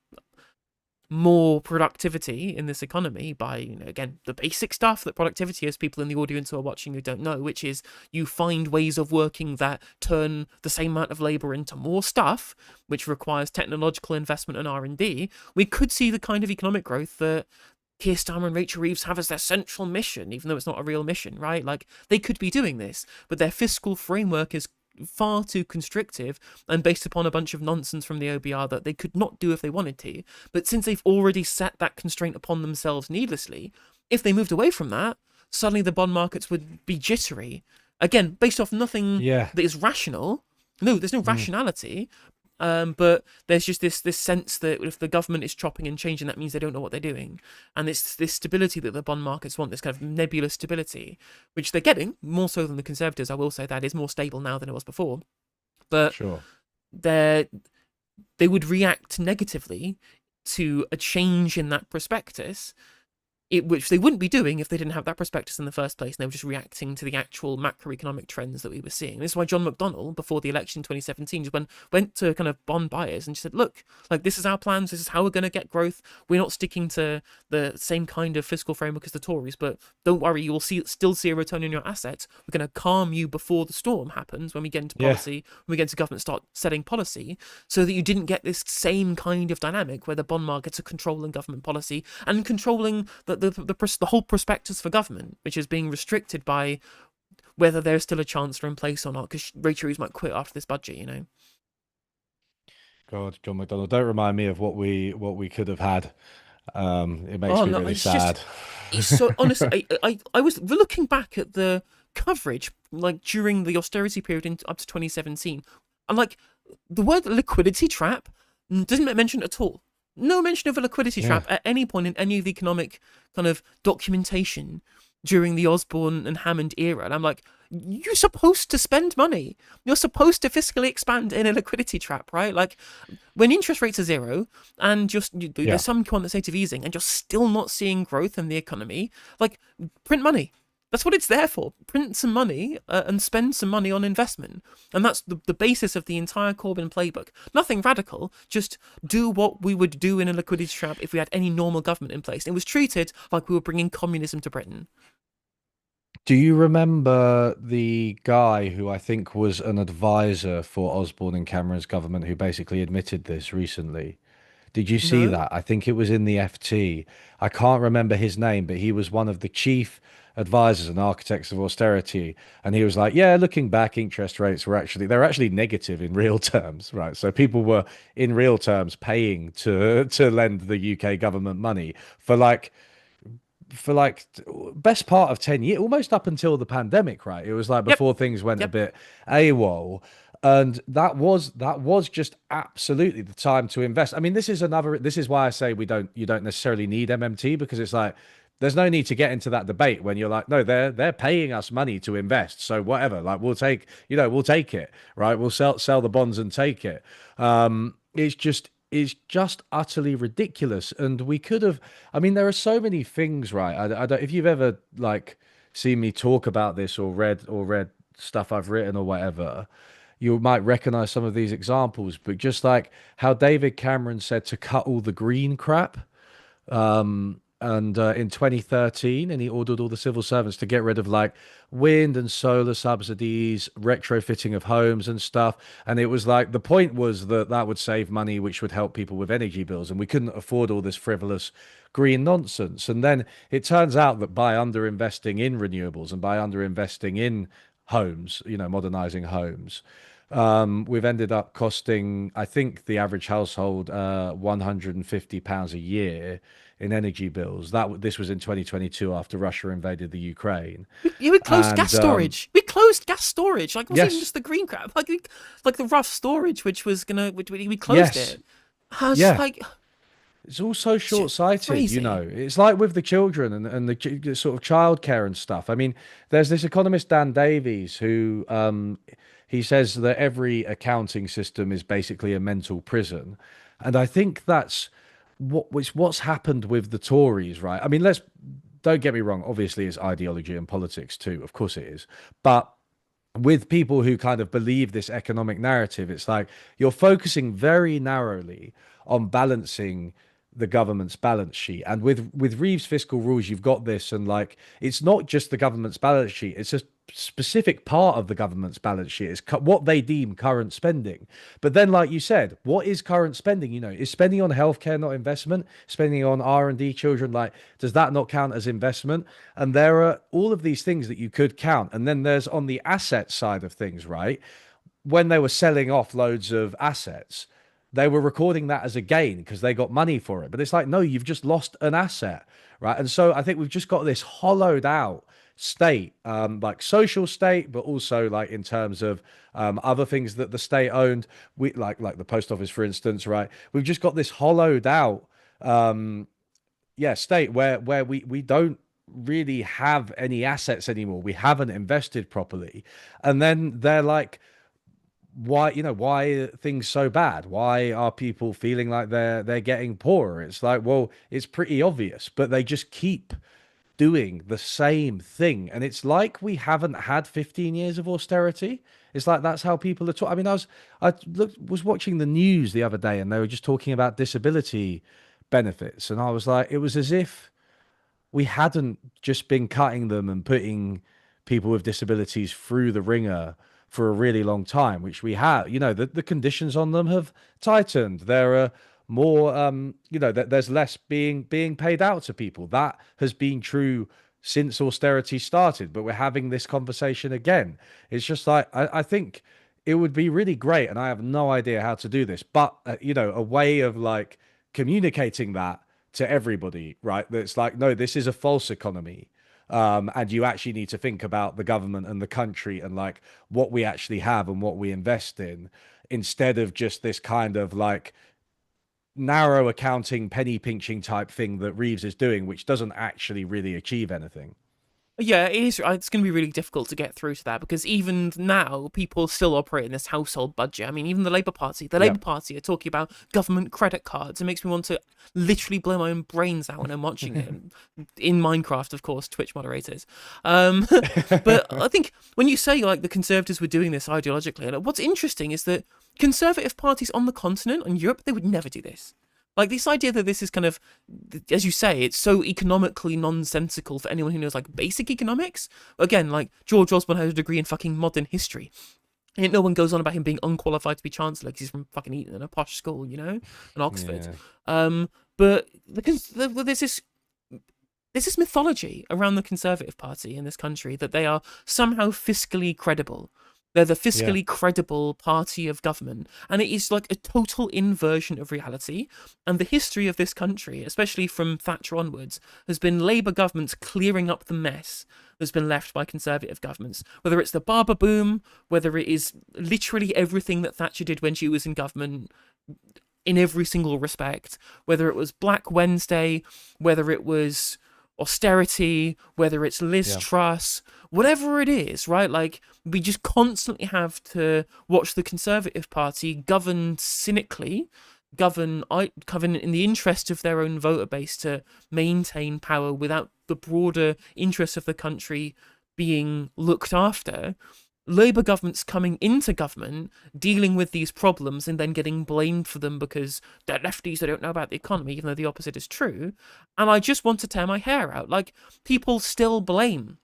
more productivity in this economy by, you know, again, the basic stuff that productivity is, people in the audience who are watching who don't know, which is you find ways of working that turn the same amount of labor into more stuff, which requires technological investment and R&D. We could see the kind of economic growth that Keir Starmer and Rachel Reeves have as their central mission, even though it's not a real mission, right? Like, they could be doing this, but their fiscal framework is far too constrictive and based upon a bunch of nonsense from the OBR that they could not do if they wanted to. But since they've already set that constraint upon themselves needlessly, if they moved away from that, suddenly the bond markets would be jittery. Again, based off nothing Yeah. that is rational. No, there's no Mm. rationality. But there's just this sense that if the government is chopping and changing, that means they don't know what they're doing, and it's this stability that the bond markets want, this kind of nebulous stability, which they're getting more so than the conservatives. I will say that is more stable now than it was before, but Sure. they they would react negatively to a change in that prospectus, which they wouldn't be doing if they didn't have that prospectus in the first place, and they were just reacting to the actual macroeconomic trends that we were seeing. And this is why John McDonnell, before the election in 2017, just went to kind of bond buyers and just said, look, like, this is our plans, this is how we're going to get growth. We're not sticking to the same kind of fiscal framework as the Tories, but don't worry, you will still see a return on your assets. We're going to calm you before the storm happens when we get into Yeah. policy, when we get into government, start setting policy, so that you didn't get this same kind of dynamic where the bond markets are controlling government policy and controlling the whole prospectus for government, which is being restricted by whether there's still a chancellor in place or not, because Rachel Reeves might quit after this budget, you know. God, John McDonnell, don't remind me of what we could have had. It makes Oh me no, really it's just, sad. it's so honestly. I was looking back at the coverage like during the austerity period up to 2017, and like the word liquidity trap doesn't get mentioned at all. No mention of a liquidity Yeah. trap at any point in any of the economic kind of documentation during the Osborne and Hammond era. And I'm like, you're supposed to spend money. You're supposed to fiscally expand in a liquidity trap, right? Like, when interest rates are zero and Yeah. there's some quantitative easing and you're still not seeing growth in the economy, like, print money. That's what it's there for. Print some money and spend some money on investment. And that's the basis of the entire Corbyn playbook. Nothing radical, just do what we would do in a liquidity trap if we had any normal government in place. It was treated like we were bringing communism to Britain. Do you remember the guy who I think was an advisor for Osborne and Cameron's government who basically admitted this recently? Did you see No? that? I think it was in the FT. I can't remember his name, but he was one of the chief advisors and architects of austerity. And he was like, yeah, looking back, interest rates they're actually negative in real terms, right? So people were in real terms paying to lend the UK government money for best part of 10 years, almost up until the pandemic, right? It was like Yep. before things went a Yep. bit AWOL. And that was just absolutely the time to invest. I mean, this is why I say you don't necessarily need MMT, because it's like there's no need to get into that debate when you're like, no, they're paying us money to invest. So whatever, like we'll take it, right? We'll sell the bonds and take it. It's just utterly ridiculous. And we could have, I mean, there are so many things, right? I don't, if you've ever like seen me talk about this or read stuff I've written or whatever, you might recognize some of these examples. But just like how David Cameron said to cut all the green crap, and in 2013, and he ordered all the civil servants to get rid of like wind and solar subsidies, retrofitting of homes and stuff. And it was like the point was that that would save money, which would help people with energy bills, and we couldn't afford all this frivolous green nonsense. And then it turns out that by underinvesting in renewables and by underinvesting in homes, modernizing homes, we've ended up costing, I think, the average household £150 a year in energy bills. This was in 2022 after Russia invaded the Ukraine. We closed gas And storage. We closed gas storage. Like, it wasn't even yes, just the green crap. Like the rough storage, which we closed yes, it. I was just yeah. like, It's all so short-sighted, you know. crazy. It's like with the children and the sort of childcare and stuff. I mean, there's this economist, Dan Davies, who he says that every accounting system is basically a mental prison. And I think that's what's happened with the Tories, right? I mean, don't get me wrong, obviously it's ideology and politics too, of course it is. But with people who kind of believe this economic narrative, it's like you're focusing very narrowly on balancing the government's balance sheet. And with Reeves fiscal rules, you've got this, and like it's not just the government's balance sheet; it's a specific part of the government's balance sheet. It's what they deem current spending. But then, like you said, what is current spending? Is spending on healthcare not investment? Spending on R&D children, like, does that not count as investment? And there are all of these things that you could count. And then there's on the asset side of things, right? When they were selling off loads of assets, they were recording that as a gain because they got money for it. But it's like, no, you've just lost an asset, right? And so I think we've just got this hollowed out state, like social state, but also like in terms of other things that the state owned. We like the post office, for instance, right? We've just got this hollowed out, yeah, state where we don't really have any assets anymore. We haven't invested properly, and then they're like, why, why are things so bad? Why are people feeling like they're getting poorer? It's like, well, it's pretty obvious, but they just keep doing the same thing. And it's like we haven't had 15 years of austerity. It's like that's how people are talking. I mean, was watching the news the other day and they were just talking about disability benefits. And I was like, it was as if we hadn't just been cutting them and putting people with disabilities through the ringer for a really long time, which we have. The conditions on them have tightened. There are more, there's less being paid out to people. That has been true since austerity started, but we're having this conversation again. It's just like I think it would be really great, and I have no idea how to do this, but a way of like communicating that to everybody, right? That's like, no, this is a false economy. And you actually need to think about the government and the country and like what we actually have and what we invest in, instead of just this kind of like narrow accounting, penny pinching type thing that Reeves is doing, which doesn't actually really achieve anything. Yeah, it is. It's going to be really difficult to get through to that because even now, people still operate in this household budget. I mean, even the Yeah. Labour Party are talking about government credit cards. It makes me want to literally blow my own brains out when I'm watching it. In Minecraft, of course, Twitch moderators. But I think when you say like the Conservatives were doing this ideologically, like, what's interesting is that Conservative parties on the continent, in Europe, they would never do this. Like this idea that this is kind of, as you say, it's so economically nonsensical for anyone who knows like basic economics. Again, like George Osborne has a degree in fucking modern history. And no one goes on about him being unqualified to be chancellor because he's from fucking Eton and a posh school, and Oxford. Yeah. But there's this mythology around the Conservative Party in this country that they are somehow fiscally credible. They're the Yeah. fiscally credible party of government. And it is like a total inversion of reality. And the history of this country, especially from Thatcher onwards, has been Labour governments clearing up the mess that's been left by Conservative governments. Whether it's the Barber boom, whether it is literally everything that Thatcher did when she was in government, in every single respect, whether it was Black Wednesday, whether it was austerity, whether it's Liz Yeah. Truss, whatever it is, right? Like, we just constantly have to watch the Conservative Party govern cynically, govern in the interest of their own voter base to maintain power without the broader interests of the country being looked after. Labour governments coming into government, dealing with these problems, and then getting blamed for them because they're lefties, they don't know about the economy, even though the opposite is true. And I just want to tear my hair out. Like, people still blame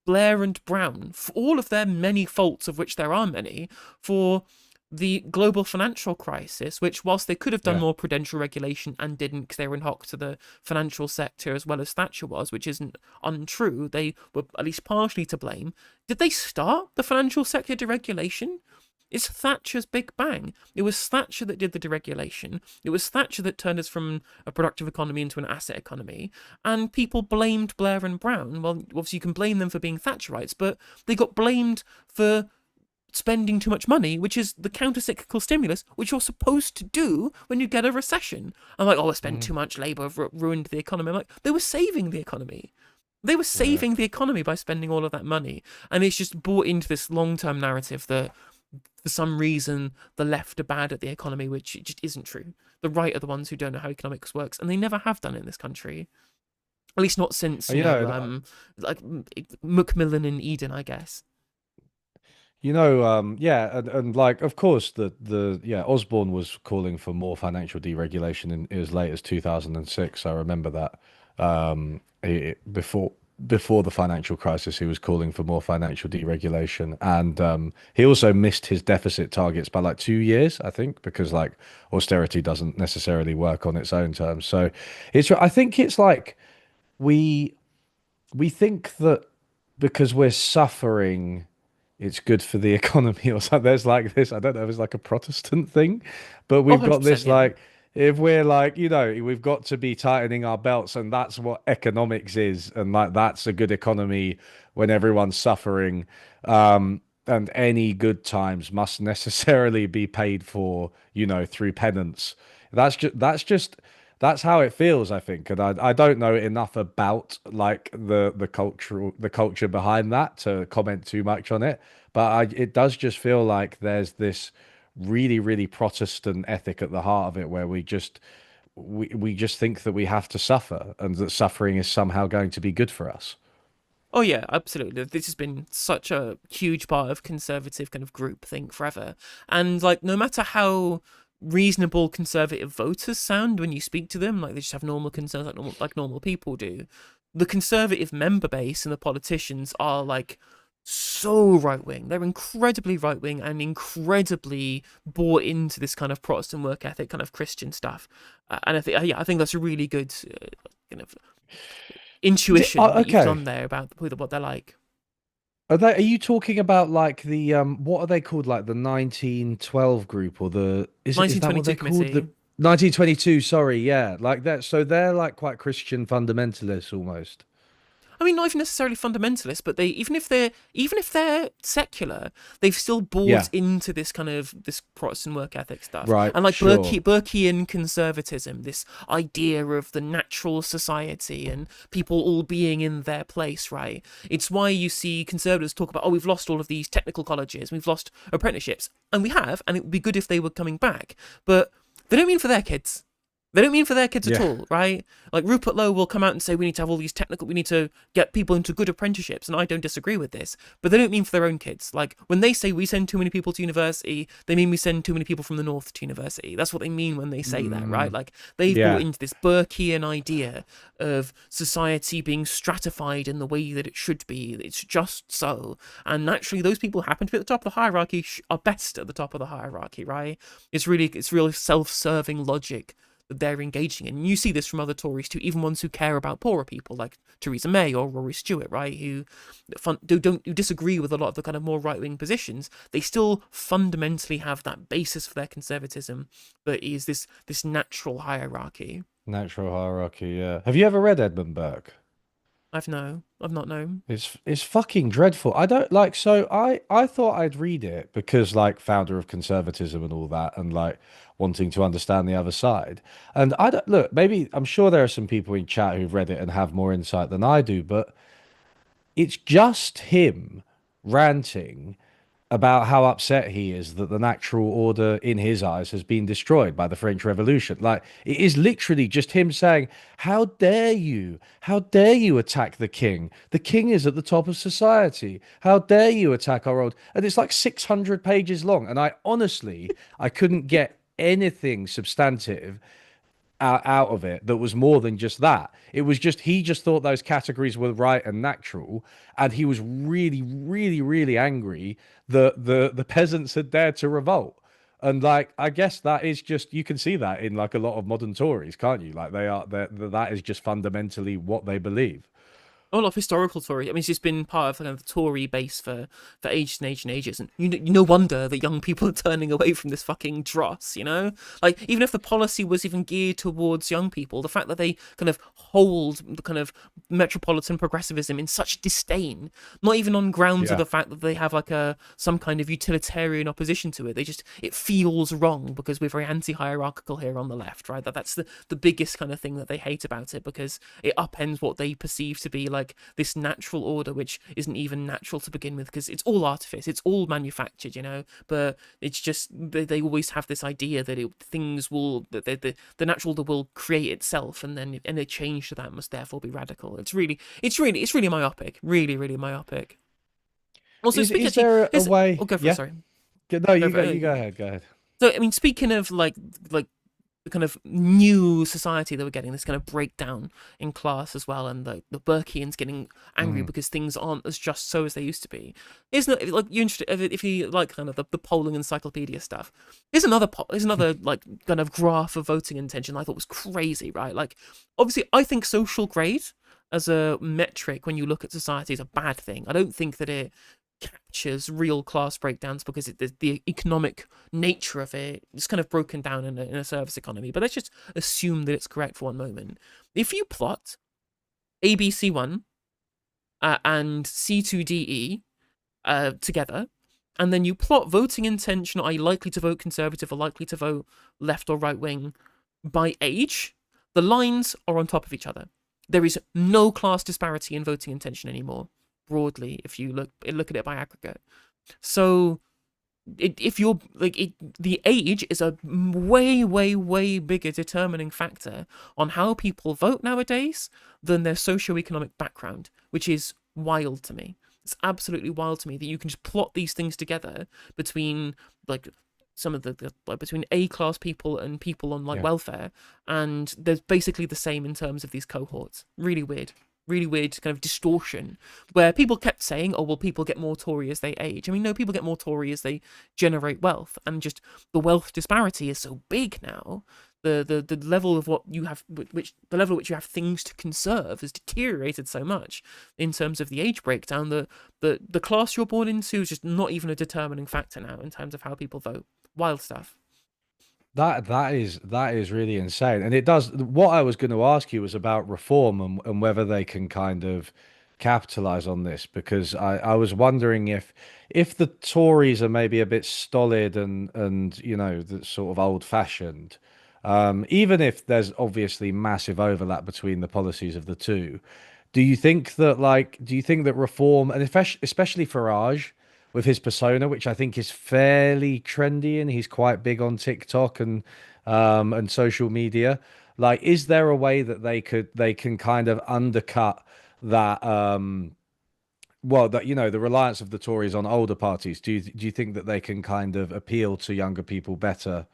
Blair and Brown for all of their many faults, of which there are many, for the global financial crisis, which, whilst they could have done Yeah. more prudential regulation and didn't because they were in hock to the financial sector as well as Thatcher was, which isn't untrue, they were at least partially to blame. Did they start the financial sector deregulation? It's Thatcher's Big Bang. It was Thatcher that did the deregulation. It was Thatcher that turned us from a productive economy into an asset economy. And people blamed Blair and Brown. Well, obviously you can blame them for being Thatcherites, but they got blamed for spending too much money, which is the counter-cyclical stimulus, which you're supposed to do when you get a recession. I'm like, oh, I spent Mm. too much labour, ruined the economy. I'm like, they were saving the economy. They were Yeah. saving the economy by spending all of that money. And it's just bought into this long-term narrative that for some reason the left are bad at the economy, which it just isn't true. The right are the ones who don't know how economics works, and they never have done in this country. At least not since, You know, like Macmillan and Eden, I guess. yeah, and like, of course, yeah, Osborne was calling for more financial deregulation in as late as 2006. I remember that. Before the financial crisis, he was calling for more financial deregulation, and he also missed his deficit targets by like 2 years, I think, because like austerity doesn't necessarily work on its own terms. So I think it's like we we think that because we're suffering, it's good for the economy or something. There's like this, I don't know if it's like a Protestant thing, but Oh, we've got 100%, this yeah. like, if we're like, we've got to be tightening our belts, and that's what economics is, and like that's a good economy when everyone's suffering, and any good times must necessarily be paid for, through penance. That's how it feels, I think, and I don't know enough about like the culture behind that to comment too much on it, but it does just feel like there's this really, really Protestant ethic at the heart of it, where we just think that we have to suffer and that suffering is somehow going to be good for us. Oh yeah, absolutely. This has been such a huge part of conservative kind of groupthink forever. And like no matter how reasonable conservative voters sound when you speak to them, like they just have normal concerns like normal people do, the conservative member base and the politicians are like so right wing. They're incredibly right wing and incredibly bought into this kind of Protestant work ethic, kind of Christian stuff. And I think yeah, I think that's a really good kind of intuition that you've Okay. done there about what they're like. Are you talking about like the what are they called, like the 1912 group, or the is that what 1922 they're called, the committee. 1922, sorry, yeah, like that, so they're like quite Christian fundamentalists almost. I mean, not even necessarily fundamentalist, but they even if they're secular, they've still Yeah, bought into this kind of this Protestant work ethic stuff, right, and like sure. Burkean conservatism, this idea of the natural society and people all being in their place. Right? It's why you see conservatives talk about, oh, we've lost all of these technical colleges, we've lost apprenticeships, and we have, and it would be good if they were coming back, but they don't mean for their kids. They don't mean for their kids at Yeah. all, right? Like Rupert Lowe will come out and say we need to have all these we need to get people into good apprenticeships, and I don't disagree with this. But they don't mean for their own kids. Like when they say we send too many people to university, they mean we send too many people from the north to university. That's what they mean when they say that, right? Mm, Like they've bought yeah. into this Burkean idea of society being stratified in the way that it should be. It's just so, and naturally, those people who happen to be at the top of the hierarchy are best at the top of the hierarchy, right? It's really self-serving logic that they're engaging in. And you see this from other Tories too, even ones who care about poorer people, like Theresa May or Rory Stewart, right? Who disagree with a lot of the kind of more right wing positions. They still fundamentally have that basis for their conservatism that is this natural hierarchy. Natural hierarchy, yeah. Have you ever read Edmund Burke? I've not known. It's fucking dreadful. I don't like, so I thought I'd read it because like founder of conservatism and all that, and like wanting to understand the other side. And I don't look, maybe I'm sure there are some people in chat who've read it and have more insight than I do, but it's just him ranting about how upset he is that the natural order in his eyes has been destroyed by the French Revolution. Like, it is literally just him saying, how dare you? How dare you attack the king? The king is at the top of society. How dare you attack our old? And it's like 600 pages long. And I couldn't get anything substantive out of it that was more than just that. It was just he just thought those categories were right and natural, and he was really, really, really angry that the peasants had dared to revolt. And like, I guess that is just you can see that in like a lot of modern Tories, can't you? Like that is just fundamentally what they believe. A lot of historical Tory. I mean, it's just been part of kind of the Tory base for ages and ages and ages. And no wonder that young people are turning away from this fucking dross, you know? Like, even if the policy was even geared towards young people, the fact that they kind of hold the kind of metropolitan progressivism in such disdain, not even on grounds of Yeah. the fact that they have like some kind of utilitarian opposition to it. It feels wrong because we're very anti-hierarchical here on the left, right? That's the biggest kind of thing that they hate about it, because it upends what they perceive to be like this natural order, which isn't even natural to begin with, because it's all artifice, it's all manufactured, you know. But it's just they always have this idea that things will that the natural order will create itself, and then a change to that must therefore be radical. It's really myopic, really myopic. Also, speak Is actually, there a here's way? I'll go for it. Yeah. Sorry, No, go for you it. go ahead. Go ahead. So I mean, speaking of like the kind of new society that we're getting, this kind of breakdown in class as well, and the Burkeans getting angry Mm. because things aren't as just so as they used to be. Isn't it like you interested if you like kind of the polling encyclopedia stuff? Here's another like kind of graph of voting intention I thought was crazy, right? Like obviously I think social grade as a metric when you look at society is a bad thing. I don't think that it captures real class breakdowns because the economic nature of it is kind of broken down in a service economy. But let's just assume that it's correct for one moment. If you plot ABC1 and C2DE together, and then you plot voting intention, are you likely to vote Conservative or likely to vote left or right wing by age, the lines are on top of each other. There is no class disparity in voting intention anymore, broadly, if you look at it by aggregate. So if you're the age is a way bigger determining factor on how people vote nowadays than their socioeconomic background, which is wild to me. It's absolutely wild to me that you can just plot these things together between like some of the like between A class people and people on like Yeah. welfare, and they're basically the same in terms of these cohorts. Really weird. Really weird kind of distortion where people kept saying, oh, well, people get more Tory as they age. I mean, no, people get more Tory as they generate wealth, and just the wealth disparity is so big now. The level of what you have, which the level at which you have things to conserve has deteriorated so much in terms of the age breakdown that the class you're born into is just not even a determining factor now in terms of how people vote. Wild stuff. That is really insane. And it does what I was going to ask you was about reform and whether they can kind of capitalize on this because I was wondering if the Tories are maybe a bit stolid and you know the sort of old fashioned, even if there's obviously massive overlap between the policies of the two, do you think that reform and especially Farage with his persona, which I think is fairly trendy and he's quite big on TikTok and social media. Like, is there a way that they can kind of undercut that well that you know the reliance of the Tories on older parties? Do you think that they can kind of appeal to younger people better,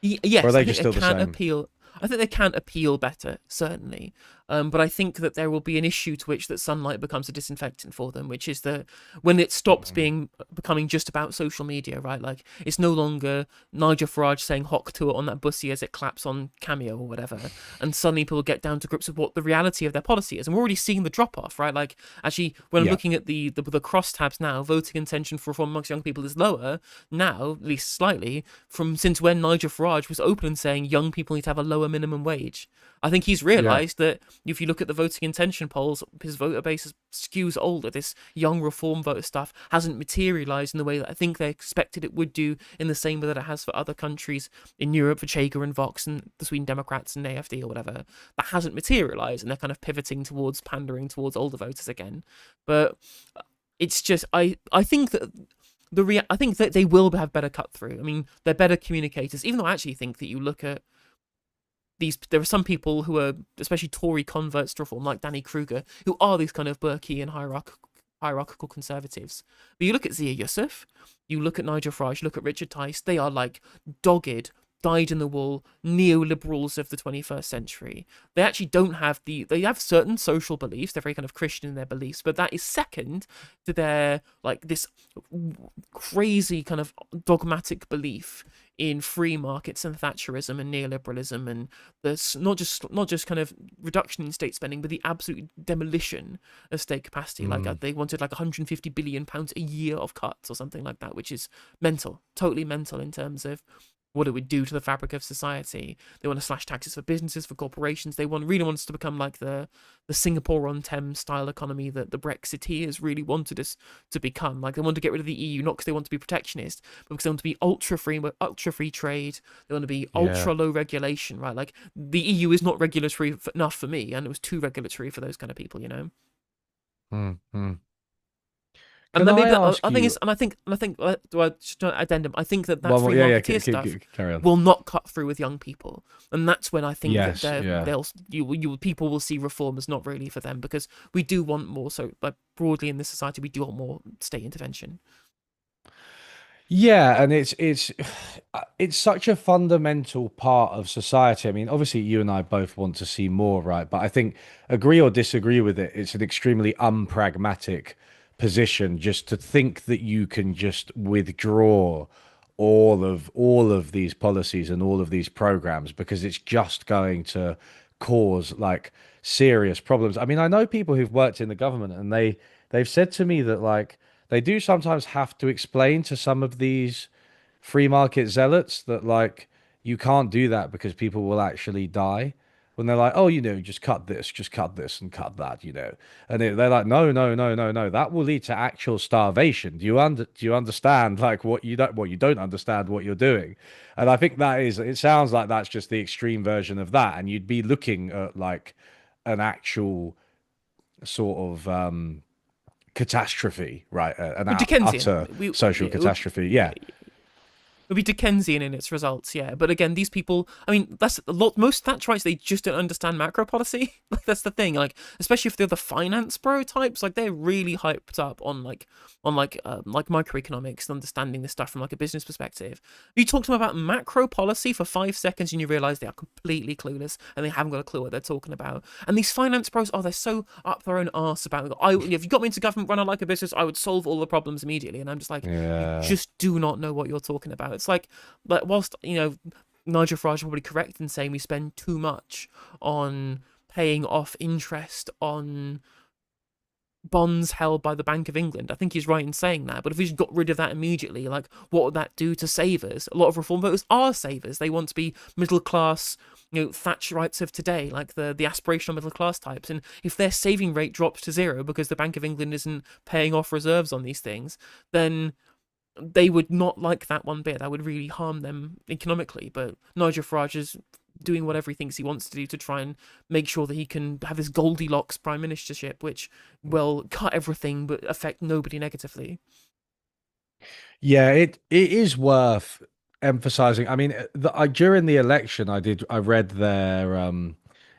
or are Yes, I they think just they still the can same? appeal. I think they can appeal better, certainly. But I think that there will be an issue to which that sunlight becomes a disinfectant for them, which is that when it stops Mm. being becoming just about social media, right? Like it's no longer Nigel Farage saying "hock to it" on that bussy as it claps on Cameo or whatever, and suddenly people get down to grips with what the reality of their policy is, and we're already seeing the drop off, right? Like actually, when I'm Yeah. looking at the crosstabs now, voting intention for reform amongst young people is lower now, at least slightly, from since when Nigel Farage was open and saying young people need to have a lower minimum wage. I think he's Yeah. realised that if you look at the voting intention polls, his voter base skews older. This young reform voter stuff hasn't materialised in the way that I think they expected it would do, in the same way that it has for other countries in Europe, for Chega and Vox and the Sweden Democrats and AFD or whatever. That hasn't materialised, and they're kind of pivoting towards pandering towards older voters again. But it's just I think that I think that they will have better cut through. I mean, they're better communicators. Even though I actually think that you look at these, there are some people who are, especially Tory converts to reform, like Danny Kruger, who are these kind of Burkean hierarchical conservatives. But you look at Zia Yusuf, you look at Nigel Farage, you look at Richard Tice. They are like dogged, dyed in the wool neoliberals of the 21st century. They actually don't have they have certain social beliefs. They're very kind of Christian in their beliefs, but that is second to their like this crazy kind of dogmatic belief in free markets and Thatcherism and neoliberalism, and there's not just kind of reduction in state spending, but the absolute demolition of state capacity. Like Mm. they wanted like 150 billion pounds a year of cuts or something like that, which is mental, totally mental in terms of what it would do to the fabric of society. They want to slash taxes for businesses, for corporations. They really want us to become like the Singapore on Thames style economy that the Brexiteers really wanted us to become. Like they want to get rid of the EU, not because they want to be protectionist, but because they want to be ultra free trade. They want to be Yeah. ultra low regulation, right? Like the EU is not regulatory enough for me, and it was too regulatory for those kind of people, you know. Mm. Mm. And Can then I maybe ask I think you it's, and I think do I just addendum? I think that one more? free Yeah, yeah. marketeer stuff Carry on. will not cut through with young people, and that's when I think that Yes. Yeah. people will see reform as not really for them, because we do want more. So, like broadly in this society, we do want more state intervention. Yeah, and it's such a fundamental part of society. I mean, obviously you and I both want to see more, right? But I think agree or disagree with it, it's an extremely unpragmatic position just to think that you can just withdraw all of these policies and all of these programs because it's just going to cause like serious problems. I mean, I know people who've worked in the government and they've said to me that like they do sometimes have to explain to some of these free market zealots that like you can't do that because people will actually die. When they're like, oh, just cut this and cut that, and they're like, no, no, no, no, no, that will lead to actual starvation. Do you understand like what you don't understand what you're doing? And I think that is, it sounds like that's just the extreme version of that, and you'd be looking at like an actual sort of catastrophe, right? An But Dickensian, utter social catastrophe. Yeah. would be Dickensian in its results, yeah. But again, these people, I mean, that's a lot. Most Thatcherites, they just don't understand macro policy. Like that's the thing. Like especially if they're the finance bro types, like they're really hyped up on like microeconomics and understanding this stuff from like a business perspective. You talk to them about macro policy for 5 seconds, and you realize they are completely clueless and they haven't got a clue what they're talking about. And these finance bros, oh, they're so up their own arse about. If you got me into government, run I like a business, I would solve all the problems immediately. And I'm just like, you Yeah. just do not know what you're talking about. It's like whilst Nigel Farage is probably correct in saying we spend too much on paying off interest on bonds held by the Bank of England. I think he's right in saying that. But if we just got rid of that immediately, like what would that do to savers? A lot of reform voters are savers. They want to be middle class, Thatcherites of today, like the aspirational middle class types. And if their saving rate drops to zero because the Bank of England isn't paying off reserves on these things, then they would not like that one bit. That would really harm them economically. But Nigel Farage is doing whatever he thinks he wants to do to try and make sure that he can have this Goldilocks prime ministership, which will cut everything but affect nobody negatively. Yeah, it is worth emphasizing. I mean, during the election, I read their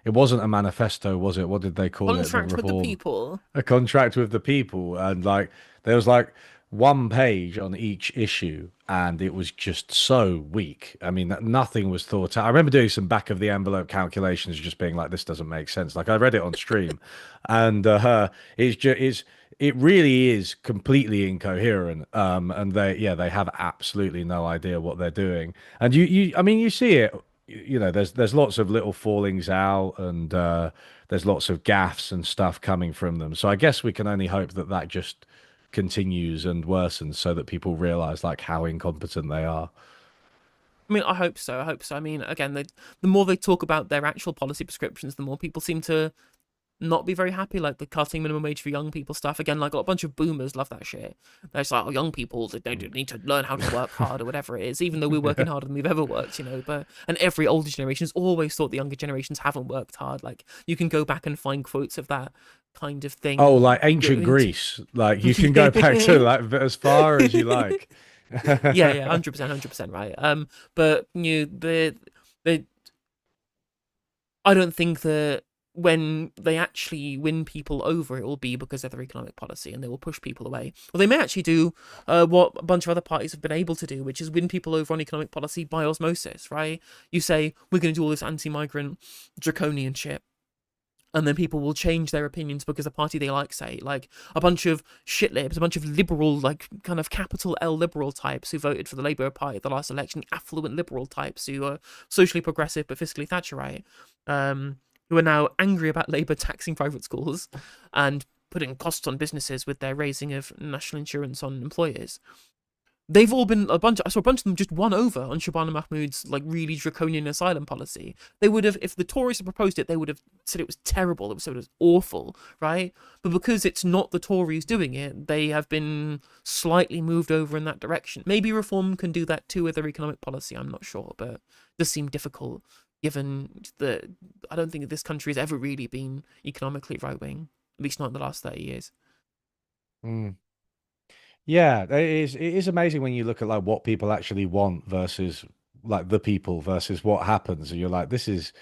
it wasn't a manifesto, was it? What did they call it? The Contract with the reform, people. a contract with the people, and like there was like one page on each issue, and it was just so weak. I mean, that nothing was thought out. I remember doing some back of the envelope calculations, just being like, this doesn't make sense. Like I read it on stream, and it really is completely incoherent. And they have absolutely no idea what they're doing. And I mean, you see it. There's lots of little fallings out, and there's lots of gaffes and stuff coming from them. So I guess we can only hope that that just continues and worsens so that people realize like how incompetent they are. I mean, I hope so. I hope so. I mean, again, the more they talk about their actual policy prescriptions, the more people seem to not be very happy, like the cutting minimum wage for young people stuff. Again, like a bunch of boomers love that shit. They're just like, oh, young people, they don't need to learn how to work hard or whatever it is, even though we're working harder than we've ever worked, But and every older generation has always thought the younger generations haven't worked hard. Like you can go back and find quotes of that kind of Oh, thing. like ancient Greece. Like you can go back to like as far as you like. Yeah, yeah, 100%, 100% right. But the I don't think that when they actually win people over, it will be because of their economic policy and they will push people away. Well, they may actually do what a bunch of other parties have been able to do, which is win people over on economic policy by osmosis, right? You say, we're going to do all this anti-migrant draconian shit. And then people will change their opinions because the party they like, like a bunch of shit libs, a bunch of liberal, like kind of capital L liberal types who voted for the Labour Party at the last election, affluent liberal types who are socially progressive but fiscally Thatcherite, who are now angry about Labour taxing private schools and putting costs on businesses with their raising of national insurance on employers. They've all been I saw a bunch of them just won over on Shabana Mahmood's like really draconian asylum policy. They would have, if the Tories had proposed it, they would have said it was terrible, it was awful, right? But because it's not the Tories doing it, they have been slightly moved over in that direction. Maybe reform can do that too with their economic policy, I'm not sure, but it does seem difficult given that I don't think this country has ever really been economically right wing, at least not in the last 30 years. Mm. Yeah, it is amazing when you look at like what people actually want versus like the people versus what happens. And you're like, this is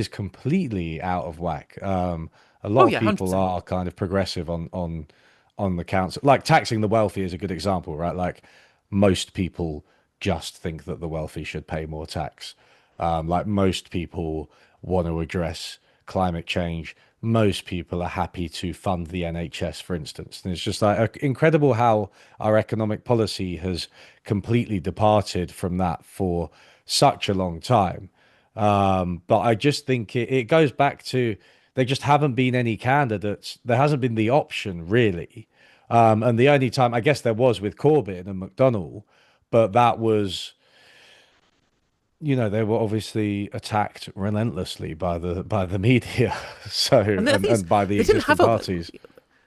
completely out of whack. A lot Oh of yeah, people 100%. are kind of progressive on the council. Like taxing the wealthy is a good example, right? Like most people just think that the wealthy should pay more tax. Like most people want to address climate change. Most people are happy to fund the NHS, for instance. And it's just like incredible how our economic policy has completely departed from that for such a long time. But I just think it goes back to there just haven't been any candidates. There hasn't been the option really And the only time I guess there was with Corbyn and McDonnell, but that was, they were obviously attacked relentlessly by the media, so And the thing is, and by the they didn't existing have a parties.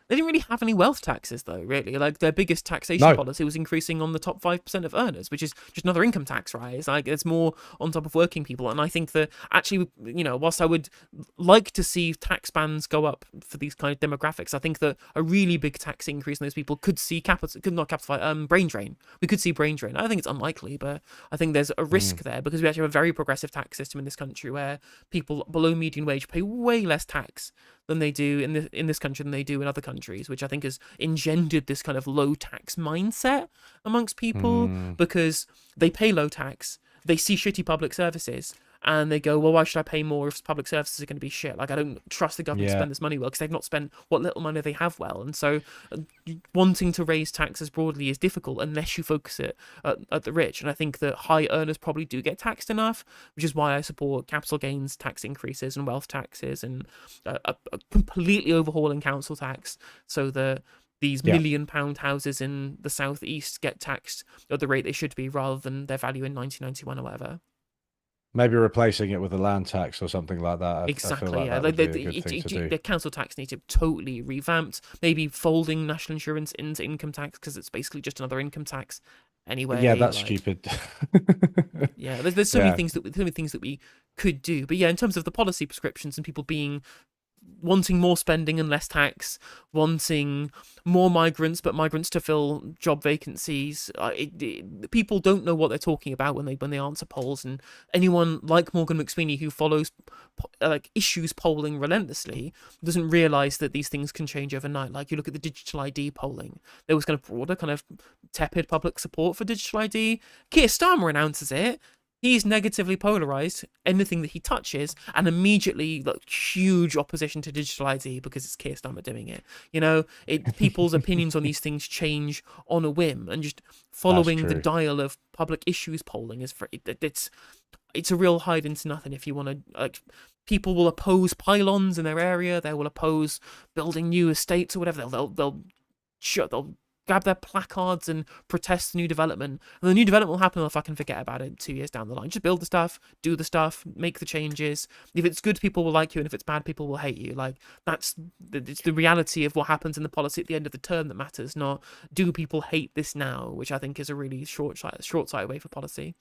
they didn't really have any wealth taxes though, really. Like their biggest taxation No. policy was increasing on the top 5% of earners, which is just another income tax rise. Like it's more on top of working people. And I think that actually, whilst I would like to see tax bands go up for these kind of demographics, I think that a really big tax increase in those people could see brain drain. We could see brain drain. I think it's unlikely, but I think there's a Mm. risk there because we actually have a very progressive tax system in this country where people below median wage pay way less tax than they do in this country than they do in other countries, which I think has engendered this kind of low tax mindset amongst people Mm. because they pay low tax, they see shitty public services, and they go, well, why should I pay more if public services are going to be shit? Like, I don't trust the government to Yeah. spend this money well because they've not spent what little money they have well. And so wanting to raise taxes broadly is difficult unless you focus it at the rich. And I think that high earners probably do get taxed enough, which is why I support capital gains tax increases and wealth taxes and a completely overhauling council tax so that these Yeah. £1 million houses in the southeast get taxed at the rate they should be rather than their value in 1991 or whatever. Maybe replacing it with a land tax or something like that. I feel Exactly, like yeah. that Like would be a good thing to do. the council tax needs to totally revamped. Maybe folding national insurance into income tax because it's basically just another income tax Yeah, anyway. that's Like, stupid. yeah, there's Yeah. so many things that we could do. But yeah, in terms of the policy prescriptions and people being wanting more spending and less tax, wanting more migrants, but migrants to fill job vacancies. People don't know what they're talking about when they answer polls, and anyone like Morgan McSweeney who follows like issues polling relentlessly doesn't realize that these things can change overnight. Like you look at the digital ID polling, there was kind of broader, kind of tepid public support for digital ID. Keir Starmer announces it, he's negatively polarized anything that he touches, and immediately like huge opposition to digital ID because it's Keir Starmer doing it. People's opinions on these things change on a whim, and just That's following the true. dial of public issues polling is it's a real hide into nothing. If you want to, like, people will oppose pylons in their area, they will oppose building new estates or whatever. They'll grab their placards and protest the new development. And the new development will happen, if I can forget about it 2 years down the line. Just build the stuff, do the stuff, make the changes. If it's good, people will like you, and if it's bad, people will hate you. Like it's the reality of what happens in the policy at the end of the term that matters, not do people hate this now, which I think is a really short-sighted way for policy.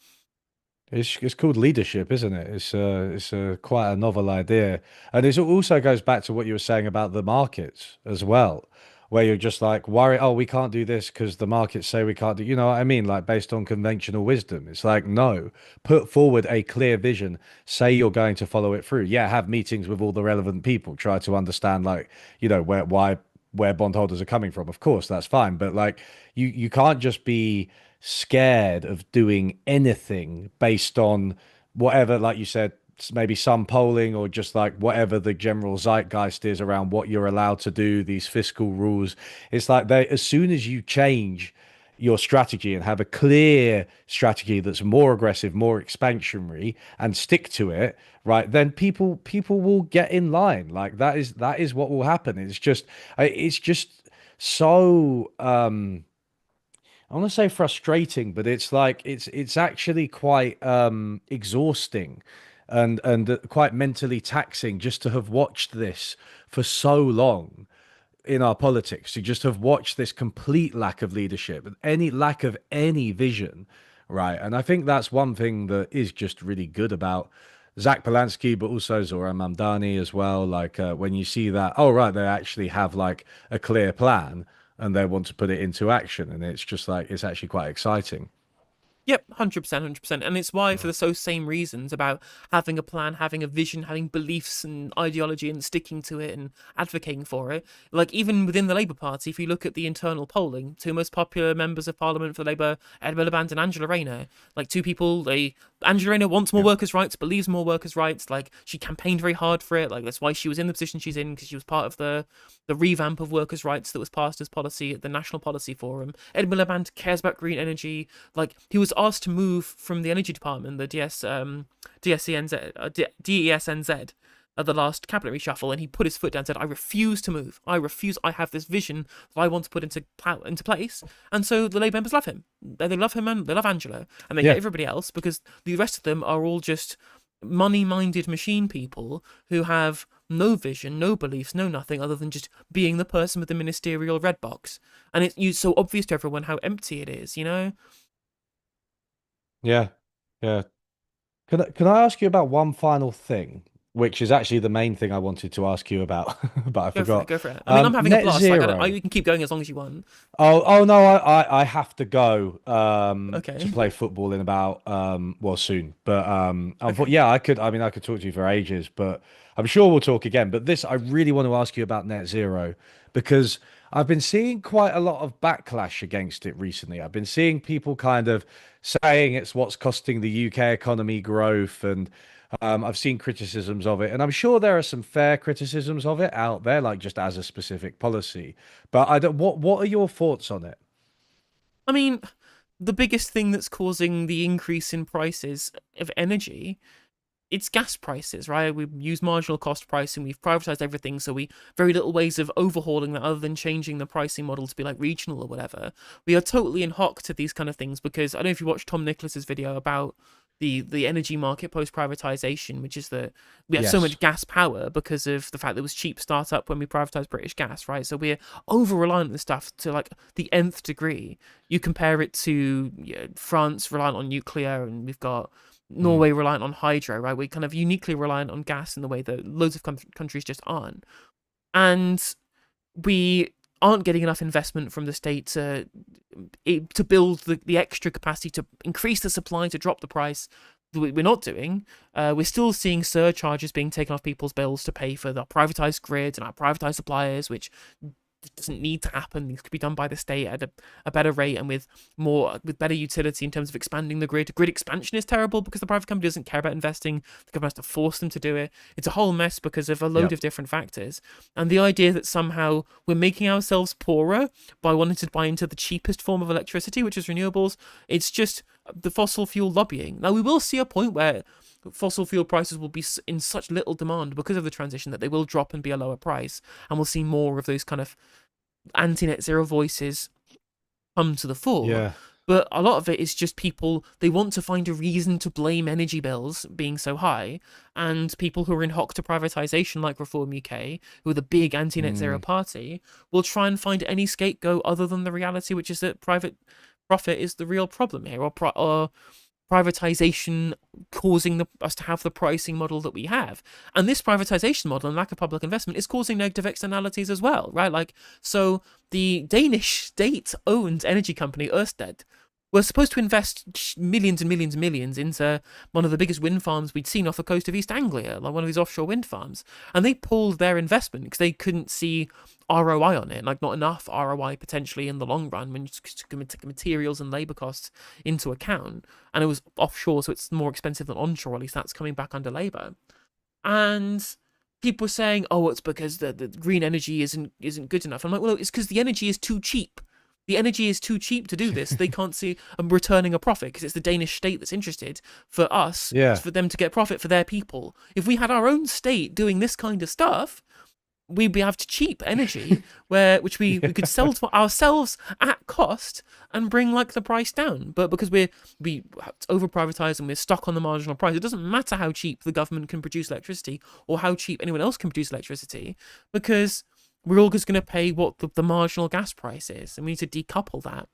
It's called leadership, isn't it? It's quite a novel idea, and it also goes back to what you were saying about the markets as well, where you're just like worry, oh, we can't do this because the markets say we can't do. You know what I mean? Like based on conventional wisdom, it's like no, put forward a clear vision, say you're going to follow it through. Yeah, have meetings with all the relevant people, try to understand like where bondholders are coming from. Of course, that's fine, but like you can't just be scared of doing anything based on whatever, like you said, maybe some polling or just like whatever the general zeitgeist is around what you're allowed to do, these fiscal rules. It's like as soon as you change your strategy and have a clear strategy that's more aggressive, more expansionary, and stick to it, right? Then people will get in line. Like that is what will happen. It's just so I want to say frustrating, but it's like it's actually quite exhausting and quite mentally taxing just to have watched this for so long in our politics, to just have watched this complete lack of leadership and any lack of any vision, right? And I think that's one thing that is just really good about Zach Polanski, but also Zoran Mamdani as well. Like when you see that, oh right, they actually have like a clear plan and they want to put it into action, and it's just like it's actually quite exciting. Yep, 100%, 100%. And it's why, for the so same reasons about having a plan, having a vision, having beliefs and ideology and sticking to it and advocating for it. Like, even within the Labour Party, if you look at the internal polling, two most popular members of Parliament for Labour, Ed Miliband and Angela Rayner, like two people, Angela Rayner wants more Yeah. workers' rights, believes more workers' rights. Like, she campaigned very hard for it. Like, that's why she was in the position she's in, because she was part of the revamp of workers' rights that was passed as policy at the National Policy Forum. Ed Miliband cares about green energy. Like, he was asked to move from the energy department, the DESNZ, at the last cabinet reshuffle, and he put his foot down and said, "I refuse to move. I refuse. I have this vision that I want to put into place." And so the Labour members love him. They love him and they love Angelo, and they hate Yeah. everybody else because the rest of them are all just money-minded machine people who have no vision, no beliefs, no nothing other than just being the person with the ministerial red box. And it's so obvious to everyone how empty it is, you know? Yeah. Yeah. Can I ask you about one final thing, which is actually the main thing I wanted to ask you about, but I Go for it, forgot. go for it. I mean, I'm having a Net blast. Like, zero. you can keep going as long as you want. Oh no, I have to go to Okay, play football in about well soon. But okay. yeah, I could talk to you for ages, but I'm sure we'll talk again. But this I really want to ask you about net zero because I've been seeing quite a lot of backlash against it recently. I've been seeing people kind of saying it's what's costing the UK economy growth, and I've seen criticisms of it, and I'm sure there are some fair criticisms of it out there, like just as a specific policy. But I don't. What are your thoughts on it? I mean, the biggest thing that's causing the increase in prices of energy, it's gas prices, right? We use marginal cost pricing. We've privatized everything, so we very little ways of overhauling that other than changing the pricing model to be like regional or whatever. We are totally in hock to these kind of things because I don't know if you watched Tom Nicholas's video about the energy market post privatization, which is that we have so Yes. much gas power because of the fact that it was cheap startup when we privatized British gas, right? So we're over reliant on this stuff to like the nth degree. You compare it to France reliant on nuclear, and we've got Mm. Norway reliant on hydro, right? We're kind of uniquely reliant on gas in the way that loads of countries just aren't. And we aren't getting enough investment from the state to build the extra capacity to increase the supply to drop the price. We're not doing. We're still seeing surcharges being taken off people's bills to pay for the privatized grids and our privatized suppliers, which doesn't need to happen. These could be done by the state at a better rate and with better utility in terms of expanding the grid. Grid expansion is terrible because the private company doesn't care about investing. The government has to force them to do it. It's a whole mess because of a load Yep. of different factors. And the idea that somehow we're making ourselves poorer by wanting to buy into the cheapest form of electricity, which is renewables, it's just the fossil fuel lobbying. Now we will see a point where fossil fuel prices will be in such little demand because of the transition that they will drop and be a lower price, and we'll see more of those kind of anti-net zero voices come to the fore. Yeah. But a lot of it is just people, they want to find a reason to blame energy bills being so high, and people who are in hock to privatisation like Reform UK, who are the big anti-net zero Mm. party, will try and find any scapegoat other than the reality, which is that private profit is the real problem here, or privatization causing us to have the pricing model that we have. And this privatization model and lack of public investment is causing negative externalities as well, right? Like, so the Danish state owned energy company, Ørsted, were supposed to invest millions and millions and millions into one of the biggest wind farms we'd seen off the coast of East Anglia, like one of these offshore wind farms. And they pulled their investment because they couldn't see ROI on it, like not enough ROI potentially in the long run when you take materials and labor costs into account. And it was offshore, so it's more expensive than onshore. At least that's coming back under labor. And people were saying, "Oh, it's because the green energy isn't good enough." I'm like, "Well, it's because the energy is too cheap. The energy is too cheap to do this. They can't see returning a profit because it's the Danish state that's interested. For us, it's Yeah. for them to get profit for their people. If we had our own state doing this kind of stuff, we'd be have to cheap energy which we could sell to ourselves at cost and bring like the price down. But because we over privatized and we're stuck on the marginal price, it doesn't matter how cheap the government can produce electricity or how cheap anyone else can produce electricity, because we're all just going to pay what the marginal gas price is, and we need to decouple that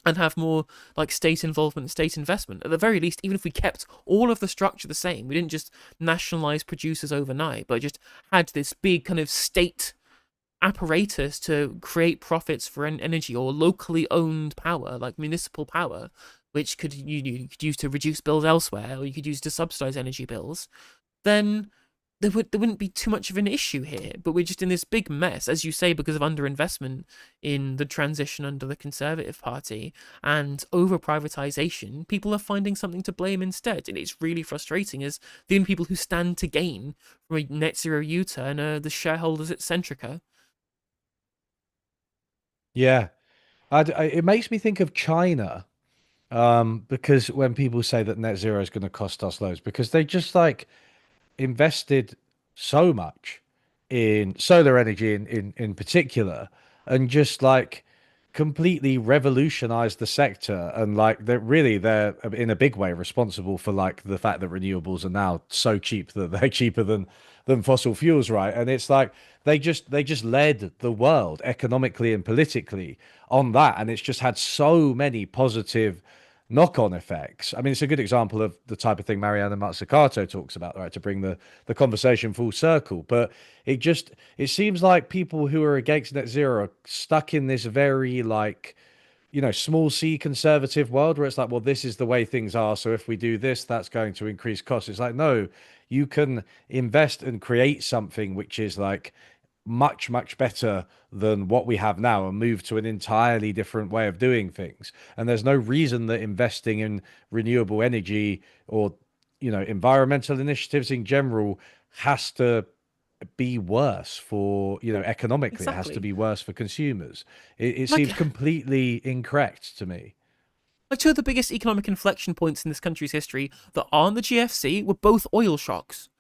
and have more like state involvement and state investment. At the very least, even if we kept all of the structure the same, we didn't just nationalize producers overnight, but just had this big kind of state apparatus to create profits for energy or locally owned power, like municipal power, which you could use to reduce bills elsewhere, or you could use to subsidize energy bills, then there wouldn't be too much of an issue here. But we're just in this big mess, as you say, because of underinvestment in the transition under the Conservative Party and over privatization. People are finding something to blame instead, and it's really frustrating. As the only people who stand to gain from a net zero U-turn are the shareholders at Centrica. Yeah. It makes me think of China, because when people say that net zero is going to cost us loads, because they just like invested. so much in solar energy in particular, and just like completely revolutionized the sector. And like they're in a big way responsible for like the fact that renewables are now so cheap that they're cheaper than fossil fuels, right? And it's like they just led the world economically and politically on that, and it's just had so many positive knock-on effects. I mean, it's a good example of the type of thing Mariana Mazzucato talks about, right? To bring the conversation full circle. But it seems like people who are against net zero are stuck in this very like, small c conservative world where it's like, well, this is the way things are. So if we do this, that's going to increase costs. It's like, no, you can invest and create something which is like much, much better than what we have now and move to an entirely different way of doing things. And there's no reason that investing in renewable energy or, environmental initiatives in general has to be worse for, economically, it has to Exactly. be worse for consumers. It Like, seems completely incorrect to me. like two of the biggest economic inflection points in this country's history that aren't the GFC were both oil shocks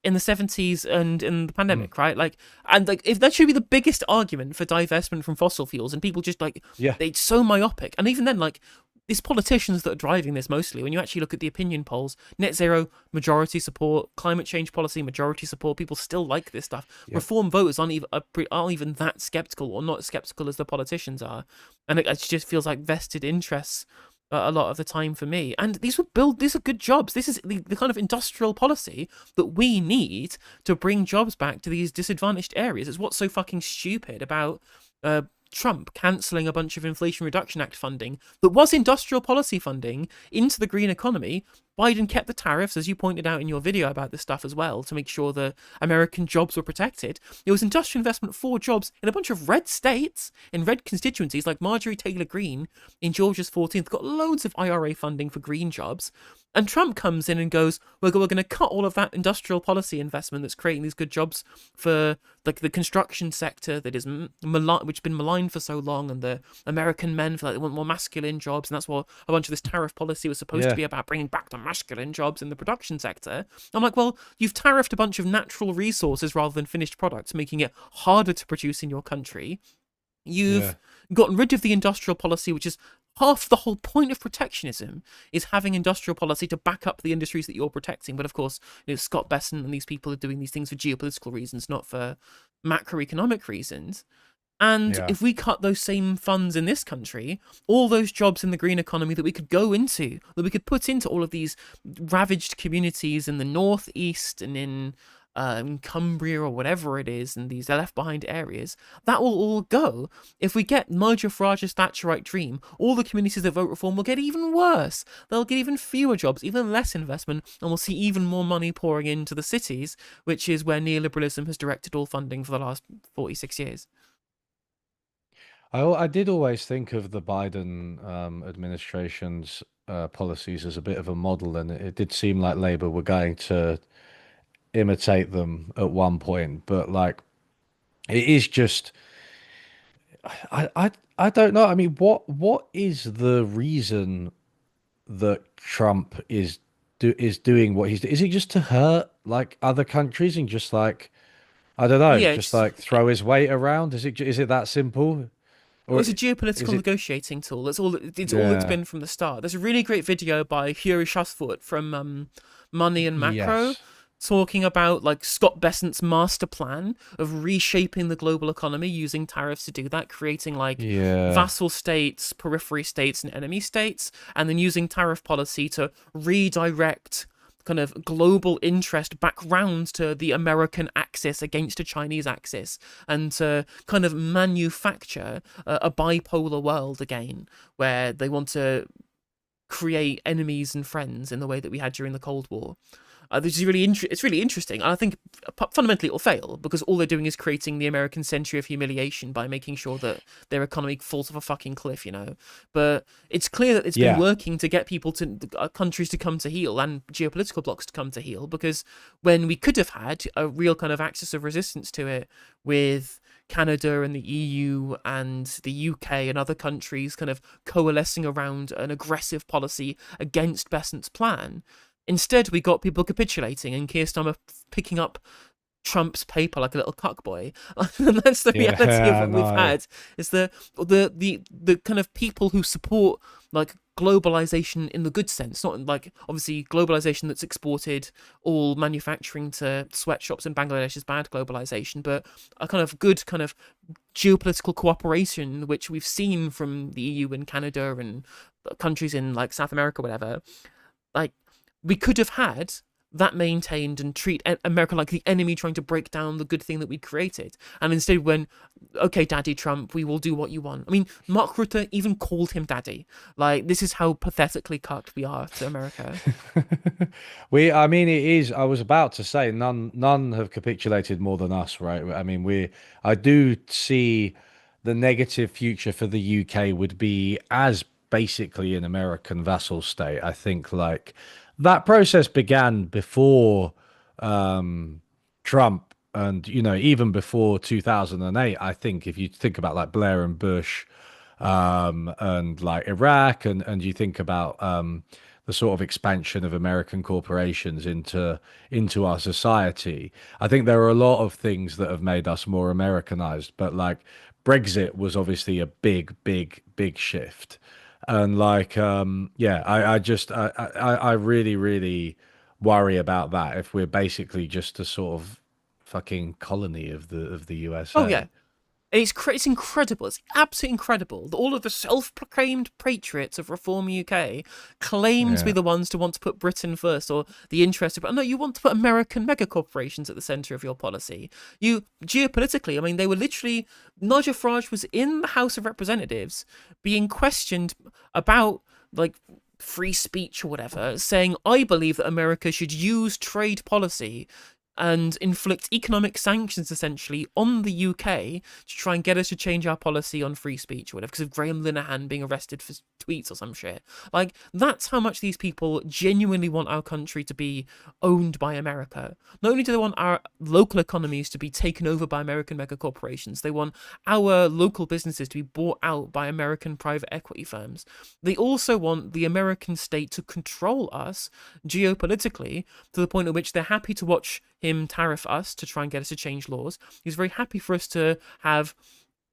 in the 70s and in the Mm. pandemic, right? Like, and like, if that should be the biggest argument for divestment from fossil fuels, and people just like, Yeah. they're so myopic. And even then, like, it's politicians that are driving this mostly. When you actually look at the opinion polls, net zero, majority support, climate change policy, majority support, people still like this stuff. Yep. Reform voters aren't even that skeptical, or not as skeptical as the politicians are. And it just feels like vested interests a lot of the time for me. And these are good jobs. This is the kind of industrial policy that we need to bring jobs back to these disadvantaged areas. It's what's so fucking stupid about Trump cancelling a bunch of Inflation Reduction Act funding that was industrial policy funding into the green economy. Biden kept the tariffs, as you pointed out in your video about this stuff as well, to make sure the American jobs were protected. It was industrial investment for jobs in a bunch of red states, in red constituencies, like Marjorie Taylor Greene in Georgia's 14th, got loads of IRA funding for green jobs. And Trump comes in and goes, we're going to cut all of that industrial policy investment that's creating these good jobs for like the construction sector that is which has been maligned for so long, and the American men feel like they want more masculine jobs, and that's what a bunch of this tariff policy was supposed to Yeah. be about, bringing back the masculine jobs in the production sector. I'm like, well, you've tariffed a bunch of natural resources rather than finished products, making it harder to produce in your country. Yeah. You've gotten rid of the industrial policy, which is half the whole point of protectionism, is having industrial policy to back up the industries that you're protecting. But of course, Scott Besson and these people are doing these things for geopolitical reasons, not for macroeconomic reasons. And Yeah. if we cut those same funds in this country, all those jobs in the green economy that we could go into, that we could put into all of these ravaged communities in the northeast and in Cumbria or whatever it is, and these left behind areas, that will all go. If we get Nigel Farage's Thatcherite dream, all the communities that vote reform will get even worse. They'll get even fewer jobs, even less investment, and we'll see even more money pouring into the cities, which is where neoliberalism has directed all funding for the last 46 years. I did always think of the Biden administration's policies as a bit of a model, and it did seem like Labour were going to imitate them at one point. But like, it is just, I don't know. I mean, what is the reason that Trump is doing what he's? Is it just to hurt like other countries and just like I don't know, Yeah, just like throw his weight around? Is it that simple, it or was a is geopolitical it? negotiating tool. That's all. It's all it's Yeah. been from the start. There's a really great video by Huri Shasfoot from Money and Macro, Yes. talking about like Scott Bessent's master plan of reshaping the global economy using tariffs to do that, creating like Yeah. vassal states, periphery states, and enemy states, and then using tariff policy to redirect kind of global interest back round to the American axis against a Chinese axis, and to kind of manufacture a bipolar world again, where they want to create enemies and friends in the way that we had during the Cold War. This is it's really interesting. I think fundamentally it will fail because all they're doing is creating the American century of humiliation by making sure that their economy falls off a fucking cliff, But it's clear that it's been Yeah. working to get people to countries to come to heel and geopolitical blocs to come to heel, because when we could have had a real kind of axis of resistance to it with Canada and the EU and the UK and other countries kind of coalescing around an aggressive policy against Bessent's plan. Instead, we got people capitulating and Keir Starmer picking up Trump's paper like a little cockboy. And that's the reality of Yeah, what we've no. had. Is the kind of people who support like globalization in the good sense, not like obviously globalization that's exported all manufacturing to sweatshops in Bangladesh is bad globalization, but a kind of good kind of geopolitical cooperation, which we've seen from the EU and Canada and countries in like South America, whatever. Like we could have had that maintained and treat America like the enemy trying to break down the good thing that we created. And instead, when, okay, Daddy Trump, we will do what you want. I mean, Mark Rutte even called him Daddy. Like, this is how pathetically cucked we are to America. I mean, it is. I was about to say none have capitulated more than us, right? I mean, I do see the negative future for the UK would be as basically an American vassal state. I think like that process began before Trump and, even before 2008. I think if you think about like Blair and Bush, and like Iraq, and you think about the sort of expansion of American corporations into our society. I think there are a lot of things that have made us more Americanized, but like Brexit was obviously a big shift. And like yeah, I really worry about that if we're basically just a sort of fucking colony of the Oh, USA. yeah. It's incredible. It's absolutely incredible that all of the self-proclaimed patriots of Reform UK claim to be Yeah. the ones to want to put Britain first or the interest of. No, you want to put American mega corporations at the centre of your policy. You geopolitically, I mean, they were literally Nigel Farage was in the House of Representatives being questioned about like free speech or whatever, saying I believe that America should use trade policy and inflict economic sanctions essentially on the UK to try and get us to change our policy on free speech or whatever because of Graham Linehan being arrested for tweets or some shit. Like, that's how much these people genuinely want our country to be owned by America. Not only do they want our local economies to be taken over by American mega corporations, they want our local businesses to be bought out by American private equity firms. They also want the American state to control us geopolitically to the point at which they're happy to watch him tariff us to try and get us to change laws. He's very happy for us to have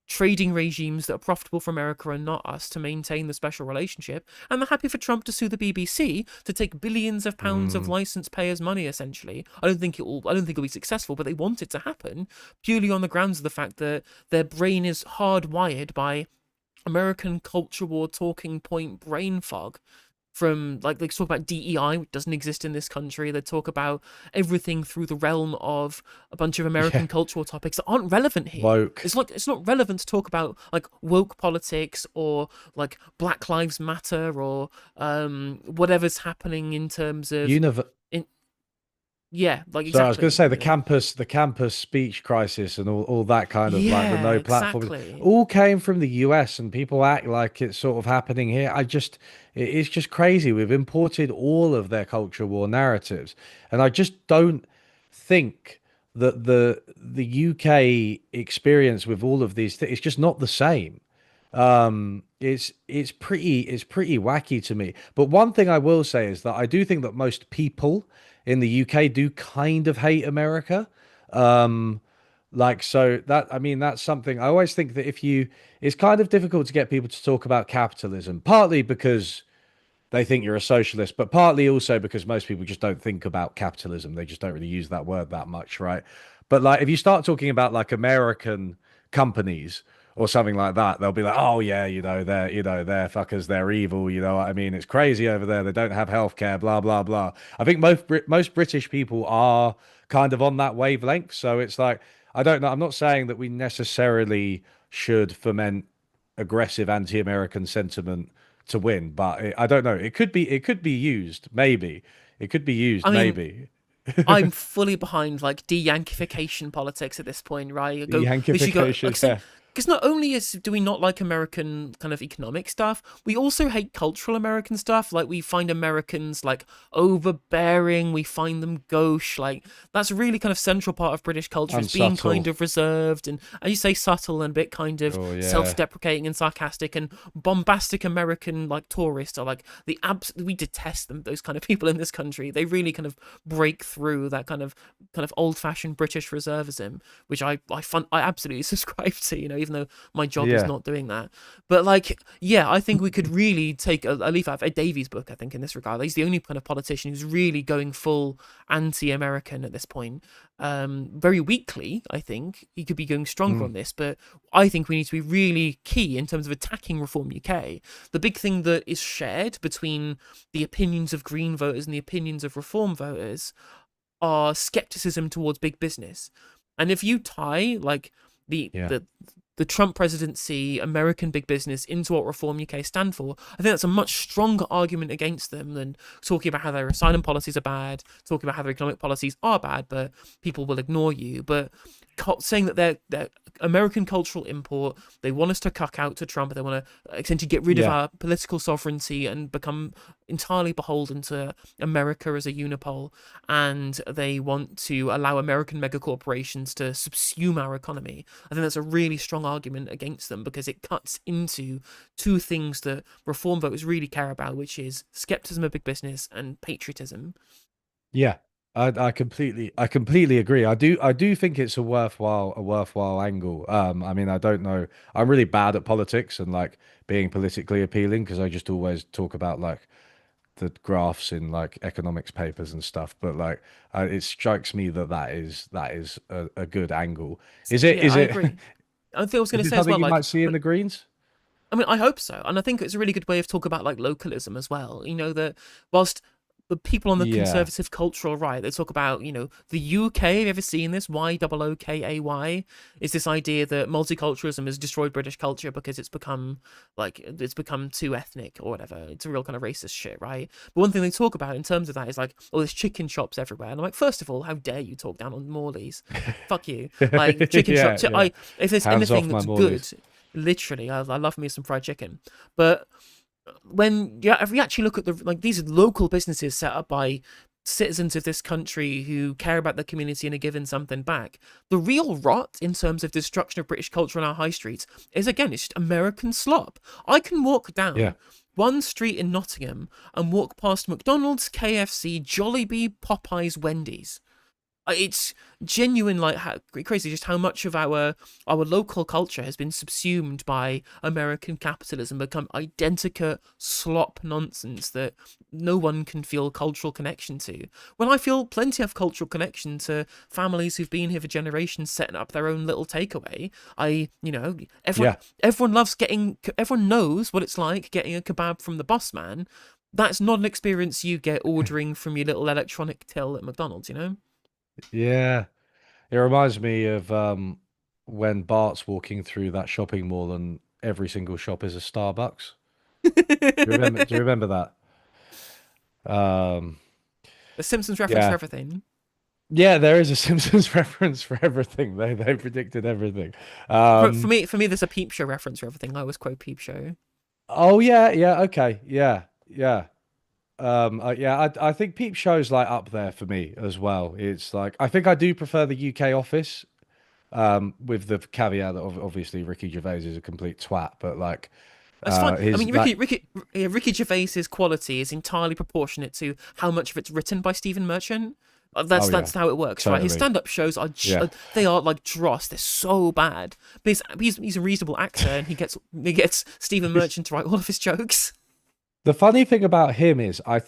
trading regimes that are profitable for America and not us to maintain the special relationship. And they're happy for Trump to sue the BBC to take billions of pounds of Mm. license payers' money, essentially. I don't think it'll be successful, but they want it to happen purely on the grounds of the fact that their brain is hardwired by American culture war talking point brain fog from like they talk about DEI, which doesn't exist in this country. They talk about everything through the realm of a bunch of Yeah. American cultural topics that aren't relevant here. Woke. It's like it's not relevant to talk about like woke politics or like Black Lives Matter or whatever's happening in terms of Univ in yeah, like So I was going to exactly, say you know. the campus speech crisis, and all that kind of like the Yeah, no platform, exactly. all came from the US, and people act like it's sort of happening here. It's just crazy. We've imported all of their culture war narratives, and I just don't think that the UK experience with all of these things, it's just not the same. It's pretty wacky to me. But one thing I will say is that I do think that most people in the UK do kind of hate America. Um, like so that I mean that's something I always think that if you it's kind of difficult to get people to talk about capitalism, partly because they think you're a socialist, but partly also because most people just don't think about capitalism. They just don't really use that word that much, right? But like if you start talking about like American companies or something like that, they'll be like, "Oh yeah, they're fuckers, they're evil, you know what I mean? It's crazy over there. They don't have healthcare, blah blah blah." I think most British people are kind of on that wavelength, so it's like I don't know. I'm not saying that we necessarily should foment aggressive anti-American sentiment to win, but I don't know. It could be used, maybe. It could be used, I mean, maybe. I'm fully behind like de-Yankification politics at this point, right? The They should go like Yankification, say yeah. because not only do we not like American kind of economic stuff, we also hate cultural American stuff. Like we find Americans like overbearing, we find them gauche. Like that's a really kind of central part of British culture is being kind Unsubtle. of reserved and, as you say, subtle and a bit kind of Oh yeah. self-deprecating and sarcastic and bombastic American like tourists are like we detest them. Those kind of people in this country, they really kind of break through that kind of old-fashioned British reservism, which I absolutely subscribe to. Even though my job is Yeah. not doing that. But like, yeah, I think we could really take a leaf out of Ed Davies' book. I think in this regard, he's the only kind of politician who's really going full anti-American at this point. Very weakly, I think he could be going stronger Mm. on this, but I think we need to be really key in terms of attacking Reform UK. The big thing that is shared between the opinions of Green voters and the opinions of Reform voters are skepticism towards big business. And if you tie like the Yeah. the the Trump presidency, American big business into what Reform UK stand for, I think that's a much stronger argument against them than talking about how their asylum policies are bad, talking about how their economic policies are bad, but people will ignore you. But saying that they're American cultural import, they want us to cuck out to Trump, they want to essentially get rid of Yeah. our political sovereignty and become entirely beholden to America as a unipole, and they want to allow American megacorporations to subsume our economy. I think that's a really strong argument against them because it cuts into two things that Reform voters really care about, which is skepticism of big business and patriotism. Yeah. I completely agree. I do think it's a worthwhile angle. I mean, I don't know. I'm really bad at politics and like being politically appealing because I just always talk about like the graphs in like economics papers and stuff. But like, it strikes me that that is a good angle. Is it? Yeah, Is I it? agree. I think I was going Is to it say as something well, you like, might see in the Greens? I mean, I hope so, and I think it's a really good way of talking about like localism as well. That whilst the people on the Yeah. conservative cultural right, they talk about the UK. Have you ever seen this? YOOKAY is this idea that multiculturalism has destroyed British culture because it's become too ethnic or whatever. It's a real kind of racist shit, right? But one thing they talk about in terms of that is like, oh, there's chicken shops everywhere, and I'm like, first of all, how dare you talk down on Morley's? Fuck you. Like chicken Yeah. shops. Yeah. If there's Hands anything off my that's good, Morleys. literally, I love me some fried chicken. But if we actually look at these local businesses set up by citizens of this country who care about the community and are giving something back, the real rot in terms of destruction of British culture on our high streets is, again, it's just American slop. I can walk Yeah. down one street in Nottingham and walk past McDonald's, KFC, Jollibee, Popeyes, Wendy's. It's genuine, like crazy, just how much of our local culture has been subsumed by American capitalism, become identical slop nonsense that no one can feel cultural connection to. When I feel plenty of cultural connection to families who've been here for generations, setting up their own little takeaway. Everyone Yeah. everyone knows what it's like getting a kebab from the boss man. That's not an experience you get ordering from your little electronic till at McDonald's. Yeah. It reminds me of when Bart's walking through that shopping mall and every single shop is a Starbucks. Do you remember that? Um, The Simpsons reference for yeah. everything. Yeah, there is a Simpsons reference for everything. They predicted everything. For Um, me, there's a Peep Show reference for everything. I always quote Peep Show. oh yeah, yeah, okay. Yeah. Yeah. Yeah, I think Peep Show's like up there for me as well. It's like I think I do prefer the UK office, with the caveat that obviously Ricky Gervais is a complete twat, but like That's fine. I his mean, like Ricky Gervais's quality is entirely proportionate to how much of it's written by Stephen Merchant. oh yeah, That's how it works, right? His totally. stand-up shows are Yeah. they are like dross. They're so bad. But he's a reasonable actor, and he gets Stephen Merchant to write all of his jokes. The funny thing about him is I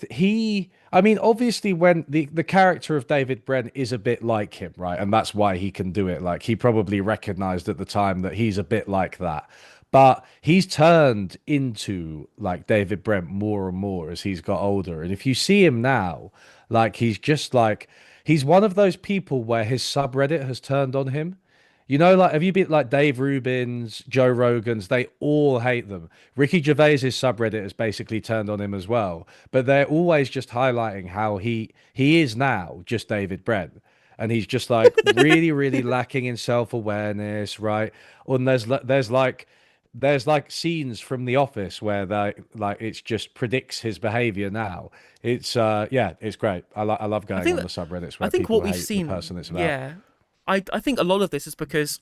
mean obviously when the character of David Brent is a bit like him, right? And that's why he can do it. Like he probably recognized at the time that he's a bit like that. But he's turned into like David Brent more and more as he's got older. And if you see him now, like he's just like he's one of those people where his subreddit has turned on him. Like, have you been like Dave Rubin's, Joe Rogan's? They all hate them. Ricky Gervais's subreddit has basically turned on him as well. But they're always just highlighting how he is now just David Brent. and he's just like really, really lacking in self-awareness, right? And there's like scenes from The Office where they like it's just predicts his behavior now. It's yeah, it's great. I love I going think on the that subreddits I where think what people we've hate the seen, person it's about. yeah, I think a lot of this is because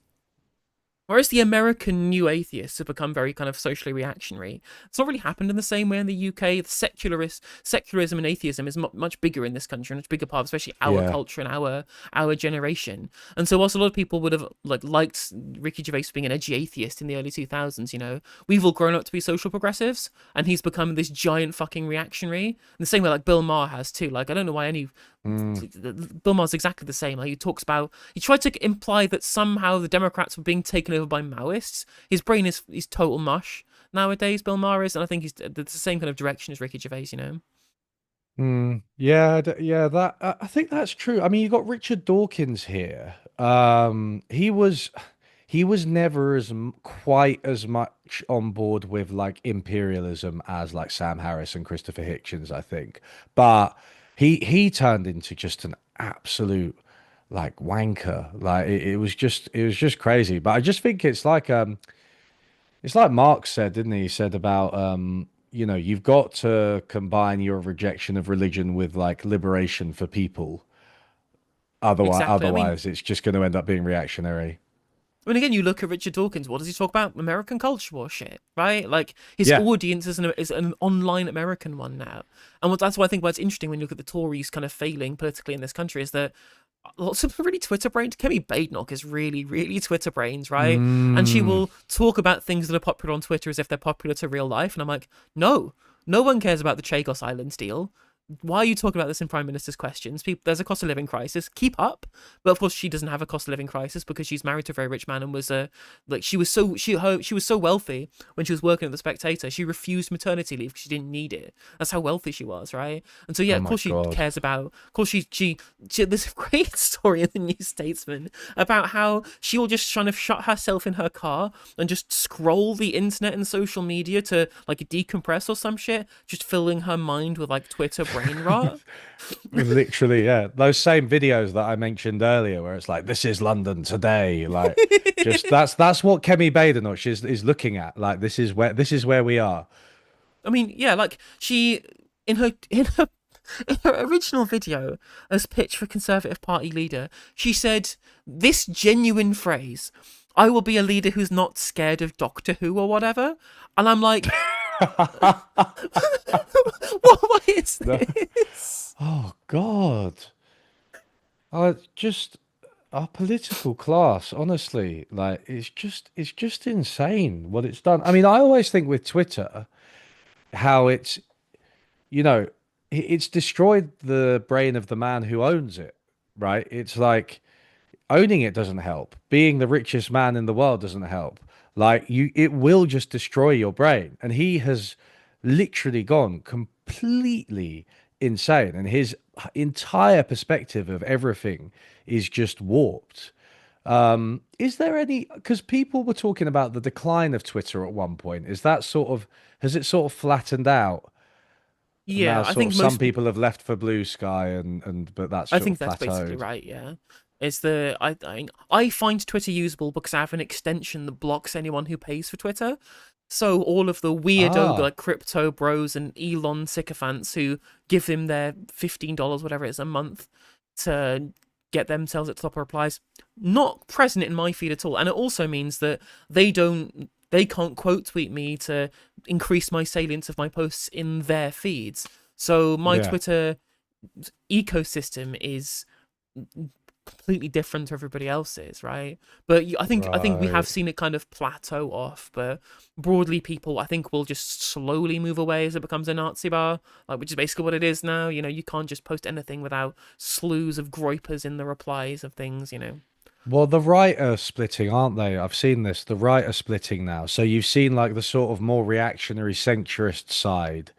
whereas the American new atheists have become very kind of socially reactionary, it's not really happened in the same way in the UK. The secularism and atheism is much bigger in this country, and much bigger part of especially our Yeah. culture and our generation. And so, whilst a lot of people would have liked Ricky Gervais being an edgy atheist in the early 2000s, we've all grown up to be social progressives, and he's become this giant fucking reactionary. In the same way, like Bill Maher has too. Like I don't know why any Mm. Bill Maher's exactly the same. Like he tried to imply that somehow the Democrats were being taken over by Maoists. His brain is total mush nowadays. Bill Maher is, and I think he's the same kind of direction as Ricky Gervais. Yeah, yeah, that I think that's true. I mean, you got Richard Dawkins here. He was never quite as much on board with like imperialism as like Sam Harris and Christopher Hitchens, I think. But he turned into just an absolute like wanker. Like it was just crazy. But I just think it's like Marx said, didn't he? He said about you've got to combine your rejection of religion with like liberation for people. Otherwise, Exactly. otherwise it's just going to end up being reactionary. Again, you look at Richard Dawkins. What does he talk about? American culture war shit, right? Like his Yeah. audience is an online American one now, and that's why I think why it's interesting when you look at the Tories kind of failing politically in this country is that lots of really Twitter brains. Kemi Badenoch is really, really Twitter brains, right? And she Mm. will talk about things that are popular on Twitter as if they're popular to real life. And I'm like, no, no one cares about the Chagos Islands deal. Why are you talking about this in Prime Minister's questions? There's a cost of living crisis. Keep up, but of course she doesn't have a cost of living crisis because she's married to a very rich man and was like she was so wealthy when she was working at the Spectator. She refused maternity leave because she didn't need it. That's how wealthy she was, right? And so yeah, Oh of my course she God. cares about. Of course she there's a great story in the New Statesman about how she will just kind of shut herself in her car and just scroll the internet and social media to like decompress or some shit, just filling her mind with like Twitter brain rot. Literally, yeah. Those same videos that I mentioned earlier, where it's like, "This is London today." Like, just that's what Kemi Badenoch is looking at. Like, this is where we are. I mean, yeah, like she in her original video as pitch for Conservative Party leader, she said this genuine phrase, "I will be a leader who's not scared of Doctor Who or whatever," and I'm like, what is No. this? Oh God. Just our political class, honestly, like it's just insane what it's done. I mean, I always think with Twitter how you know, it's destroyed the brain of the man who owns it, right? It's like owning it doesn't help. Being the richest man in the world doesn't help. Like it will just destroy your brain. And he has literally gone completely insane, and his entire perspective of everything is just warped. Is there any, because people were talking about the decline of Twitter at one point. Is that sort of, has it sort of flattened out? And now Yeah, I sort of think some most people have left for Blue Sky and but that's I sort think of that's basically plateaued. right. Yeah, it's the I find Twitter usable because I have an extension that blocks anyone who pays for Twitter. So all of the weirdo Ah, like crypto bros and Elon sycophants who give him their $15 whatever it is a month to get themselves at the top of replies, not present in my feed at all. And it also means that they can't quote tweet me to increase my salience of my posts in their feeds. So my yeah. Twitter ecosystem is completely different to everybody else's, right? But I think we have Right. seen it kind of plateau off, but broadly people I think will just slowly move away as it becomes a Nazi bar, like which is basically what it is now. You can't just post anything without slews of groypers in the replies of things. Well, the right are splitting, aren't they? I've seen this. The right are splitting now. So you've seen like the sort of more reactionary centrist side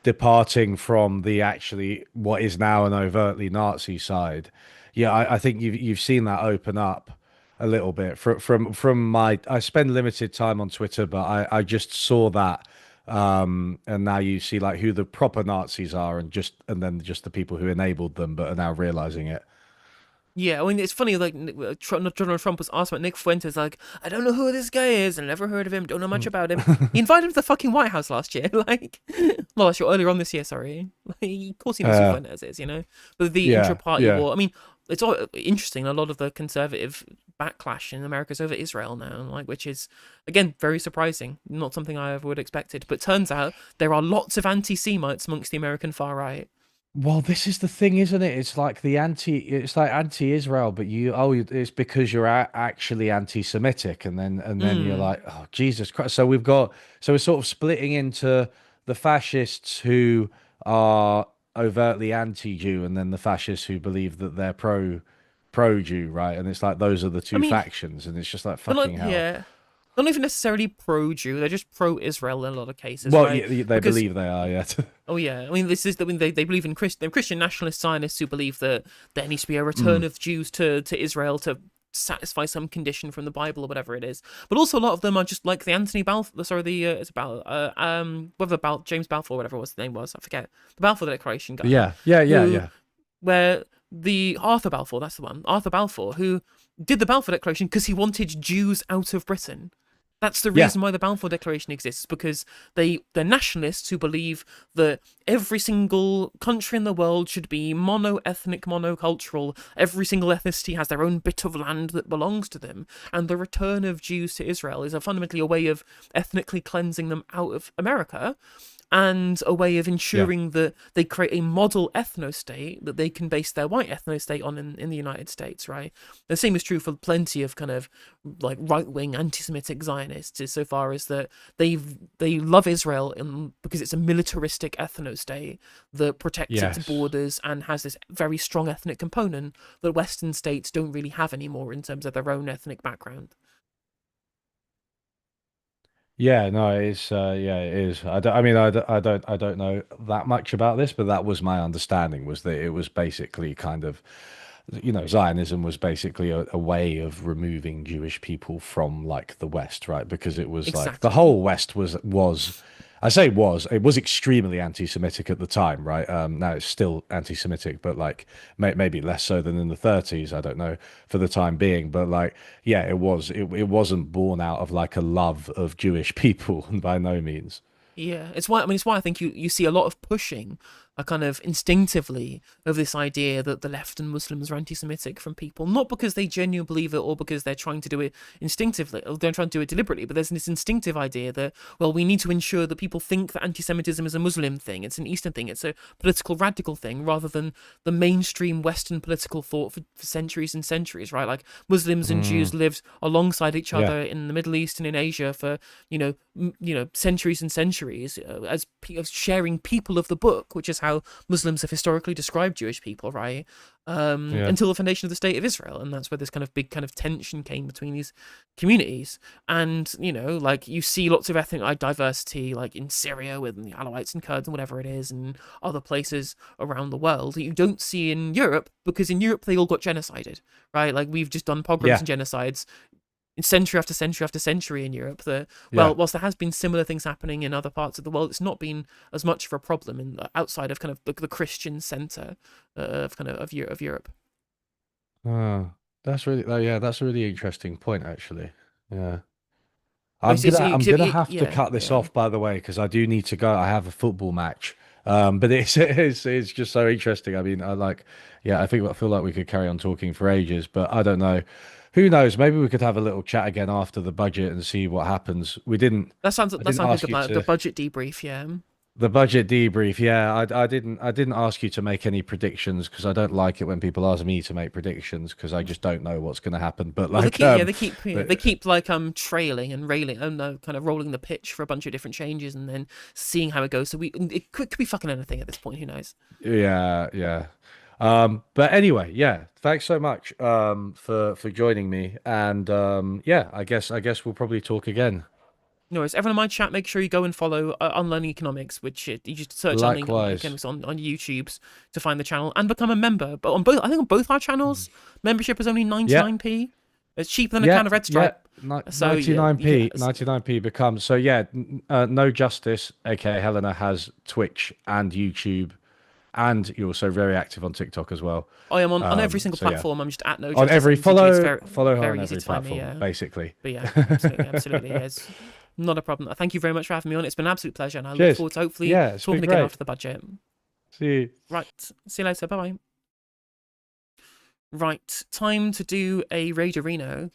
departing from the actually what is now an overtly Nazi side. Yeah, I think you've seen that open up a little bit from my. I spend limited time on Twitter, but I just saw that, and now you see like who the proper Nazis are, and then just the people who enabled them, but are now realizing it. Yeah, I mean, it's funny, like, Donald Trump was asked about Nick Fuentes, like, I don't know who this guy is, I never heard of him, don't know much about him. He invited him to the fucking White House last year, like, well, last year, earlier on this year, sorry. Like, of course he knows who uh, Fuentes is, you know? But the yeah, intra-party yeah. war, I mean, it's all interesting, a lot of the conservative backlash in America is over Israel now, like, which is, again, very surprising, not something I ever would have expected. But turns out there are lots of anti-Semites amongst the American far right. Well, this is the thing, isn't it? It's like anti-Israel, but it's because you're actually anti-Semitic, and then you're Mm, like, oh, Jesus Christ. So we're sort of splitting into the fascists who are overtly anti-Jew, and then the fascists who believe that they're pro-Jew, right? And it's like those are the I two mean, factions, and it's just like they're not, fucking hell. yeah. Not even necessarily pro-Jew. They're just pro-Israel in a lot of cases, Well, right? they Because believe they are, yeah. oh yeah, I mean this is I mean they believe in Christian nationalist Zionists who believe that there needs to be a return Mm. of Jews to Israel to satisfy some condition from the Bible or whatever it is. But also a lot of them are just like the Anthony Balfour, sorry, the it's about whether James Balfour, whatever his name was, I forget, the Balfour Declaration guy Yeah, yeah, yeah, who yeah, where the Arthur Balfour, that's the one, Arthur Balfour, who did the Balfour Declaration because he wanted Jews out of Britain. That's the yeah, reason why the Balfour Declaration exists, because they're nationalists who believe that every single country in the world should be mono-ethnic, monocultural. Every single ethnicity has their own bit of land that belongs to them, and the return of Jews to Israel is fundamentally a way of ethnically cleansing them out of America, and a way of yeah. ensuring that they create a model ethno-state that they can base their white ethno-state on in the United States, right? The same is true for plenty of kind of like right-wing anti-Semitic Zionists, so far as that they love Israel because it's a militaristic ethno-state that protects its Yes. borders and has this very strong ethnic component that Western states don't really have anymore in terms of their own ethnic background. Yeah, no, it is. Yeah, it is. I mean, I don't know that much about this, but that was my understanding was that it was basically kind of, Zionism was basically a way of removing Jewish people from like the West, right? Because it was like the Exactly. whole West I say it was extremely anti-Semitic at the time, right? Now it's still anti-Semitic, but like maybe less so than in the 30s. I don't know for the time being, but like, yeah, it wasn't born out of like a love of Jewish people by no means. Yeah, it's why I think you see a lot of pushing, a kind of instinctively of this idea that the left and Muslims are anti-Semitic from people, not because they genuinely believe it or because they're trying to do it instinctively, or they're trying to do it deliberately, but there's this instinctive idea that, well, we need to ensure that people think that anti-Semitism is a Muslim thing, it's an Eastern thing, it's a political radical thing, rather than the mainstream Western political thought for centuries and centuries, right? Like Muslims and Mm, Jews lived alongside each yeah, other in the Middle East and in Asia for centuries and centuries as sharing people of the book, which is how Muslims have historically described Jewish people, right? yeah, Until the foundation of the state of Israel, and that's where this kind of big kind of tension came between these communities. And like you see lots of ethnic diversity, like in Syria with the Alawites and Kurds and whatever it is, and other places around the world that you don't see in Europe, because in Europe they all got genocided, right? Like we've just done pogroms yeah, and genocides in century after century after century in Europe. yeah. Whilst there has been similar things happening in other parts of the world, it's not been as much of a problem outside of kind of the Christian center of kind of Europe. Oh, yeah, that's a really interesting point, actually. Yeah. Oh, so, so, I'm so, gonna have to yeah, cut this yeah. off, by the way, because I do need to go. I have a football match. But it's just so interesting. I mean, yeah, I feel like we could carry on talking for ages, but I don't know. Who knows? Maybe we could have a little chat again after the budget and see what happens. I That didn't sounds like ask you the to budget debrief. Yeah. the budget debrief. Yeah, I didn't ask you to make any predictions because I don't like it when people ask me to make predictions because I just don't know what's going to happen. But Well, like, they but keep like trailing and railing and kind of rolling the pitch for a bunch of different changes and then seeing how it goes. So could be fucking anything at this point. Who knows? yeah, yeah. But anyway, yeah, thanks so much for joining me. And yeah, I guess we'll probably talk again. No worries. Everyone in my chat, make sure you go and follow Unlearning Economics, which you just search Unlearning Likewise. Economics on YouTube's to find the channel and become a member. But on both, I think on both our channels, membership is only Yeah, 99p. It's cheaper than a yeah, can of Red yeah. Stripe. So yeah, you can. 99p becomes no justice. Okay, Helena has Twitch and YouTube and you're also very active on TikTok as well. I am on every single So yeah, platform. I'm just at no on justice every MTG. It's follow her on very easy every to find me. platform, basically. But yeah, absolutely, it's not a problem. Thank you very much for having me on. It's been an absolute pleasure, and I look Cheers. forward to hopefully Yeah, it's been talking again great. after the budget. See you. Right, see you later. Bye bye. Right, time to do a Raid Arena.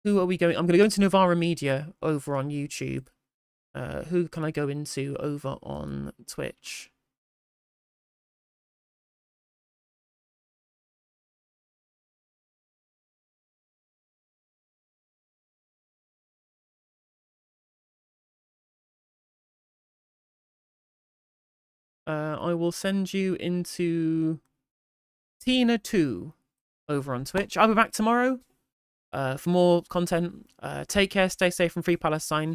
Who are we going? I'm going to go into Novara Media over on YouTube. Who can I go into over on Twitch? I will send you into Tina 2 over on Twitch. I'll be back tomorrow for more content. Take care, stay safe, and free Palestine.